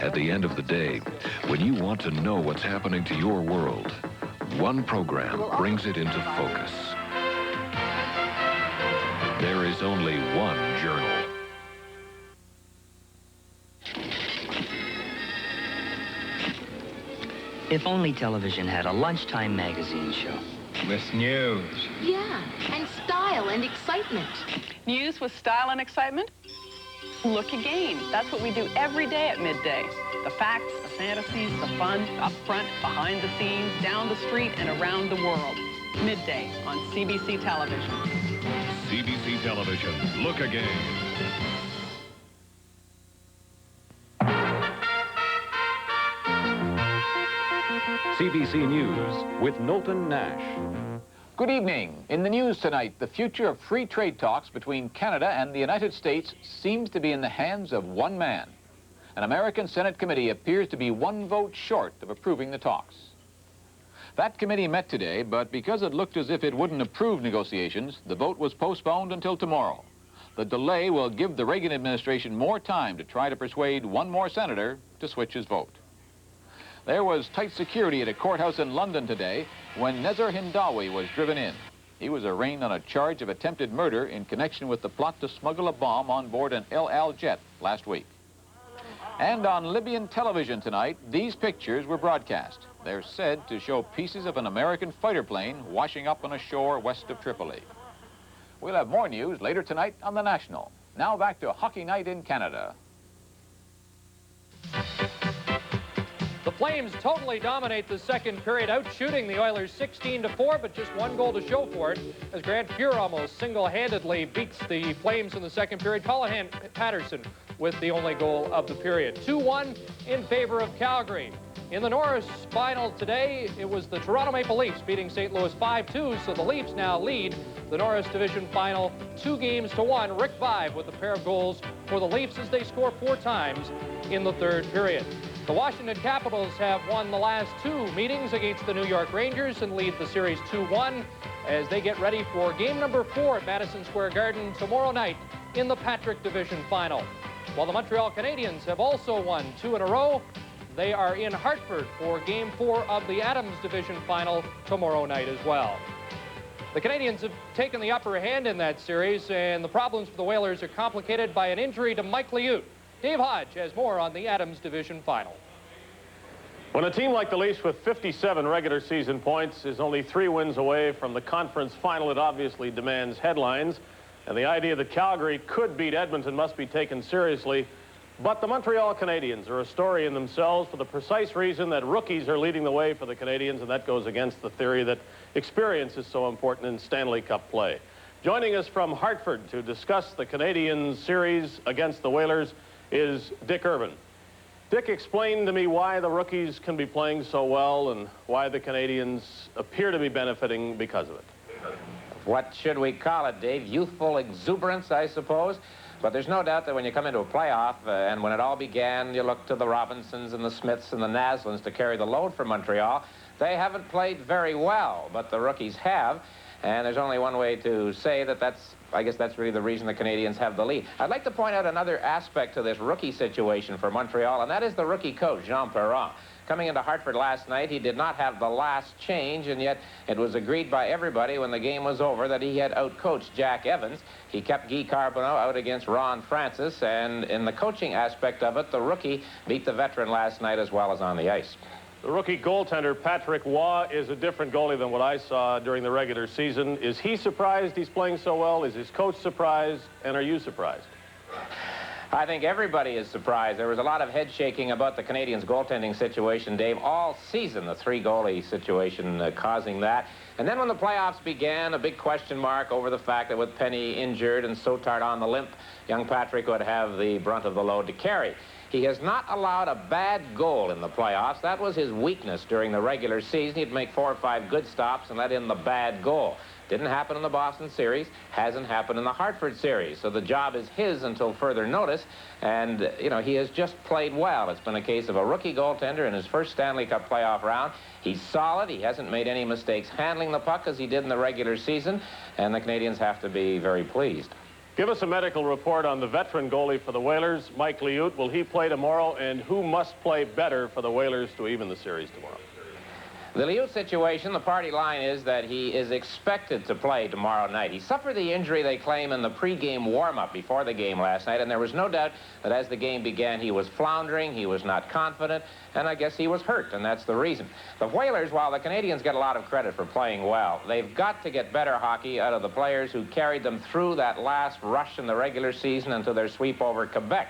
At the end of the day, when you want to know what's happening to your world, one program brings it into focus. There is only one journal. If only television had a lunchtime magazine show. With news. Yeah, and style and excitement. News with style and excitement? Look again. That's what we do every day at midday. The facts, the fantasies, the fun, up front, behind the scenes, down the street, and around the world. Midday on CBC Television. CBC Television. Look again. CBC News with Knowlton Nash. Good evening. In the news tonight, the future of free trade talks between Canada and the United States seems to be in the hands of one man. An American Senate committee appears to be one vote short of approving the talks. That committee met today, but because it looked as if it wouldn't approve negotiations, the vote was postponed until tomorrow. The delay will give the Reagan administration more time to try to persuade one more senator to switch his vote. There was tight security at a courthouse in London today when Nezar Hindawi was driven in. He was arraigned on a charge of attempted murder in connection with the plot to smuggle a bomb on board an El Al jet last week. And on Libyan television tonight, these pictures were broadcast. They're said to show pieces of an American fighter plane washing up on a shore west of Tripoli. We'll have more news later tonight on The National. Now back to Hockey Night in Canada. The Flames totally dominate the second period, out-shooting the Oilers 16-4, but just one goal to show for it, as Grant Fuhr almost single-handedly beats the Flames in the second period. Callahan Patterson with the only goal of the period. 2-1 in favor of Calgary. In the Norris final today, it was the Toronto Maple Leafs beating St. Louis 5-2, so the Leafs now lead the Norris Division final 2-1. Rick Vaive with a pair of goals for the Leafs as they score 4 times in the third period. The Washington Capitals have won the last 2 meetings against the New York Rangers and lead the series 2-1. as they get ready for game number 4 at Madison Square Garden tomorrow night in the Patrick Division Final. While the Montreal Canadiens have also won 2 in a row, they are in Hartford for game 4 of the Adams Division Final tomorrow night as well. The Canadiens have taken the upper hand in that series, and the problems for the Whalers are complicated by an injury to Mike Liut. Dave Hodge has more on the Adams Division Final. When a team like the Leafs with 57 regular season points is only 3 wins away from the conference final, it obviously demands headlines. And the idea that Calgary could beat Edmonton must be taken seriously. But the Montreal Canadiens are a story in themselves for the precise reason that rookies are leading the way for the Canadiens, and that goes against the theory that experience is so important in Stanley Cup play. Joining us from Hartford to discuss the Canadiens series against the Whalers is Dick Irvin. Dick, explain to me why the rookies can be playing so well and why the Canadiens appear to be benefiting because of it. What should we call it, Dave? Youthful exuberance, I suppose. But there's no doubt that when you come into a playoff, and when it all began, you look to the Robinsons and the Smyths and the Naslins to carry the load for Montreal. They haven't played very well, but the rookies have. And there's only one way to say that I guess that's really the reason the Canadiens have the lead. I'd like to point out another aspect to this rookie situation for Montreal, and that is the rookie coach, Jean Perron. Coming into Hartford last night, he did not have the last change, and yet it was agreed by everybody when the game was over that he had outcoached Jack Evans. He kept Guy Carbonneau out against Ron Francis, and in the coaching aspect of it, the rookie beat the veteran last night as well as on the ice. The rookie goaltender, Patrick Waugh, is a different goalie than what I saw during the regular season. Is he surprised he's playing so well? Is his coach surprised? And are you surprised? I think everybody is surprised. There was a lot of head shaking about the Canadiens' goaltending situation, Dave, all season, the 3-goalie situation causing that. And then when the playoffs began, a big question mark over the fact that with Penny injured and Sotard on the limp, young Patrick would have the brunt of the load to carry. He has not allowed a bad goal in the playoffs. That was his weakness during the regular season. He'd make 4 or 5 good stops and let in the bad goal. Didn't happen in the Boston series, hasn't happened in the Hartford series. So the job is his until further notice. And, you know, he has just played well. It's been a case of a rookie goaltender in his first Stanley Cup playoff round. He's solid. He hasn't made any mistakes handling the puck as he did in the regular season. And the Canadiens have to be very pleased. Give us a medical report on the veteran goalie for the Whalers, Mike Liut. Will he play tomorrow? And who must play better for the Whalers to even the series tomorrow? The Liut situation, the party line is that he is expected to play tomorrow night. He suffered the injury, they claim, in the pregame warm-up before the game last night, and there was no doubt that as the game began, he was floundering, he was not confident, and I guess he was hurt, and that's the reason. The Whalers, while the Canadiens get a lot of credit for playing well, they've got to get better hockey out of the players who carried them through that last rush in the regular season until their sweep over Quebec.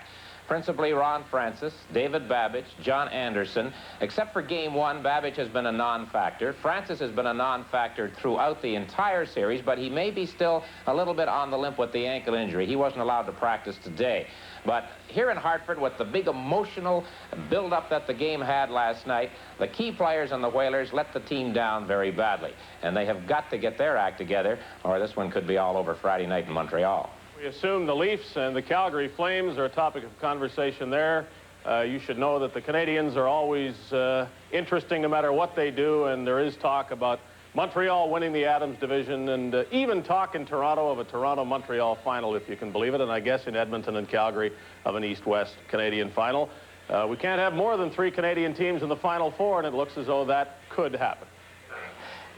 Principally Ron Francis, David Babbage, John Anderson. Except for Game 1, Babbage has been a non-factor. Francis has been a non-factor throughout the entire series, but he may be still a little bit on the limp with the ankle injury. He wasn't allowed to practice today. But here in Hartford, with the big emotional build-up that the game had last night, the key players on the Whalers let the team down very badly. And they have got to get their act together, or this one could be all over Friday night in Montreal. We assume the Leafs and the Calgary Flames are a topic of conversation there. You should know that the Canadiens are always interesting no matter what they do, and there is talk about Montreal winning the Adams division, and even talk in Toronto of a Toronto-Montreal final, if you can believe it, and I guess in Edmonton and Calgary of an East-West Canadian final. We can't have more than 3 Canadian teams in the Final Four, and it looks as though that could happen.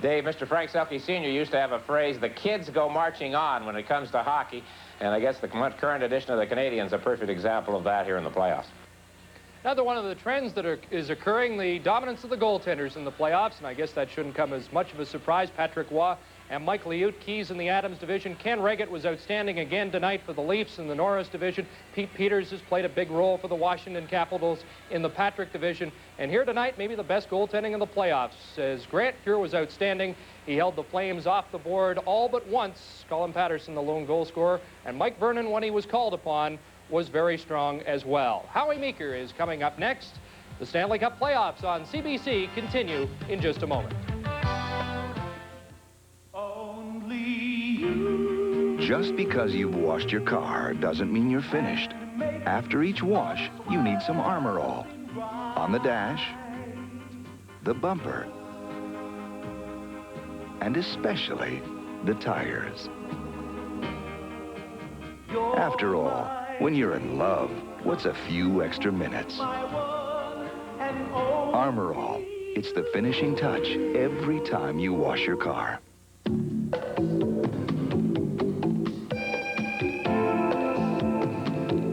Dave, Mr. Frank Selke Sr. used to have a phrase, the kids go marching on when it comes to hockey, and I guess the current edition of the Canadiens is a perfect example of that here in the playoffs. Another one of the trends that is occurring, the dominance of the goaltenders in the playoffs, and I guess that shouldn't come as much of a surprise. Patrick Waugh and Mike Liut, keys in the Adams division. Ken Reggett was outstanding again tonight for the Leafs in the Norris division. Pete Peters has played a big role for the Washington Capitals in the Patrick division. And here tonight, maybe the best goaltending in the playoffs, as Grant Fuhr was outstanding. He held the Flames off the board all but once. Colin Patterson, the lone goal scorer, and Mike Vernon, when he was called upon, was very strong as well. Howie Meeker is coming up next. The Stanley Cup playoffs on CBC continue in just a moment. Just because you've washed your car doesn't mean you're finished. After each wash, you need some Armor All. On the dash, the bumper, and especially the tires. After all, when you're in love, what's a few extra minutes? Armor All. It's the finishing touch every time you wash your car.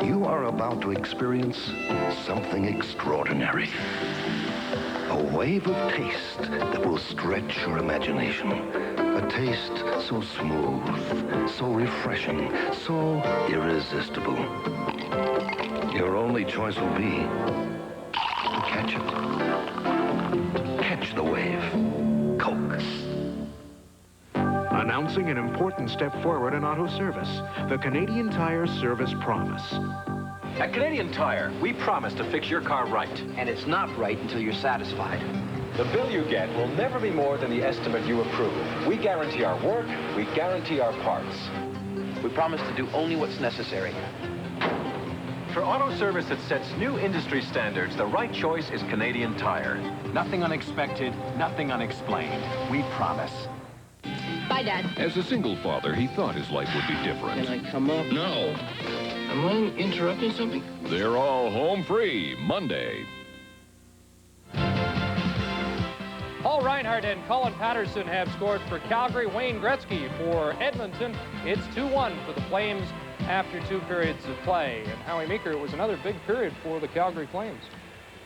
You are about to experience something extraordinary. A wave of taste that will stretch your imagination. A taste so smooth, so refreshing, so irresistible. Your only choice will be to catch it. Catch the wave. Coke. Announcing an important step forward in auto service, the Canadian Tire Service Promise. At Canadian Tire, we promise to fix your car right. And it's not right until you're satisfied. The bill you get will never be more than the estimate you approve. We guarantee our work, we guarantee our parts. We promise to do only what's necessary. For auto service that sets new industry standards, the right choice is Canadian Tire. Nothing unexpected, nothing unexplained. We promise. Bye, Dad. As a single father, he thought his life would be different. Can I come up? No. Am I interrupting something? They're all home free Monday. Paul Reinhardt and Colin Patterson have scored for Calgary. Wayne Gretzky for Edmonton. It's 2-1 for the Flames after 2 periods of play. And Howie Meeker, it was another big period for the Calgary Flames.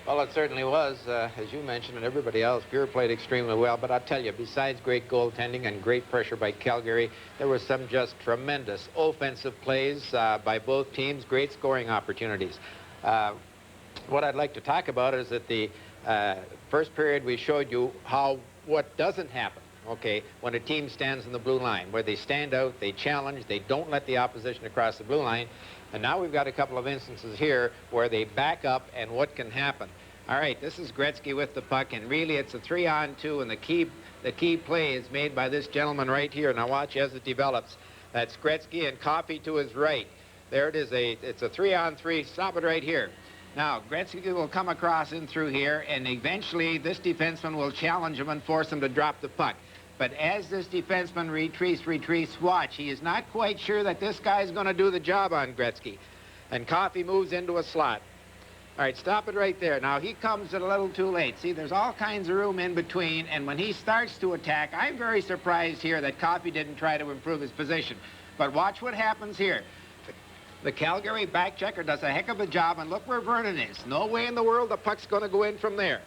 Well, it certainly was, as you mentioned, and everybody else. Beer played extremely well, but I'll tell you, besides great goaltending and great pressure by Calgary, there was some just tremendous offensive plays by both teams, great scoring opportunities. What I'd like to talk about is that the first period we showed you what doesn't happen, okay, when a team stands in the blue line, where they stand out, they challenge, they don't let the opposition across the blue line. And now we've got a couple of instances here where they back up and what can happen. All right, this is Gretzky with the puck, and really it's a 3-on-2, and the key play is made by this gentleman right here. Now watch as it develops. That's Gretzky and Coffey to his right. There it is. It's a 3-on-3. Stop it right here. Now, Gretzky will come across in through here, and eventually this defenseman will challenge him and force him to drop the puck. But as this defenseman retreats, watch. He is not quite sure that this guy's going to do the job on Gretzky. And Coffey moves into a slot. All right, stop it right there. Now, he comes a little too late. See, there's all kinds of room in between, and when he starts to attack, I'm very surprised here that Coffey didn't try to improve his position. But watch what happens here. The Calgary back checker does a heck of a job, and look where Vernon is. No way in the world the puck's going to go in from there.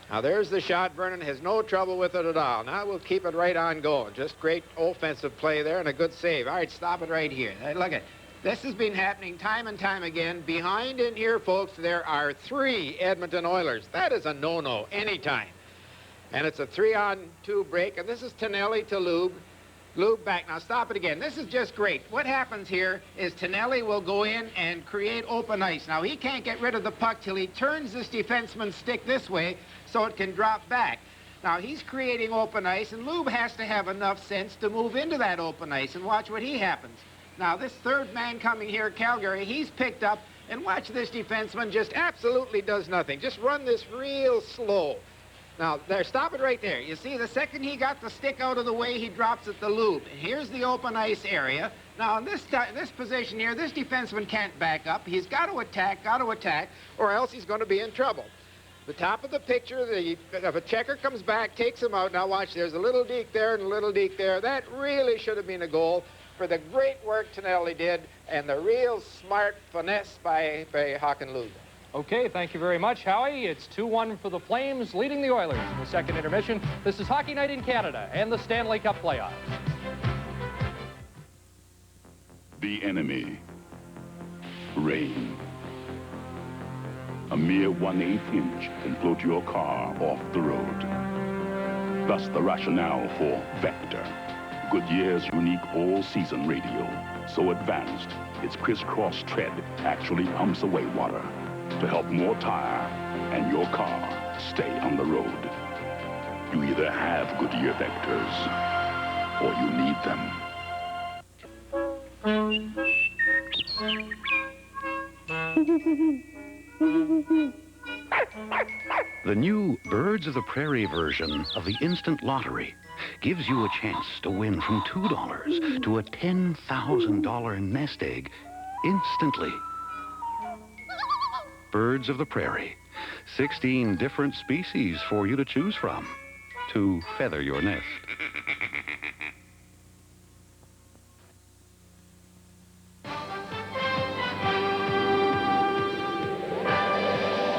Now, there's the shot. Vernon has no trouble with it at all. Now we'll keep it right on going. Just great offensive play there and a good save. All right, stop it right here. Look at this has been happening time and time again. Behind in here, folks, there are 3 Edmonton Oilers. That is a no-no anytime. And it's a 3-on-2 break, and this is Tonelli to Lube. Lube back. Now, stop it again. This is just great. What happens here is Tonelli will go in and create open ice. Now, he can't get rid of the puck till he turns this defenseman's stick this way so it can drop back. Now, he's creating open ice, and Lube has to have enough sense to move into that open ice, and watch what he happens. Now, this third man coming here, Calgary, he's picked up, and watch this defenseman just absolutely does nothing. Just run this real slow. Now, there, stop it right there. You see, the second he got the stick out of the way, he drops it to Lube. And here's the open ice area. Now, in this position here, this defenseman can't back up. He's got to attack, or else he's going to be in trouble. The top of the picture, if a checker comes back, takes him out. Now, watch, there's a little deke there and a little deke there. That really should have been a goal for the great work Tonelli did and the real smart finesse by Håkan Lube. Okay, thank you very much, Howie. It's 2-1 for the Flames, leading the Oilers in the second intermission. This is Hockey Night in Canada and the Stanley Cup playoffs. The enemy. Rain. A mere 1/8 inch can float your car off the road. Thus the rationale for Vector, Goodyear's unique all-season radio. So advanced, its crisscross tread actually pumps away water to help more tire and your car stay on the road. You either have Goodyear Vectors or you need them. The new Birds of the Prairie version of the Instant Lottery gives you a chance to win from $2 to a $10,000 nest egg instantly. Birds of the prairie. 16 different species for you to choose from to feather your nest.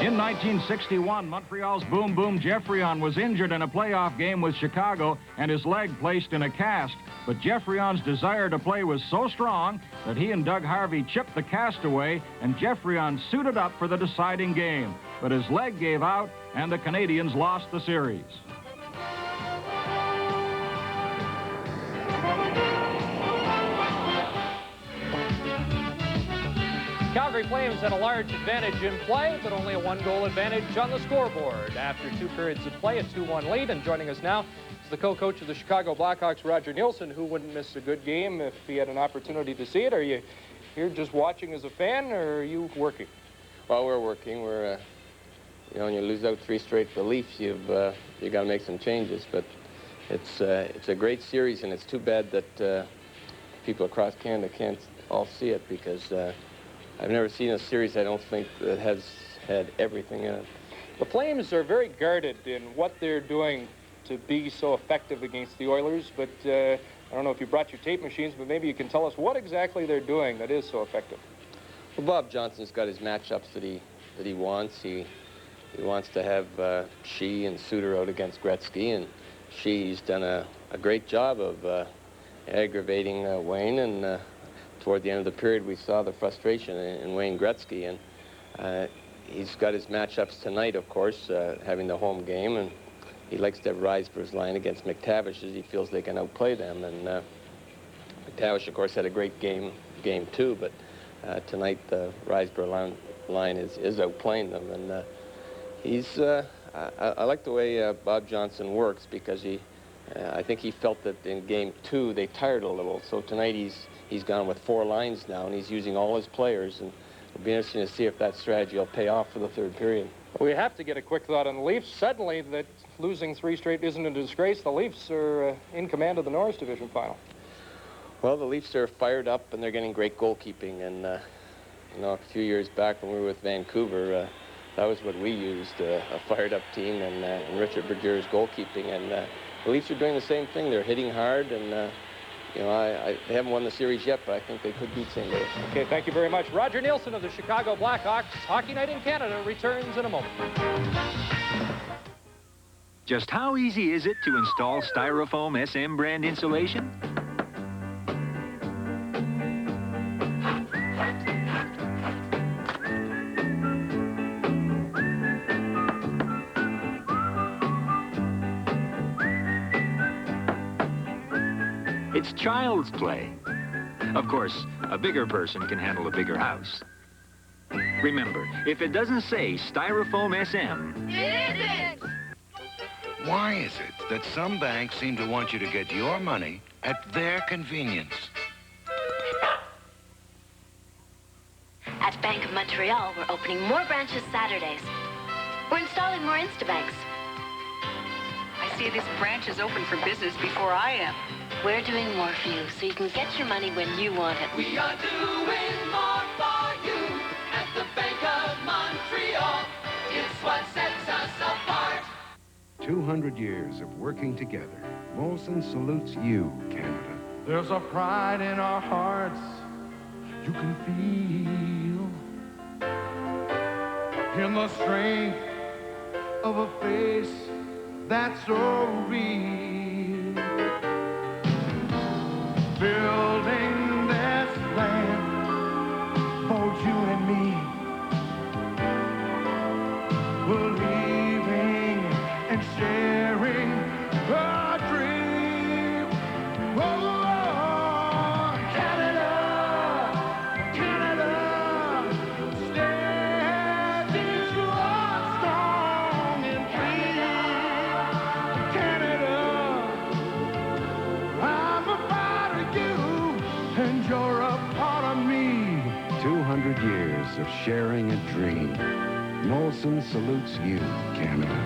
In 1961, Montreal's Boom Boom Geoffrion was injured in a playoff game with Chicago and his leg placed in a cast. But Geoffrion's desire to play was so strong that he and Doug Harvey chipped the cast away, and Geoffrion suited up for the deciding game. But his leg gave out, and the Canadians lost the series. Calgary Flames had a large advantage in play, but only a one-goal advantage on the scoreboard. After 2 periods of play, a 2-1 lead, and joining us now is the co-coach of the Chicago Blackhawks, Roger Nielsen, who wouldn't miss a good game if he had an opportunity to see it. Are you here just watching as a fan, or are you working? Well, we're working. We're, you know, when you lose out 3 straight to the Leafs, you got to make some changes. But it's a great series, and it's too bad that people across Canada can't all see it, because I've never seen a series, I don't think, that has had everything in it. The Flames are very guarded in what they're doing to be so effective against the Oilers, but I don't know if you brought your tape machines, but maybe you can tell us what exactly they're doing that is so effective. Well, Bob Johnson's got his matchups that he wants. He wants to have Shea and Suter out against Gretzky, and Shea's done a great job of aggravating Wayne, and toward the end of the period, we saw the frustration in Wayne Gretzky, and he's got his matchups tonight, of course, having the home game, and he likes to have Risber's line against McTavish, as he feels they can outplay them. And McTavish, of course, had a great game too, but tonight the Risber line is outplaying them, and I like the way Bob Johnson works, because I think he felt that in Game 2 they tired a little, so tonight he's gone with 4 lines now, and he's using all his players, and it'll be interesting to see if that strategy will pay off for the 3rd period. We have to get a quick thought on the Leafs. Suddenly, that losing 3 straight isn't a disgrace. The Leafs are in command of the Norris Division final. Well, the Leafs are fired up, and they're getting great goalkeeping, and you know, a few years back when we were with Vancouver, that was what we used, a fired-up team, and Richard Berger's goalkeeping, and the Leafs are doing the same thing. They're hitting hard, and you know, they haven't won the series yet, but I think they could beat St. Louis. Okay, thank you very much. Roger Nielsen of the Chicago Blackhawks. Hockey Night in Canada returns in a moment. Just how easy is it to install Styrofoam SM brand insulation? It's child's play. Of course, a bigger person can handle a bigger house. Remember, if it doesn't say Styrofoam SM... It isn't! Why is it that some banks seem to want you to get your money at their convenience? At Bank of Montreal, we're opening more branches Saturdays. We're installing more Instabanks. I see this branch is open for business before I am. We're doing more for you, so you can get your money when you want it. We are doing more for you at the Bank of Montreal. It's what sets us apart. 200 years of working together. Molson salutes you, Canada. There's a pride in our hearts you can feel in the strength of a face that's so real. Building this land for you and me. Believing and sharing a dream. Oh, Canada, Canada, standing strong and free. Canada, I'm a part of you, and you're a part of me. 200 years of sharing a dream. Molson salutes you, Canada.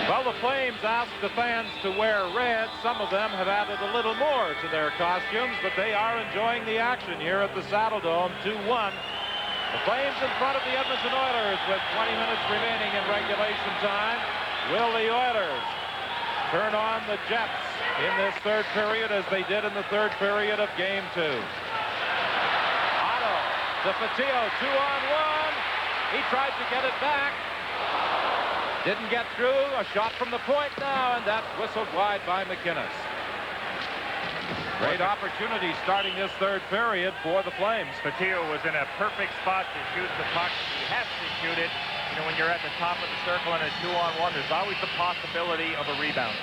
Well, the Flames asked the fans to wear red, some of them have added a little more to their costumes, but they are enjoying the action here at the Saddle Dome. 2-1. The Flames in front of the Edmonton Oilers with 20 minutes remaining in regulation time. Will the Oilers turn on the Jets in this third period as they did in the third period of Game 2? Otto to Fatio, 2-on-1. He tried to get it back. Didn't get through. A shot from the point now, and that's whistled wide by McInnes. Great opportunity starting this third period for the Flames. Fatio was in a perfect spot to shoot the puck. He has to shoot it. You know, when you're at the top of the circle in a 2-on-1, there's always the possibility of a rebound.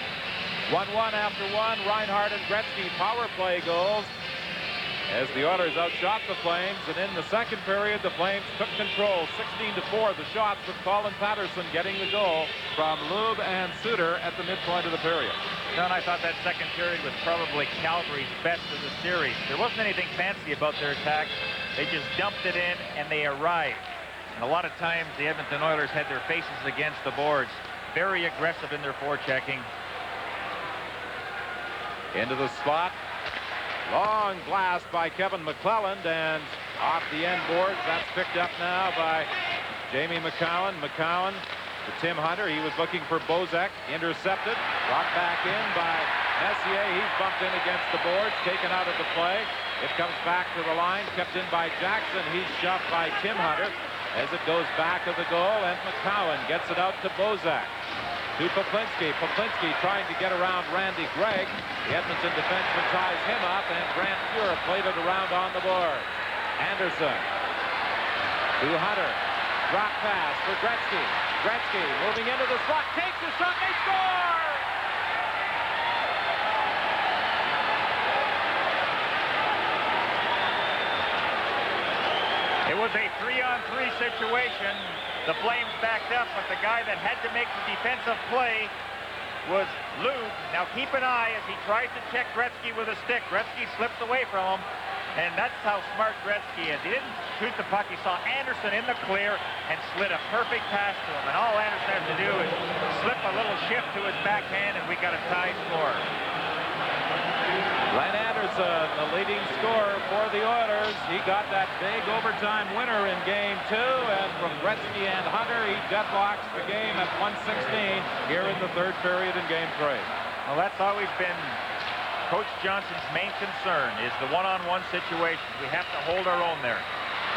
1-1 after one. Reinhardt and Gretzky power play goals as the Oilers outshot the Flames. And in the second period, the Flames took control 16-4. The shots with Colin Patterson getting the goal from Lube and Suter at the midpoint of the period. John, I thought that second period was probably Calgary's best of the series. There wasn't anything fancy about their attack. They just dumped it in and they arrived. And a lot of times the Edmonton Oilers had their faces against the boards. Very aggressive in their forechecking. Into the slot. Long blast by Kevin McClelland, and off the end boards. That's picked up now by Jamie McCowan. McCowan to Tim Hunter. He was looking for Bozek. Intercepted. Brought back in by Messier. He's bumped in against the boards. Taken out of the play. It comes back to the line. Kept in by Jackson. He's shoved by Tim Hunter as it goes back of the goal, and McCowan gets it out to Bozak. To Poplinski. Poplinski trying to get around Randy Gregg. The Edmonton defenseman ties him up, and Grant Fuhr played it around on the board. Anderson to Hunter. Drop pass for Gretzky. Gretzky moving into the slot. Takes the shot. They score! It was a 3-on-3 situation. The Flames backed up, but the guy that had to make the defensive play was Lube. Now keep an eye as he tries to check Gretzky with a stick. Gretzky slips away from him, and that's how smart Gretzky is. He didn't shoot the puck. He saw Anderson in the clear and slid a perfect pass to him. And all Anderson has to do is slip a little shift to his backhand, and we got a tie score. Glenn Anderson, the leading scorer for the Oilers. He got that big overtime winner in Game 2, and from Gretzky and Hunter, he deadlocks the game at 1:16 here in the third period in Game 3. Well, that's always been Coach Johnson's main concern, is the one-on-one situations. We have to hold our own there.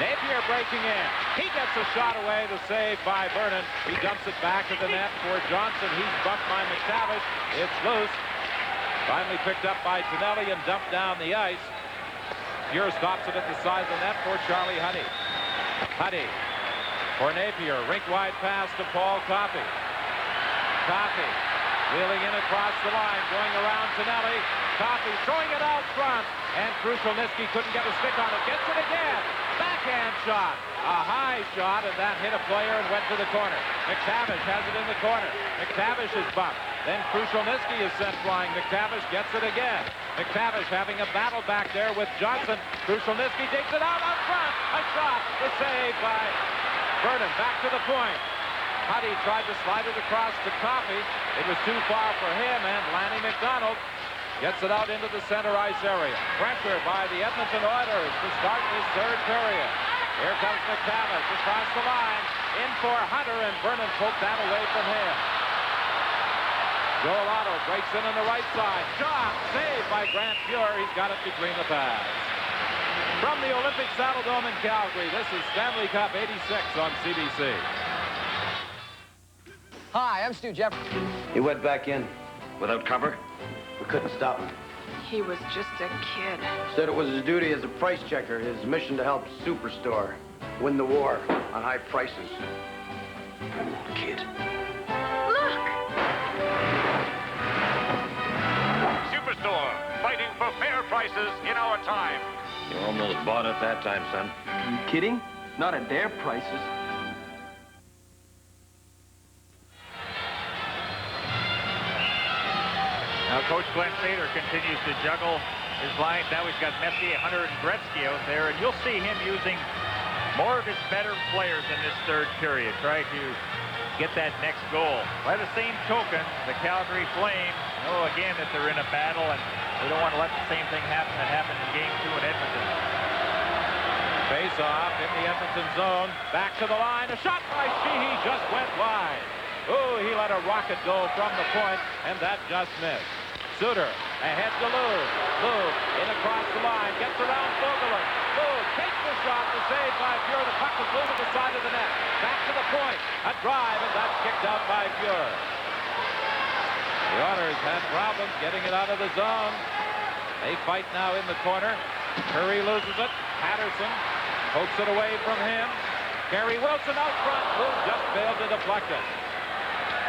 Napier breaking in. He gets a shot away, the save by Vernon. He dumps it back to the net for Johnson. He's bumped by McTavish. It's loose. Finally picked up by Tonelli and dumped down the ice. Fuhr stops it at the side of the net for Charlie Huddy. Huddy for Napier. Rink-wide pass to Paul Coffey. Coffey wheeling in across the line, going around Tonelli. Coffey throwing it out front, and Krushelnyski couldn't get a stick on it. Gets it again. Backhand shot. A high shot, and that hit a player and went to the corner. McTavish has it in the corner. McTavish is bumped. Then Krushelnyski is sent flying. McTavish gets it again. McTavish having a battle back there with Johnson. Krushelnyski takes it out front. A shot. The save by Vernon. Back to the point. Huddy tried to slide it across to Coffey. It was too far for him, and Lanny McDonald gets it out into the center ice area. Pressure by the Edmonton Oilers to start this third period. Here comes McTavish across the line. In for Hunter, and Vernon poked that away from him. Joel Otto breaks in on the right side. Shot, saved by Grant Fuhr. He's got it between the pads. From the Olympic Saddle Dome in Calgary, this is Stanley Cup 86 on CBC. Hi, I'm Stu Jeffers. He went back in without cover. We couldn't stop him. He was just a kid. Said it was his duty as a price checker, his mission to help Superstore win the war on high prices. Kid. Look! Superstore, fighting for fair prices in our time. You almost bought it that time, son. Are you kidding? Not at their prices. Now, Coach Glenn Sater continues to juggle his lines. Now he's got Messier, Hunter, and Gretzky out there, and you'll see him using more of his better players in this third period. Try to get that next goal. By the same token, the Calgary Flames know again that they're in a battle, and they don't want to let the same thing happen that happened in Game 2 in Edmonton. Face-off in the Edmonton zone. Back to the line. A shot by Sheehy just went wide. Oh, he let a rocket go from the point, and that just missed. Suter ahead to Lube. Lube in across the line. Gets around Fogelin. Lube takes the shot. The save by Fuhr. The puck was moved to the side of the net. Back to the point. A drive, and that's kicked out by Fuhr. The Oilers had problems getting it out of the zone. They fight now in the corner. Curry loses it. Patterson pokes it away from him. Gary Wilson out front. Lube just failed to deflect it.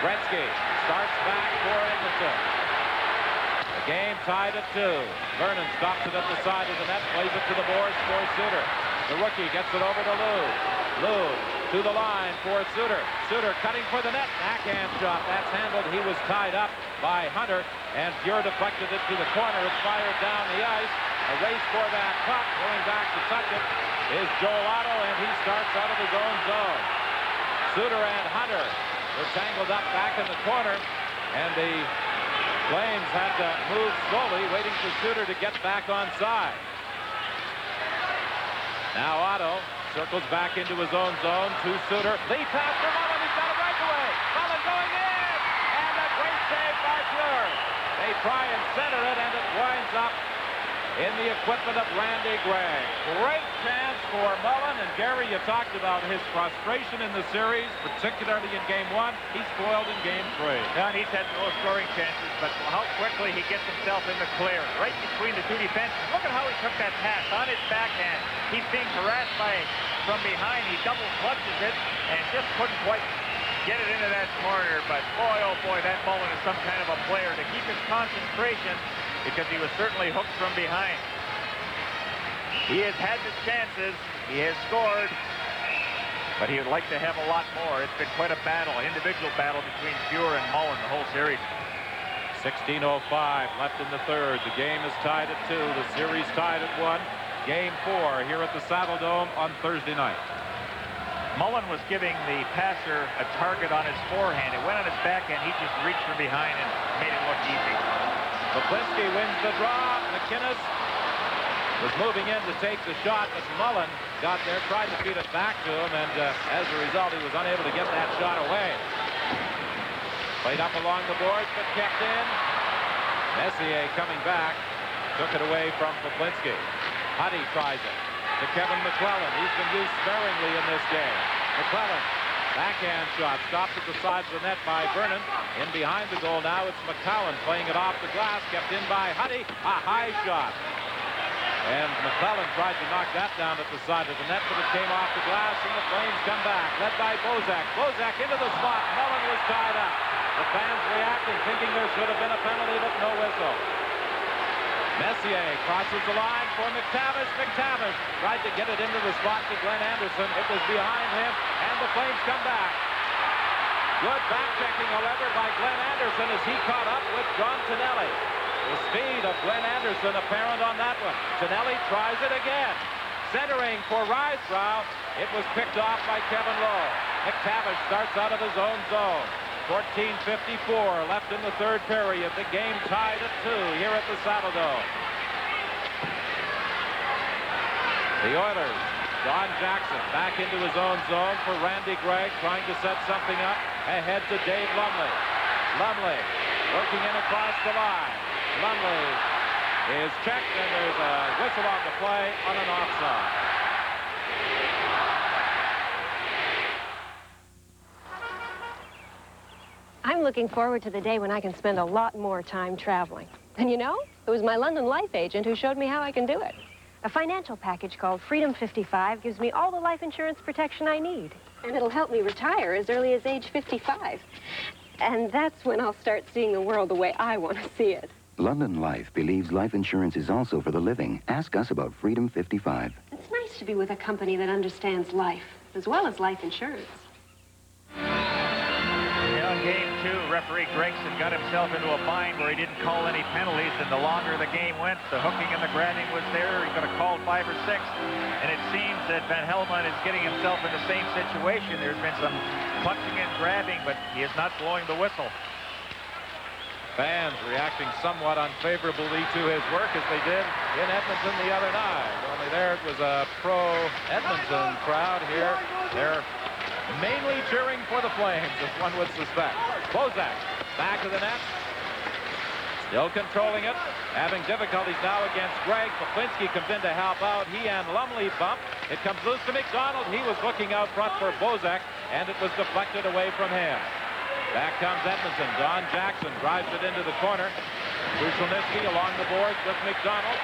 Gretzky starts back for Edmonton. The game tied at 2. Vernon stops it at the side of the net, plays it to the boards for Suter. The rookie gets it over to Lube. Lube to the line for Suter. Suter cutting for the net. Backhand shot. That's handled. He was tied up by Hunter, and Fuhr deflected it to the corner. It's fired down the ice. A race for that puck. Going back to touch it is Joel Otto, and he starts out of his own zone. Suter and Hunter were tangled up back in the corner, and the Flames had to move slowly, waiting for Suter to get back on side. Now Otto circles back into his own zone to Suter. Lead pass for Mullen. He's got a breakaway. Mullen going in, and a great save by Fuhr. They try and center it, and it winds up in the equipment of Randy Gregg. Great chance for Mullen, and Gary, you talked about his frustration in the series, particularly in Game 1. He's spoiled in Game 3. Yeah, and he's had no scoring chances, but how quickly he gets himself in the clear, right between the two defenses. Look at how he took that pass on his backhand. He's being harassed from behind. He double clutches it and just couldn't quite get it into that corner. But boy, oh boy, that Mullen is some kind of a player to keep his concentration, because he was certainly hooked from behind. He has had the chances. He has scored, but he would like to have a lot more. It's been quite a battle, an individual battle between Fuhr and Mullen the whole series. 16:05 left in the third. The game is tied at 2. The series tied at 1. Game 4 here at the Saddle Dome on Thursday night. Mullen was giving the passer a target on his forehand. It went on his backhand. He just reached from behind and made it look easy. Poplinski wins the draw. McInnes was moving in to take the shot, but Mullen got there, tried to feed it back to him, and as a result, he was unable to get that shot away. Played up along the boards, but kept in. Messier coming back, took it away from Poplinski. Huddy tries it to Kevin McClellan. He's been used sparingly in this game. McClellan, backhand shot, stopped at the side of the net by Vernon. In behind the goal now, it's McCowan playing it off the glass, kept in by Huddy. A high shot. And McClellan tried to knock that down at the side of the net, but it came off the glass, and the Flames come back, led by Bozak. Bozak into the spot. Mullen was tied up. The fans reacting, thinking there should have been a penalty, but no whistle. Messier crosses the line for McTavish. McTavish tried to get it into the spot to Glenn Anderson. It was behind him, and the Flames come back. Good back-checking, however, by Glenn Anderson as he caught up with John Tonelli. The speed of Glenn Anderson apparent on that one. Tonelli tries it again. Centering for Rysbrough. It was picked off by Kevin Lowe. McTavish starts out of his own zone. 14:54 left in the third period. The game tied at 2 here at the Saddle Dome. The Oilers, Don Jackson back into his own zone for Randy Gregg, trying to set something up. Ahead to Dave Lumley. Lumley working in across the line. Lumley is checked, and there's a whistle on the play on an offside. I'm looking forward to the day when I can spend a lot more time traveling. And you know, it was my London life agent who showed me how I can do it. A financial package called Freedom 55 gives me all the life insurance protection I need. And it'll help me retire as early as age 55. And that's when I'll start seeing the world the way I want to see it. London Life believes life insurance is also for the living. Ask us about Freedom 55. It's nice to be with a company that understands life, as well as life insurance. Yeah, in Game 2, referee Gregson got himself into a bind where he didn't call any penalties, and the longer the game went, the hooking and the grabbing was there. He could have called 5 or 6, and it seems that Van Helmont is getting himself in the same situation. There's been some clutching and grabbing, but he is not blowing the whistle. Fans reacting somewhat unfavorably to his work as they did in Edmonton the other night. Only there it was a pro-Edmonton crowd. Here they're mainly cheering for the Flames, as one would suspect. Bozak back to the net. Still controlling it. Having difficulties now against Gregg. Poplinski comes in to help out. He and Lumley bump. It comes loose to McDonald. He was looking out front for Bozak, and it was deflected away from him. Back comes Edmonton. Don Jackson drives it into the corner. Krushelnyski along the boards with McDonald.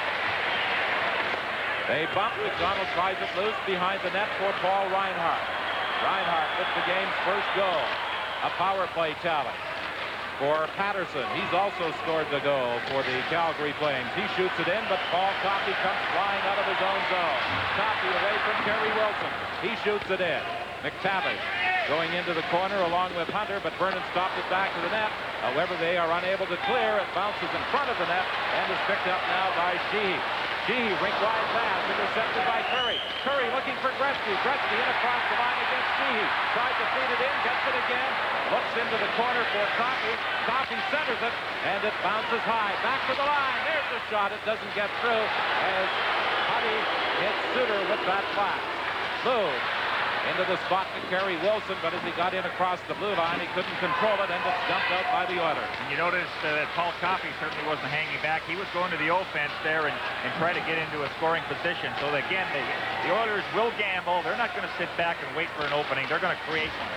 They bump. McDonald tries it loose behind the net for Paul Reinhart. Reinhart with the game's first goal. A power play tally for Patterson. He's also scored the goal for the Calgary Flames. He shoots it in, but Paul Coffey comes flying out of his own zone. Coffey away from Kerry Wilson. He shoots it in. McTavish going into the corner along with Hunter, but Vernon stopped it back to the net. However, they are unable to clear. It bounces in front of the net and is picked up now by Sheehy. Sheehy, rink wide pass, intercepted by Curry. Curry looking for Gretzky. Gretzky in across the line against Sheehy. Tries to feed it in, gets it again. Looks into the corner for Coffey. Coffey centers it, and it bounces high. Back to the line. There's the shot. It doesn't get through as Huddy hits Suter with that flash. Lou into the spot to Kerry Wilson, but as he got in across the blue line, he couldn't control it, and it's dumped out by the Oilers. And you notice that Paul Coffey certainly wasn't hanging back. He was going to the offense there and try to get into a scoring position. So again, the Oilers will gamble. They're not going to sit back and wait for an opening. They're going to create one.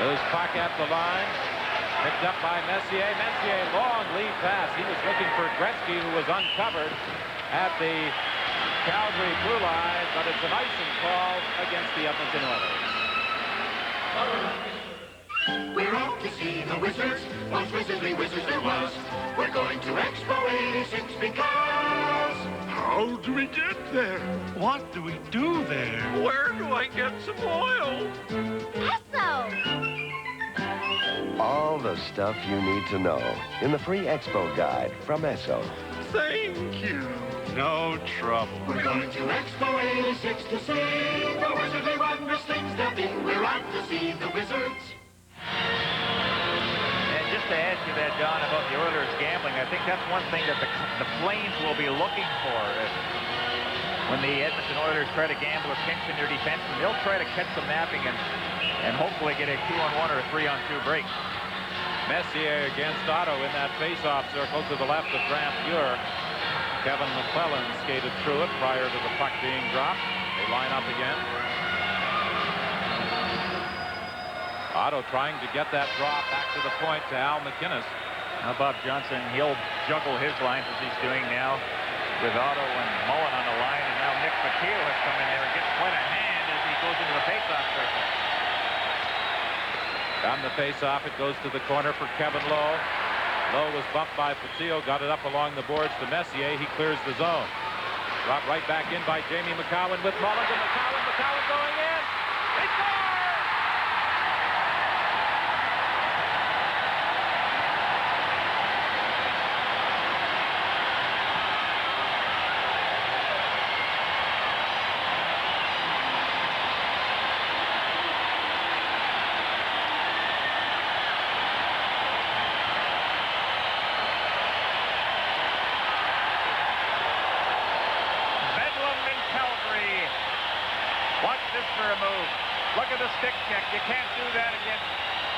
Loose puck at the line. Picked up by Messier. Messier, long lead pass. He was looking for Gretzky, who was uncovered at the Calgary blue line, but it's an icing call against the Edmonton Oilers. We're off to see the Wizards. Once Wizardly Wizards there was. We're going to Expo 86 because... How do we get there? What do we do there? Where do I get some oil? Esso! All the stuff you need to know in the free Expo guide from Esso. Thank you. No trouble. We're going to Expo 86 to see the Wizardly wondrous things that be. We're out to see the Wizards. And just to add to that, John, about the Oilers gambling, I think that's one thing that the Flames will be looking for. When the Edmonton Oilers try to gamble or pinch in their defense, they'll try to catch some napping and hopefully get a 2-on-1 or a 3-on-2 break. Messier against Otto in that face-off circle to the left of Grant Muir. Kevin McClellan skated through it prior to the puck being dropped. They line up again. Otto trying to get that draw back to the point to Al McInnes. Now Bob Johnson, he'll juggle his lines as he's doing now with Otto and Mullen on the line, and now Nick Bakio has come in there and gets quite a hand as he goes into the face-off circle. On the face-off, it goes to the corner for Kevin Lowe. Lowe was bumped by Patillo, got it up along the boards to Messier. He clears the zone. Brought right back in by Jamie McCowan with Mullen to McCowan. McCowan going in. He scores! Look at the stick check. You can't do that against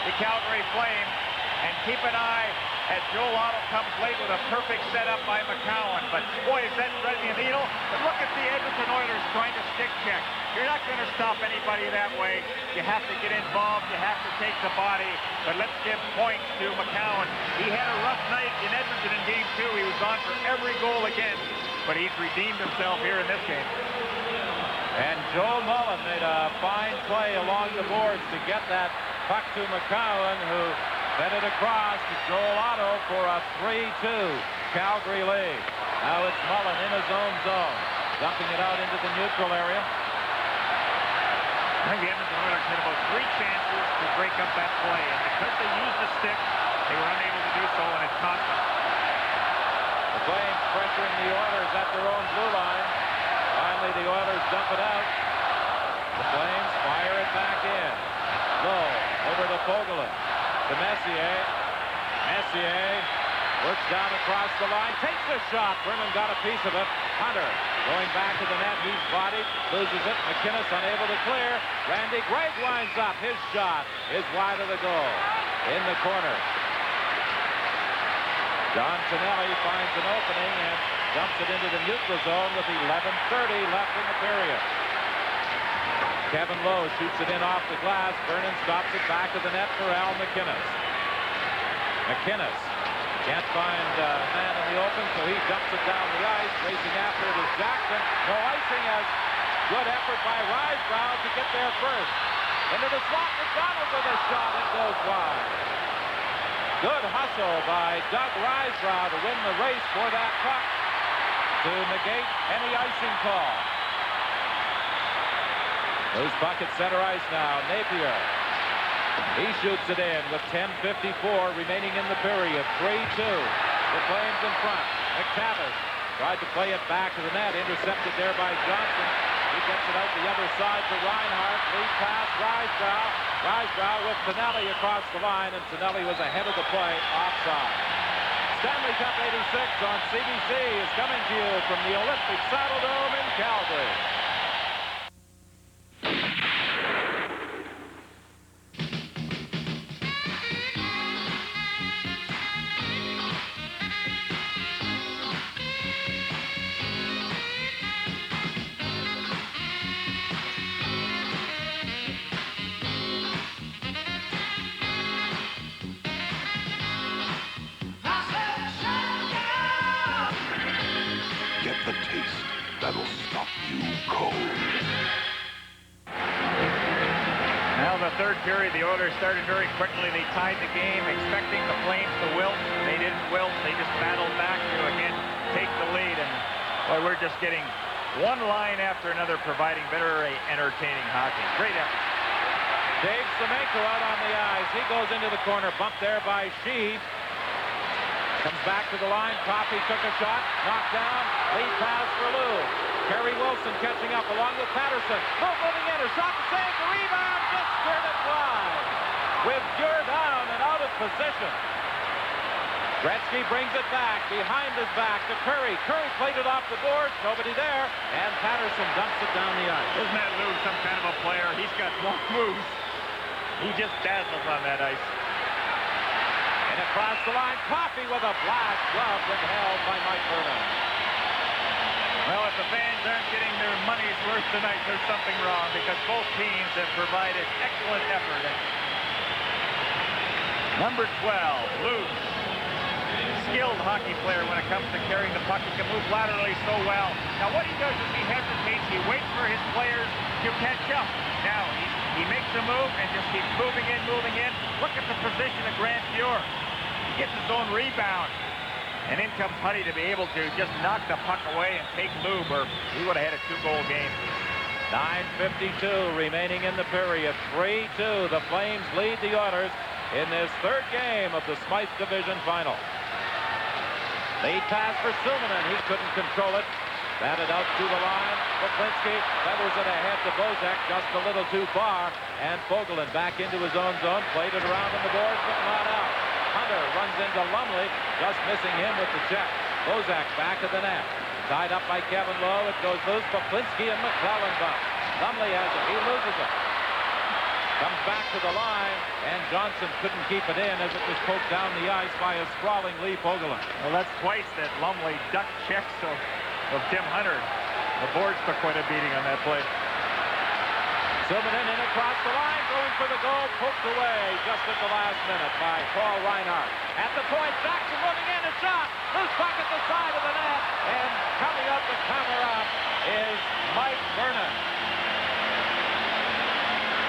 the Calgary Flames. And keep an eye as Joel Otto comes late with a perfect setup by McCowan. But boy, is that threading the needle. But look at the Edmonton Oilers trying to stick check. You're not going to stop anybody that way. You have to get involved. You have to take the body. But let's give points to McCowan. He had a rough night in Edmonton in Game 2. He was on for every goal against. But he's redeemed himself here in this game. And Joel Mullen made a fine play along the boards to get that puck to McCowan, who fed it across to Joel Otto for a 3-2 Calgary lead. Now it's Mullen in his own zone, dumping it out into the neutral area. I think the Edmonton Oilers had about 3 chances to break up that play, and because they used the stick, they were unable to do so, and it cost them. The Flames pressuring the Oilers at their own blue line. Finally, the Oilers dump it out. The Flames fire it back in. Low, over to Fogelin. To Messier. Messier works down across the line, takes a shot. Vernon got a piece of it. Hunter going back to the net. He's bodied, loses it. McInnes unable to clear. Randy Gregg winds up. His shot is wide of the goal. In the corner. John Tonelli finds an opening and dumps it into the neutral zone with 11:30 left in the period. Kevin Lowe shoots it in off the glass. Vernon stops it back to the net for Al McInnes. McInnes can't find a man in the open, so he dumps it down the ice. Racing after it is Jackson. No icing as good effort by Risebrough to get there first. Into the slot, McDonald with a shot. It goes wide. Good hustle by Doug Risebrough to win the race for that puck to negate any icing call. Loose puck at center ice now. Napier. He shoots it in with 10:54 remaining in the period. 3-2. The Flames in front. McTavish tried to play it back to the net. Intercepted there by Johnson. He gets it out the other side to Reinhart. Lead pass, Risebrough. Risebrough with Tonelli across the line, and Tonelli was ahead of the play, offside. Stanley Cup 86 on CBC is coming to you from the Olympic Saddledome in Calgary. Get the taste that'll stop you cold. Now the third period, the Oilers started very quickly. They tied the game, expecting the Flames to wilt. They didn't wilt. They just battled back to, again, take the lead. And, boy, we're just getting one line after another, providing very entertaining hockey. Great effort. Dave Semenko out on the ice. He goes into the corner. Bumped there by Shee. Comes back to the line. Coffey took a shot. Knocked down. Lead pass for Lou. Kerry Wilson catching up along with Patterson. Lou moving in. A shot to save. The rebound. Just skirted wide. With Gure down and out of position. Gretzky brings it back. Behind his back to Curry. Curry played it off the boards. Nobody there. And Patterson dumps it down the ice. Isn't that Lou some kind of a player? He's got long moves. He just dazzles on that ice. And across the line, Coffey with a blast glove withheld by Mike Vernon. Well, if the fans aren't getting their money's worth tonight, there's something wrong, because both teams have provided excellent effort. Number 12, Lou. Skilled hockey player when it comes to carrying the puck. He can move laterally so well. Now, what he does is he hesitates. He waits for his players to catch up. Now, he makes a move and just keeps moving in, moving in. Look at the position of Grant Fuhr. He gets his own rebound. And in comes Huddy to be able to just knock the puck away and take Lube, or he would have had a 2-goal game. 9:52 remaining in the period. 3-2. The Flames lead the Oilers in this third game of the Smythe Division Final. Lead pass for Suominen. He couldn't control it. Batted out to the line. Poplinski feathers it ahead to Bozak, just a little too far. And Fogelin back into his own zone. Played it around on the boards, but not out. Hunter runs into Lumley, just missing him with the check. Bozak back of the net. Tied up by Kevin Lowe. It goes loose. Poplinski and McClellan bump. Lumley has it. He loses it. Comes back to the line, and Johnson couldn't keep it in as it was poked down the ice by a sprawling Lee Fogelin. Well, that's twice that Lumley ducked checks of Tim Hunter. The boards took quite a beating on that play. Zooming in across the line, going for the goal, poked away just at the last minute by Paul Reinhart. At the point, Jackson running in, a shot, loose puck at the side of the net, and coming up to cover up is Mike Vernon.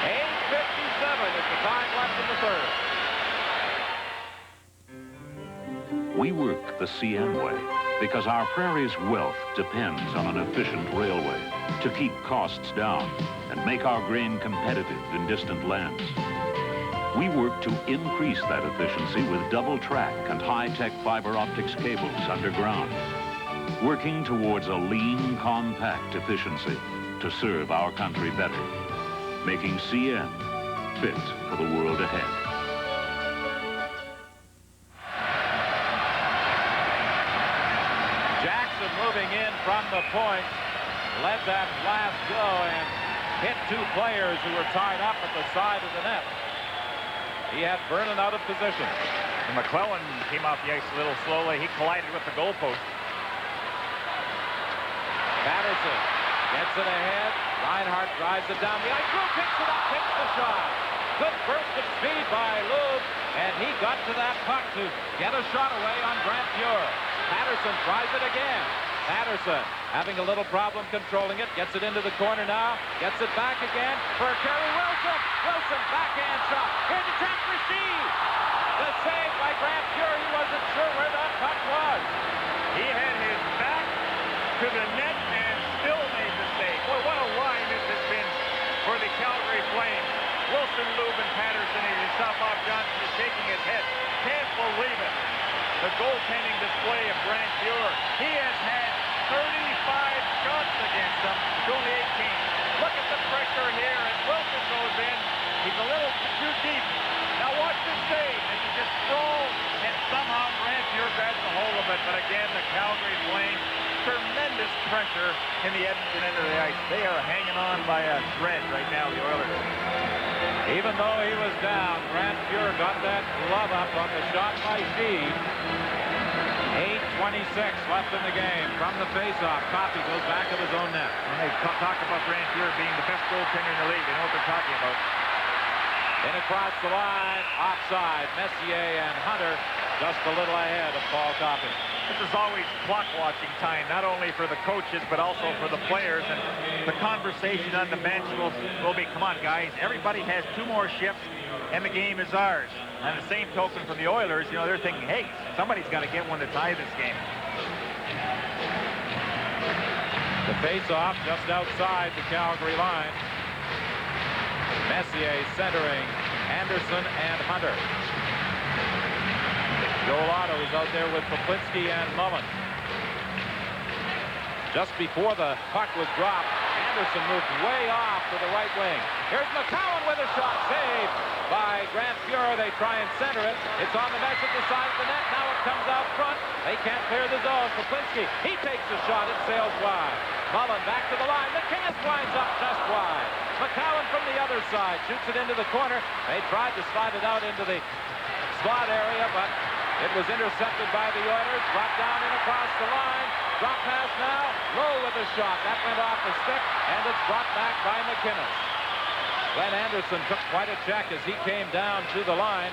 8:57 is the time left in the third. We work the CN way. because our prairie's wealth depends on an efficient railway to keep costs down and make our grain competitive in distant lands. We work to increase that efficiency with double track and high-tech fiber optics cables underground, working towards a lean, compact efficiency to serve our country better, making CN fit for the world ahead. Jackson moving in from the point, let that blast go and hit two players who were tied up at the side of the net. He had Vernon out of position. And McClellan came off the ice a little slowly. He collided with the goalpost. Patterson gets it ahead. Reinhardt drives it down the ice. Lou picks it up, picks the shot. Good burst of speed by Lou, and he got to that puck to get a shot away on Grant Fuhr. Patterson tries it again. Patterson having a little problem controlling it. Gets it into the corner now. Gets it back again for Kerry Wilson. Wilson backhand shot. Here's the Jack Rasheed. The save by Grant Fuhr. He wasn't sure where that puck was. He had his back to the net and still made the save. Boy, what a line this has been for the Calgary Flames. Wilson, Lube, and Patterson, and yourself off Johnson is shaking his head. Can't believe it. The goaltending display of Grant Fuhr. He has had 35 shots against him, only 18. Look at the pressure here, and Wilson goes in. He's a little too deep. Now watch this save, and he just sprawls, and somehow Grant Fuhr grabs a hold of it. But again, the Calgary Flames, tremendous pressure in the Edmonton end of the ice. They are hanging on by a thread right now, the Oilers. Even though he was down, Grant Fuhr got that glove up on the shot by Sheed. 8:26 left in the game. From the faceoff, Coffey goes back of his own net. And they talk about Grant Fuhr being the best goaltender in the league. They know what they're talking about. In across the line, offside. Messier and Hunter just a little ahead of Paul Coffey. This is always clock watching time, not only for the coaches, but also for the players. And the conversation on the bench will be, come on, guys, everybody has two more shifts, and the game is ours. On the same token from the Oilers, you know, they're thinking, hey, somebody's got to get one to tie this game. The face-off just outside the Calgary line. Messier centering Anderson and Hunter. Joel Otto is out there with Poplinski and Mullen. Just before the puck was dropped, Anderson moved way off to the right wing. Here's McCowan with a shot saved by Grant Fuhr. They try and center it. It's on the mesh at the side of the net. Now it comes out front. They can't clear the zone. Poplinski, he takes a shot. It sails wide. Mullen back to the line. The cast winds up just wide. McCowan from the other side shoots it into the corner. They tried to slide it out into the slot area, but it was intercepted by the Oilers. Brought down and across the line. Drop pass now. Low with a shot. That went off the stick, and it's brought back by McKinnon. Glenn Anderson took quite a check as he came down to the line.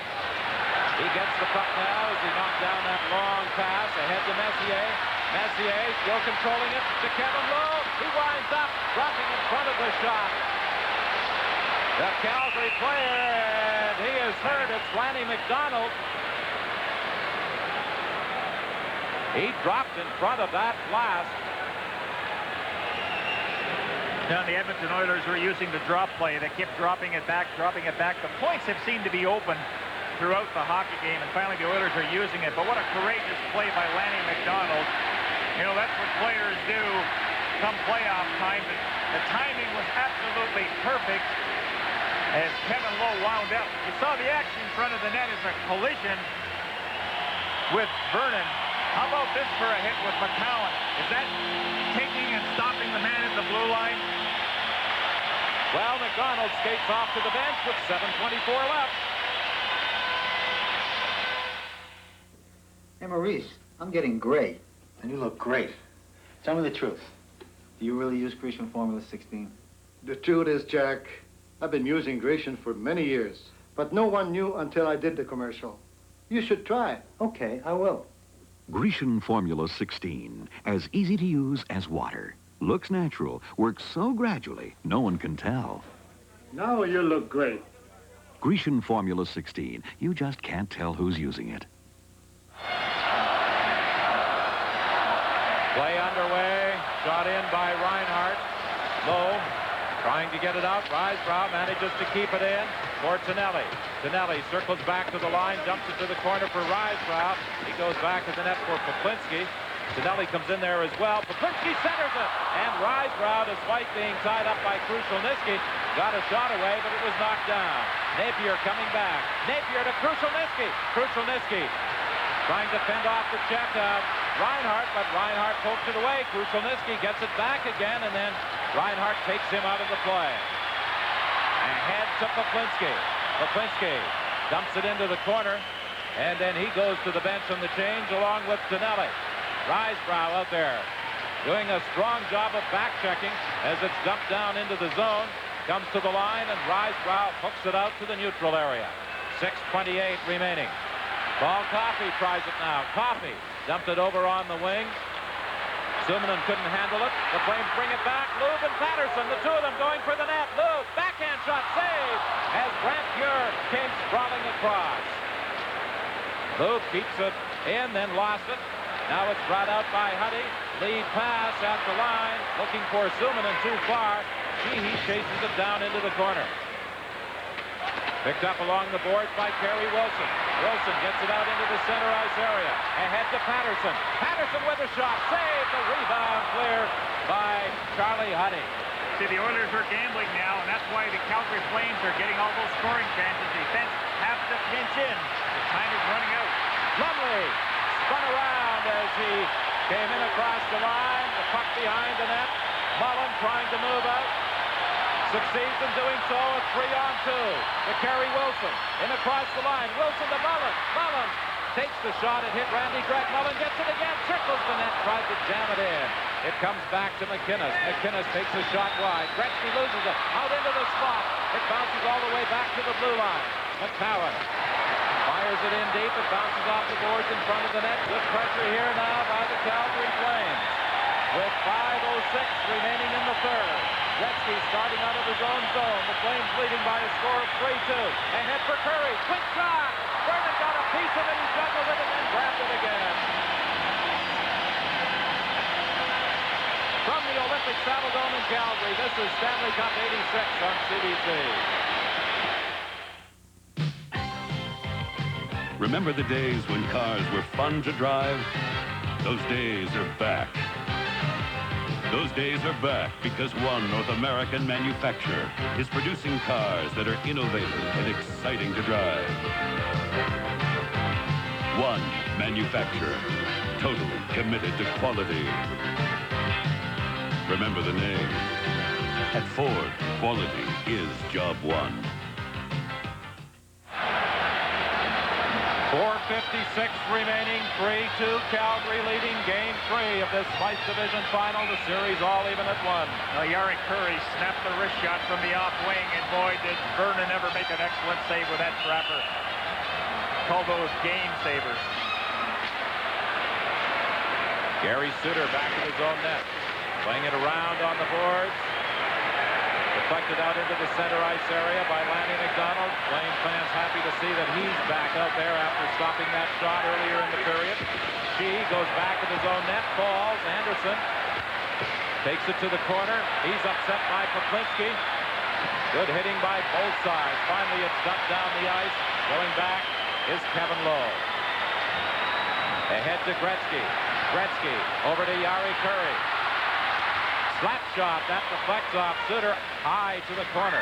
He gets the puck now as he knocked down that long pass ahead to Messier. Messier still controlling it to Kevin Lowe. He winds up dropping in front of the shot. The Calgary player, and he is hurt. It's Lanny McDonald. He dropped in front of that blast. Now the Edmonton Oilers were using the drop play. They kept dropping it back, dropping it back. The points have seemed to be open throughout the hockey game, and finally the Oilers are using it. But what a courageous play by Lanny McDonald. You know, that's what players do come playoff time. The timing was absolutely perfect as Kevin Lowe wound up. You saw the action in front of the net as a collision with Vernon. How about this for a hit with McCowan? Is that taking and stopping the man at the blue line? Well, McDonald skates off to the bench with 7:24 left. Hey, Maurice, I'm getting gray. And you look great. Tell me the truth. Do you really use Grecian Formula 16? The truth is, Jack, I've been using Grecian for many years, but no one knew until I did the commercial. You should try it. Okay, I will. Grecian Formula 16, as easy to use as water. Looks natural, works so gradually, no one can tell. Now you look great. Grecian Formula 16, you just can't tell who's using it. Play underway. Shot in by Reinhardt. Low. Trying to get it out. Risebrow manages to keep it in for Tonelli. Tonelli circles back to the line, dumps it to the corner for Risebrow. He goes back to the net for Poplinski. Tonelli comes in there as well. Poplinski centers it. And Risebrow, despite being tied up by Krushelnyski, got a shot away, but it was knocked down. Napier coming back. Napier to Krushelnyski. Krushelnyski trying to fend off the check of Reinhardt, but Reinhardt pokes it away. Krushelnyski gets it back again, and then Reinhardt takes him out of the play. Ahead to Poplinski. Poplinski dumps it into the corner, and then he goes to the bench on the change along with Tonelli. Risebrow out there doing a strong job of back-checking as it's dumped down into the zone. Comes to the line, and Risebrow hooks it out to the neutral area. 6:28 remaining. Paul Coffey tries it now. Coffey dumped it over on the wing. Suominen couldn't handle it. The Flames bring it back. Lube and Patterson, the two of them going for the net. Lube, backhand shot, saved as Brant Pure came sprawling across. Lube keeps it in, then lost it. Now it's brought out by Huddy. Lead pass at the line, looking for Suominen too far. Sheehy chases it down into the corner. Picked up along the boards by Kerry Wilson. Wilson gets it out into the center ice area. Ahead to Patterson. Patterson with a shot. Save the rebound clear by Charlie Huddy. See, the Oilers are gambling now, and that's why the Calgary Flames are getting all those scoring chances. Defense have to pinch in. The time is running out. Lumley spun around as he came in across the line. The puck behind the net. Mullen trying to move out. Succeeds in doing so. A 3-on-2 to Kerry Wilson. In across the line. Wilson to Mullen. Mullen takes the shot. It hit Randy Gregg. Mullen gets it again. Trickles the net. Tries to jam it in. It comes back to McInnes. McInnes takes a shot wide. Gretzky loses it. Out into the slot. It bounces all the way back to the blue line. McCowan fires it in deep. It bounces off the boards in front of the net. Good pressure here now by the Calgary Flames. With 5:06 remaining in the third. Gretzky starting out of his own zone. The Flames leading by a score of 3-2. Ahead for Curry. Quick shot. Vernon got a piece of it. He juggled it and then grabbed it again. From the Olympic Saddledome in Calgary, this is Stanley Cup 86 on CBC. Remember the days when cars were fun to drive? Those days are back. Those days are back because one North American manufacturer is producing cars that are innovative and exciting to drive. One manufacturer, totally committed to quality. Remember the name. At Ford, quality is job one. 4:56 remaining, 3-2 Calgary leading game 3 of this Smythe Division final. The series all even at 1. Now, Yari Curry snapped the wrist shot from the off wing, and boy, did Vernon ever make an excellent save with that trapper. Call those game savers. Gary Suter back in his own net. Playing it around on the boards. Deflected out into the center ice area by Lanny McDonald. Flames fans happy to see that he's back out there after stopping that shot earlier in the period. She goes back in his own net, falls. Anderson takes it to the corner. He's upset by Poplinski. Good hitting by both sides. Finally, it's dumped down the ice. Going back is Kevin Lowe. Ahead to Gretzky. Gretzky over to Yari Curry. Slap shot, that deflects off Suter high to the corner.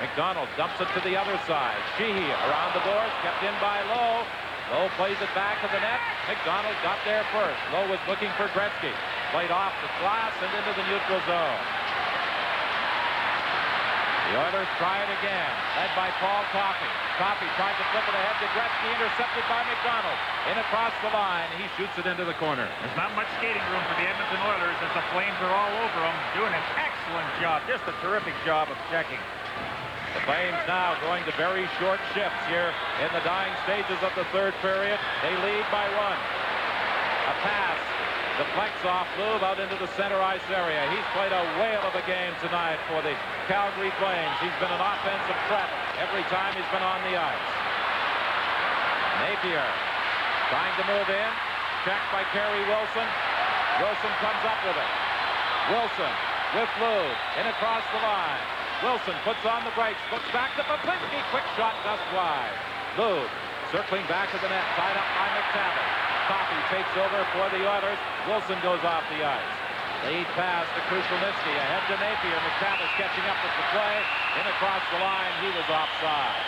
McDonald dumps it to the other side. Sheehy around the boards, kept in by Lowe. Lowe plays it back to the net. McDonald got there first. Lowe was looking for Gretzky. Played off the glass and into the neutral zone. The Oilers try it again, led by Paul Coffey. Coffey tried to flip it ahead to Gretzky, intercepted by McDonald. In across the line, he shoots it into the corner. There's not much skating room for the Edmonton Oilers as the Flames are all over them, doing an excellent job, just a terrific job of checking. The Flames now going to very short shifts here in the dying stages of the third period. They lead by 1. A pass. Deflects off Lube out into the center ice area. He's played a whale of a game tonight for the Calgary Flames. He's been an offensive threat every time he's been on the ice. Napier trying to move in. Checked by Kerry Wilson. Wilson comes up with it. Wilson with Lube, in across the line. Wilson puts on the brakes, looks back to Poplinski, quick shot just wide. Lube circling back to the net, tied up by McTavish. Coffey takes over for the Oilers. Wilson goes off the ice. Lead pass to Krushelnyski, ahead to Napier. McTavish catching up with the play, in across the line, he was offside.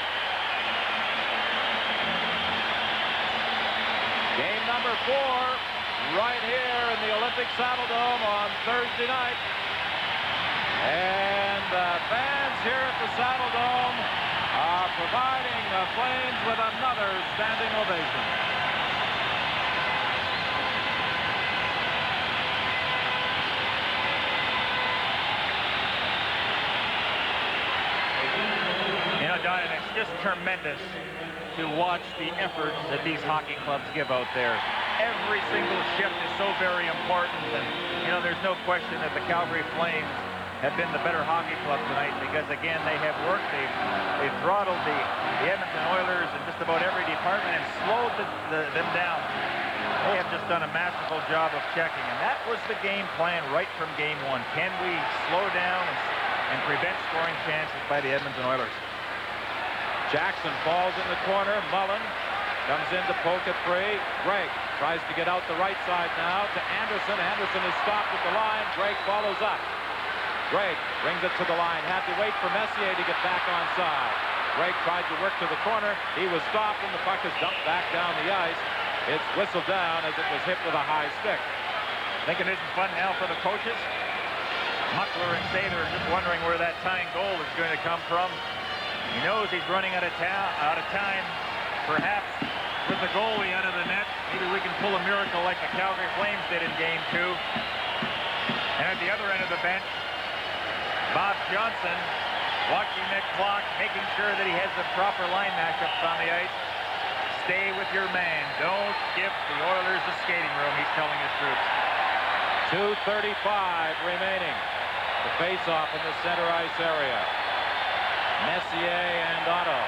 Game number 4, right here in the Olympic Saddledome on Thursday night. And the fans here at the Saddledome are providing the Flames with another standing ovation. You know, Don, it's just tremendous to watch the effort that these hockey clubs give out there. Every single shift is so very important, and, you know, there's no question that the Calgary Flames have been the better hockey club tonight because, again, they have worked. They've throttled the Edmonton Oilers in just about every department and slowed them down. They have just done a masterful job of checking, and that was the game plan right from game 1. Can we slow down and prevent scoring chances by the Edmonton Oilers? Jackson falls in the corner. Mullen comes in to poke it free. Gregg tries to get out the right side now to Anderson. Anderson is stopped at the line. Gregg follows up. Gregg brings it to the line. Had to wait for Messier to get back onside. Gregg tried to work to the corner. He was stopped, and the puck is dumped back down the ice. It's whistled down as it was hit with a high stick. Think it isn't fun now for the coaches? Muckler and Sather are just wondering where that tying goal is going to come from. He knows he's running out of time. Perhaps with the goalie out of the net, maybe we can pull a miracle like the Calgary Flames did in game 2. And at the other end of the bench, Bob Johnson watching that clock, making sure that he has the proper line matchups on the ice. Stay with your man. Don't give the Oilers the skating room, he's telling his troops. 2:35 remaining. The face-off in the center ice area. Messier and Otto.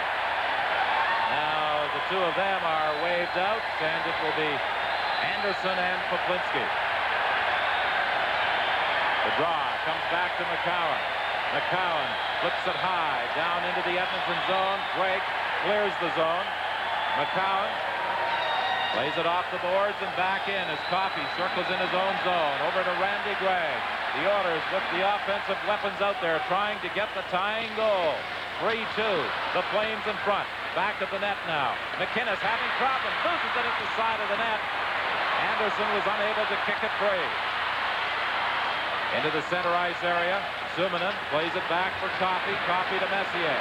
Now the two of them are waved out, and it will be Anderson and Poplinski. The draw comes back to McCowan. McCowan flips it high down into the Edmonton zone. Gregg clears the zone. McCowan plays it off the boards and back in as Coffey circles in his own zone. Over to Randy Gregg. The Oilers with the offensive weapons out there trying to get the tying goal. 3-2. The Flames in front. Back at the net now. McInnes having problems. Loses it at the side of the net. Anderson was unable to kick it free. Into the center ice area. Suominen plays it back for Coffey. Coffey to Messier.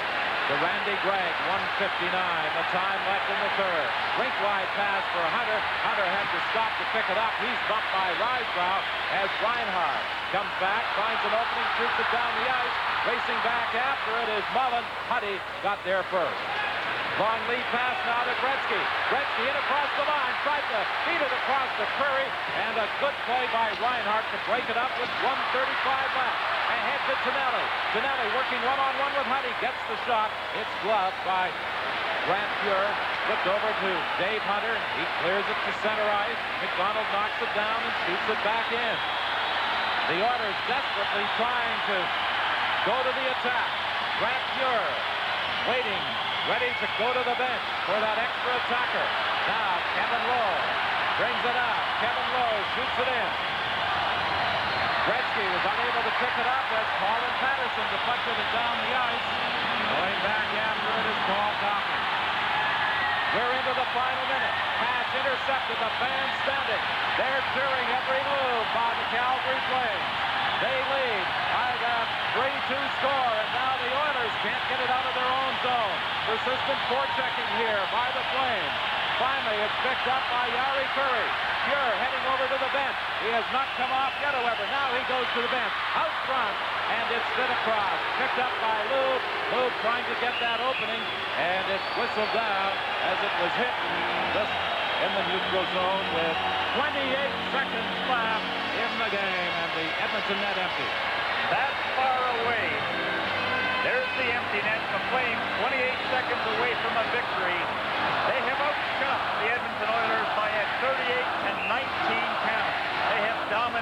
To Randy Gregg, 1:59. The time left in the third. Rink wide pass for Hunter. Hunter had to stop to pick it up. He's bumped by Risebrough as Reinhardt comes back, finds an opening, shoots it down the ice. Racing back after it is Mullen. Huddy got there first. Long lead pass now to Gretzky. Gretzky in across the line. Tried to feed it across to Curry. And a good play by Reinhardt to break it up with 1:35 left. Ahead to Tonelli. Tonelli working one-on-one with Huddy. Gets the shot. It's gloved by Grant Fuhr. Flipped over to Dave Hunter. He clears it to center ice. McDonald knocks it down and shoots it back in. The Oilers desperately trying to go to the attack. Grant Fuhr waiting, ready to go to the bench for that extra attacker. Now Kevin Lowe brings it out. Kevin Lowe shoots it in. Gretzky was unable to pick it up as Colin Patterson deflected it down the ice. Going back after it is Paul Coffey. We're into the final minute. Pass intercepted. The fans standing. They're cheering every move by the Calgary Flames. They lead by the 3-2 score, and now the Oilers can't get it out of their own zone. Persistent forechecking here by the Flames. Finally, it's picked up by Yari Curry. Fuhr heading over to the bench. He has not come off yet, however. Now he goes to the bench. Out front, and it's spit across. Picked up by Lube. Lube trying to get that opening, and it's whistled down as it was hit just in the neutral zone with 28 seconds left in the game, and the Edmonton net empty. That far away. There's the empty net. The Flames 28 seconds away from a victory. They have outshot the Edmonton Oilers by a 38-19 count. They have dominated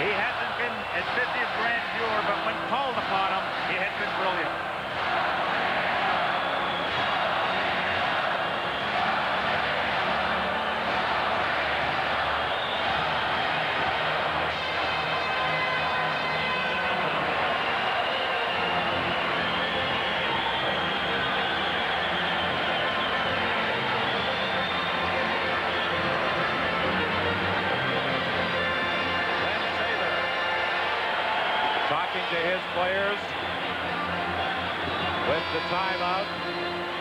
He hasn't been as busy as Grant Muir, but when called upon him, he has been brilliant. To his players with the timeout,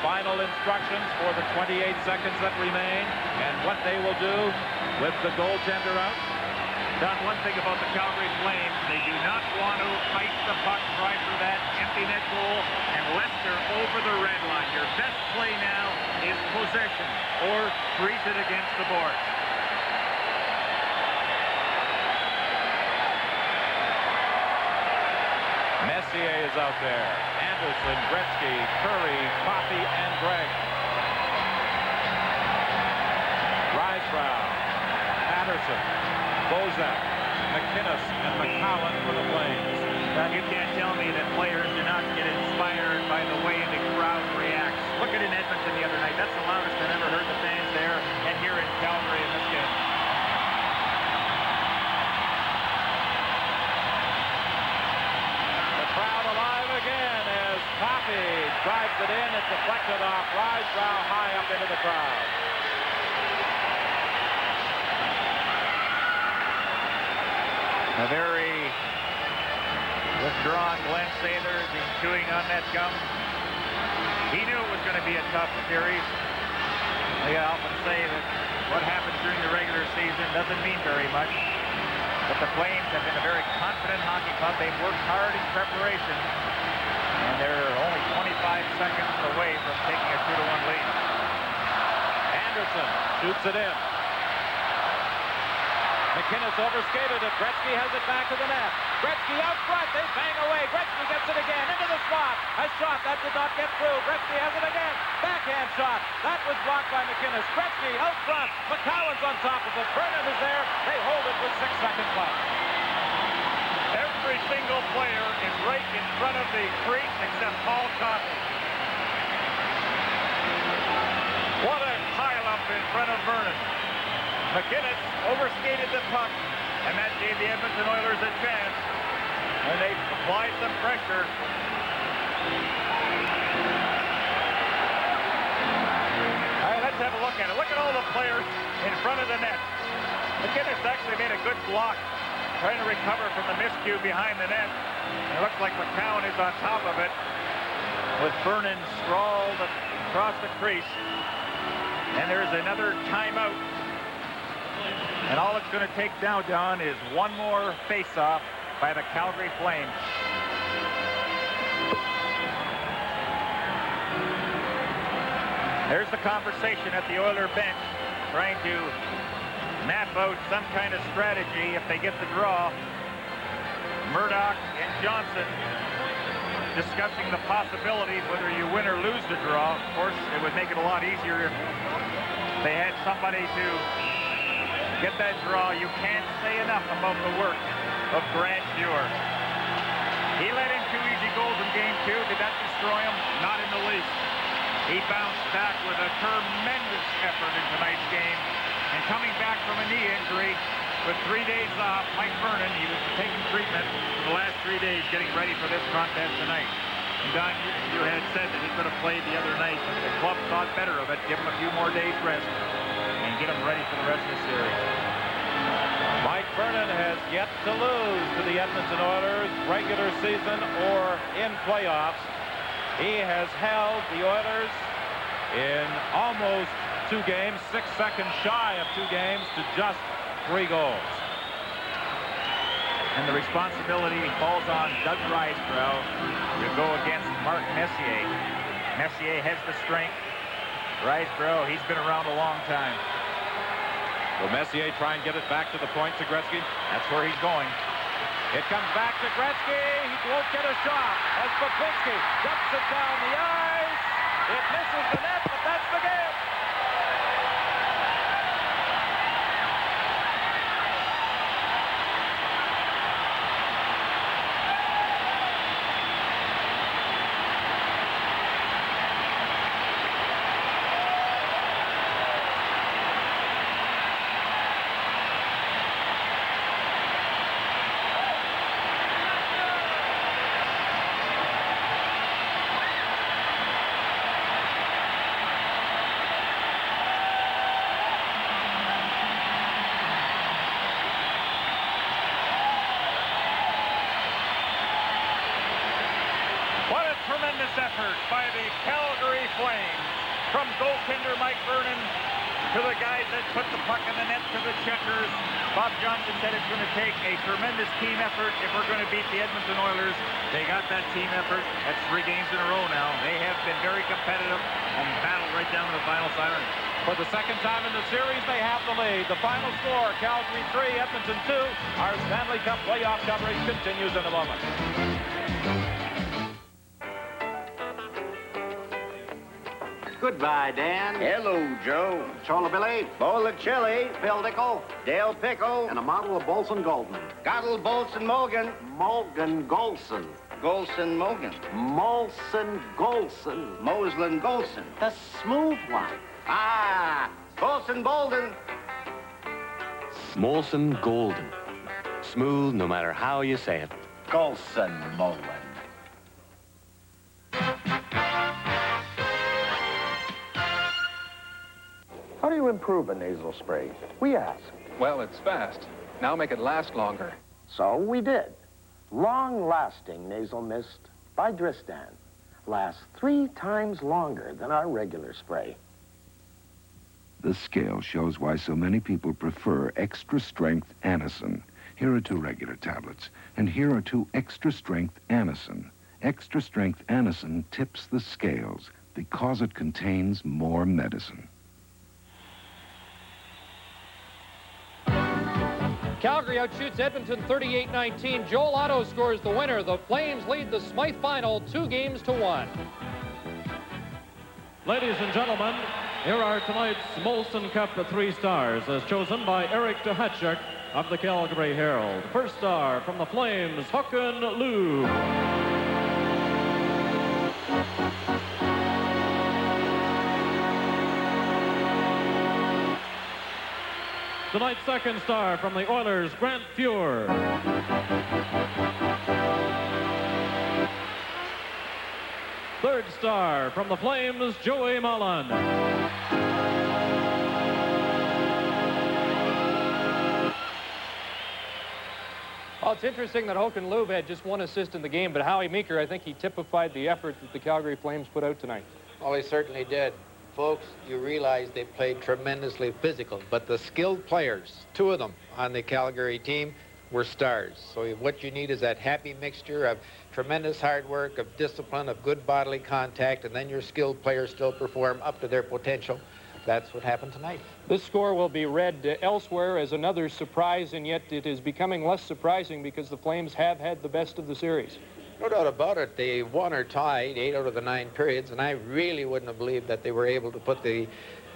final instructions for the 28 seconds that remain, and what they will do with the goaltender out. Don, one thing about the Calgary Flames, they do not want to ice the puck, try for that empty net goal, unless they're over the red line. Your best play now is possession, or freeze it against the board. Messier is out there. Anderson, Gretzky, Curry, Coffey, and Gregg. Rysbrow, Patterson, Bozak, McInnes, and McCowan for the Flames. Now, you can't tell me that players do not get inspired by the way the crowd reacts. Look at in Edmonton the other night. That's the loudest I've ever heard the fans there, and here in Calgary in this game. Again as Coffey drives it in. It's deflected off Rysbrow high up into the crowd. A very withdrawn Glenn Sathers. He's chewing on that gum. He knew it was going to be a tough series. I often say that what happens during the regular season doesn't mean very much. But the Flames have been a very confident hockey club. They've worked hard in preparation. And they're only 25 seconds away from taking a 2-1 lead. Anderson shoots it in. McInnes overskated it. Gretzky has it back to the net. Gretzky out front. They bang away. Gretzky gets it again into the slot. A shot that did not get through. Gretzky has it again. Backhand shot. That was blocked by McInnes. Gretzky out front. McCowan's on top of it. Vernon is there. They hold it with 6 seconds left. Every single player is right in front of the crease except Paul Coffey. What a pile-up in front of Vernon. McInnes overskated the puck, and that gave the Edmonton Oilers a chance. And they applied some pressure. All right, let's have a look at it. Look at all the players in front of the net. McInnes actually made a good block, trying to recover from the miscue behind the net. And it looks like McCowan is on top of it, with Vernon sprawled across the crease. And there's another timeout. And all it's going to take now, Don, is one more face-off by the Calgary Flames. There's the conversation at the Oiler bench, trying to map out some kind of strategy if they get the draw. Murdoch and Johnson discussing the possibilities whether you win or lose the draw. Of course, it would make it a lot easier if they had somebody to get that draw. You can't say enough about the work of Grant Muir. He let in 2 easy goals in game 2. Did that destroy him? Not in the least. He bounced back with a tremendous effort in tonight's game. And coming back from a knee injury with 3 days off, Mike Vernon, he was taking treatment for the last 3 days getting ready for this contest tonight. And Don, you had said that he could have played the other night, but the club thought better of it, give him a few more days rest, and get him ready for the rest of the series. Mike Vernon has yet to lose to the Edmonton Oilers, regular season or in playoffs. He has held the Oilers in almost 2 games, 6 seconds shy of 2 games, to just 3 goals. And the responsibility falls on Doug Rysbrow to go against Mark Messier. Messier has the strength. Rysbrow, he's been around a long time. Will Messier try and get it back to the point to Gretzky? That's where he's going. It comes back to Gretzky. He won't get a shot as Babinski dumps it down the ice. It misses the net, but that's the game. by the Calgary Flames. From goaltender Mike Vernon to the guys that put the puck in the net to the checkers. Bob Johnson said it's going to take a tremendous team effort if we're going to beat the Edmonton Oilers. They got that team effort. That's 3 games in a row now. They have been very competitive and battled right down to the final siren. For the second time in the series, they have the lead. The final score, Calgary 3, Edmonton 2. Our Stanley Cup playoff coverage continues in a moment. Goodbye, Dan. Hello, Joe. Chola Billy, bowl of chili, Bill Dickel, Dale Pickle, and a model of Bolson Golden. Gottle Bolson Mogan. Mogan Golson. Golson Mogan. Molson Golson. Moslin Golson. The smooth one. Ah, Bolson Bolden. Molson Golden. Smooth no matter how you say it. Golson Molan. How do you improve a nasal spray? We ask. Well, it's fast. Now make it last longer. So we did. Long-lasting nasal mist by Dristan. Lasts 3 times longer than our regular spray. The scale shows why so many people prefer extra-strength Anacin. Here are 2 regular tablets, and here are 2 extra-strength Anacin. Extra-strength Anacin tips the scales because it contains more medicine. Calgary outshoots Edmonton 38-19. Joel Otto scores the winner. The Flames lead the Smythe final 2-1. Ladies and gentlemen, here are tonight's Molson Cup 3 stars, as chosen by Eric Duhatchuk of the Calgary Herald. First star from the Flames, Håkan Loob. Tonight's second star from the Oilers, Grant Fuhr. Third star from the Flames, Joey Mullen. Well, it's interesting that Håkan Loob had just 1 assist in the game, but Howie Meeker, I think he typified the effort that the Calgary Flames put out tonight. Oh, he certainly did. Folks, you realize they played tremendously physical, but the skilled players, 2 of them on the Calgary team, were stars. So what you need is that happy mixture of tremendous hard work, of discipline, of good bodily contact, and then your skilled players still perform up to their potential. That's what happened tonight. This score will be read elsewhere as another surprise, and yet it is becoming less surprising because the Flames have had the best of the series. No doubt about it. They won or tied 8 out of the 9 periods, and I really wouldn't have believed that they were able to put the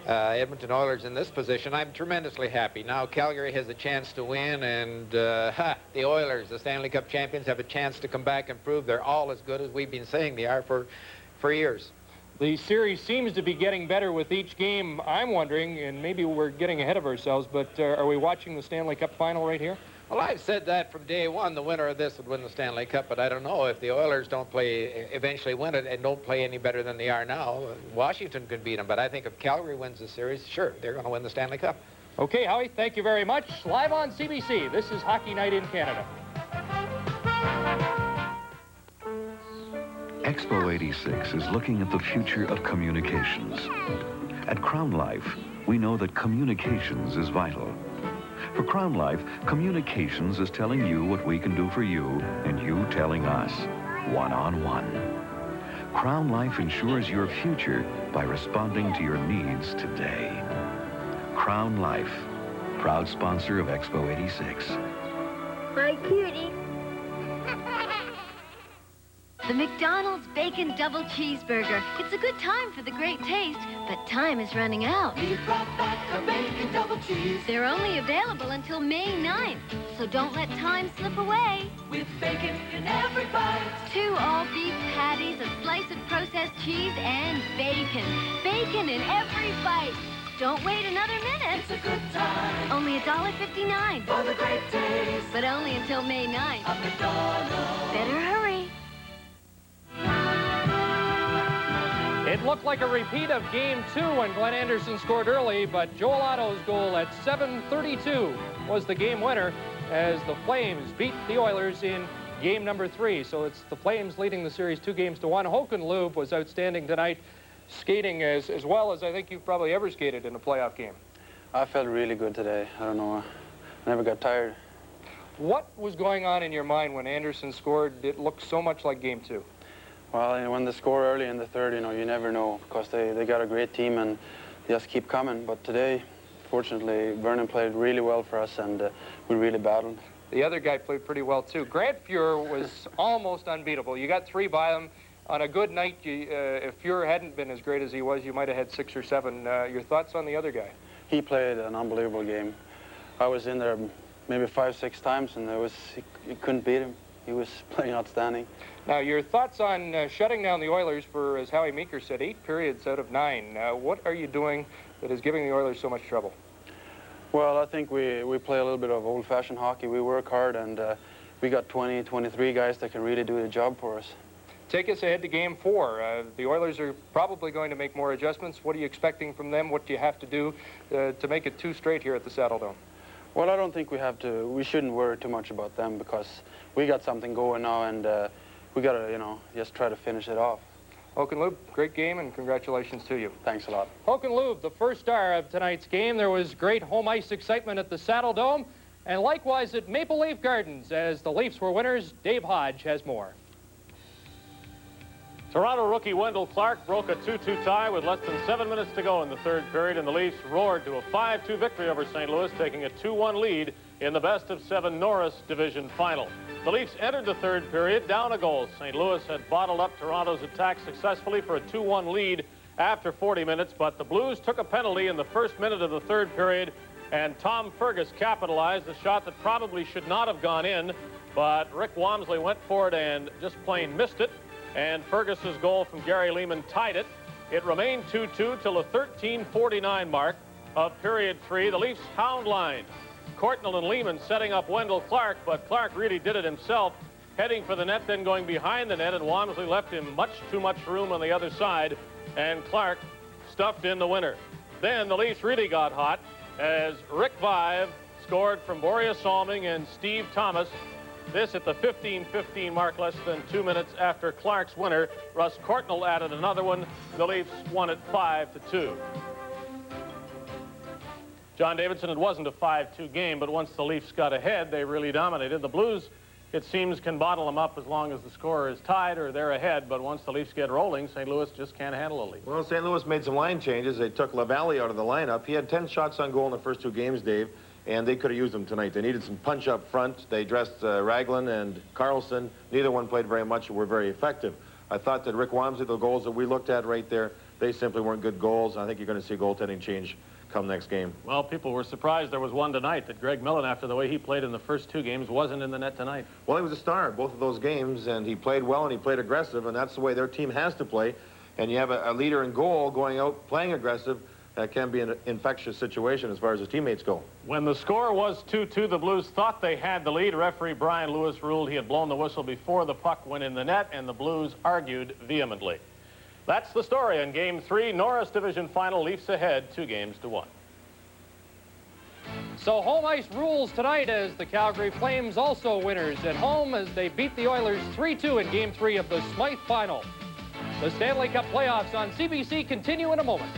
Edmonton Oilers in this position. I'm tremendously happy. Now Calgary has a chance to win, and the Oilers, the Stanley Cup champions, have a chance to come back and prove they're all as good as we've been saying they are for years. The series seems to be getting better with each game. I'm wondering, and maybe we're getting ahead of ourselves, but are we watching the Stanley Cup final right here? Well, I've said that from day one. The winner of this would win the Stanley Cup, but I don't know if the Oilers don't eventually win it and don't play any better than they are now. Washington could beat them, but I think if Calgary wins the series, sure, they're going to win the Stanley Cup. Okay, Howie, thank you very much. Live on CBC, this is Hockey Night in Canada. Expo 86 is looking at the future of communications. At Crown Life, we know that communications is vital. For Crown Life, communications is telling you what we can do for you and you telling us, one-on-one. Crown Life ensures your future by responding to your needs today. Crown Life, proud sponsor of Expo 86. My cutie. The McDonald's Bacon Double Cheeseburger. It's a good time for the great taste, but time is running out. We brought back a bacon double cheese. They're only available until May 9th, so don't let time slip away. With bacon in every bite. 2 all-beef patties, a slice of processed cheese, and bacon. Bacon in every bite. Don't wait another minute. It's a good time. Only $1.59. For the great taste. But only until May 9th. A McDonald's. Better hurry. It looked like a repeat of Game 2 when Glenn Anderson scored early, but Joel Otto's goal at 7:32 was the game winner as the Flames beat the Oilers in game number 3. So it's the Flames leading the series 2-1. Håkan Loob was outstanding tonight, skating as well as I think you've probably ever skated in a playoff game. I felt really good today. I don't know. I never got tired. What was going on in your mind when Anderson scored? It looked so much like game 2. Well, when they score early in the third, you never know, because they got a great team and they just keep coming. But today, fortunately, Vernon played really well for us, and we really battled. The other guy played pretty well, too. Grant Fuhr was almost unbeatable. You got 3 by him. On a good night, if Fuhr hadn't been as great as he was, you might have had 6 or 7. Your thoughts on the other guy? He played an unbelievable game. I was in there maybe 5, 6 times, and you couldn't beat him. He was playing outstanding. Now, your thoughts on shutting down the Oilers for, as Howie Meeker said, 8 periods out of 9. What are you doing that is giving the Oilers so much trouble? Well, I think we play a little bit of old-fashioned hockey. We work hard, and we got 20, 23 guys that can really do the job for us. Take us ahead to game 4. The Oilers are probably going to make more adjustments. What are you expecting from them? What do you have to do to make it 2 straight here at the Saddle Dome? Well, I don't think we shouldn't worry too much about them, because we got something going now, and we got to, just try to finish it off. Håkan Loob, great game, and congratulations to you. Thanks a lot. Håkan Loob, the first star of tonight's game. There was great home ice excitement at the Saddle Dome, and likewise at Maple Leaf Gardens, as the Leafs were winners. Dave Hodge has more. Toronto rookie Wendell Clark broke a 2-2 tie with less than 7 minutes to go in the third period, and the Leafs roared to a 5-2 victory over St. Louis, taking a 2-1 lead in the best-of-7 Norris Division Final. The Leafs entered the third period down a goal. St. Louis had bottled up Toronto's attack successfully for a 2-1 lead after 40 minutes, but the Blues took a penalty in the first minute of the third period, and Tom Fergus capitalized, a shot that probably should not have gone in, but Rick Wamsley went for it and just plain missed it. And Fergus's goal from Gary Lehman tied it. It remained 2-2 till the 13:49 mark of period 3. The Leafs hound line. Courtnall and Lehman setting up Wendell Clark, but Clark really did it himself, heading for the net, then going behind the net, and Wamsley left him much too much room on the other side, and Clark stuffed in the winner. Then the Leafs really got hot as Rick Vive scored from Boreas Salming and Steve Thomas. This at the 15:15 mark, less than 2 minutes after Clark's winner. Russ Courtnall added another one. The Leafs won it 5-2. John Davidson, it wasn't a 5-2 game, but once the Leafs got ahead, they really dominated. The Blues, it seems, can bottle them up as long as the score is tied or they're ahead, but once the Leafs get rolling, St. Louis just can't handle a lead. Well, St. Louis made some line changes. They took LaValle out of the lineup. He had 10 shots on goal in the first 2 games, Dave, and they could have used them tonight. They needed some punch up front. They dressed Raglan and Carlson. Neither one played very much and were very effective. I thought that Rick Wamsley, the goals that we looked at right there, they simply weren't good goals. I think you're going to see goaltending change come next game. Well, people were surprised there was one tonight, that Greg Millen, after the way he played in the first 2 games, wasn't in the net tonight. Well, he was a star in both of those games, and he played well and he played aggressive, and that's the way their team has to play. And you have a leader in goal going out playing aggressive. That can be an infectious situation as far as his teammates go. When the score was 2-2, the Blues thought they had the lead. Referee Brian Lewis ruled he had blown the whistle before the puck went in the net, and the Blues argued vehemently. That's the story in Game 3, Norris Division Final. Leafs ahead 2-1. So home ice rules tonight, as the Calgary Flames also winners at home as they beat the Oilers 3-2 in Game 3 of the Smythe Final. The Stanley Cup playoffs on CBC continue in a moment.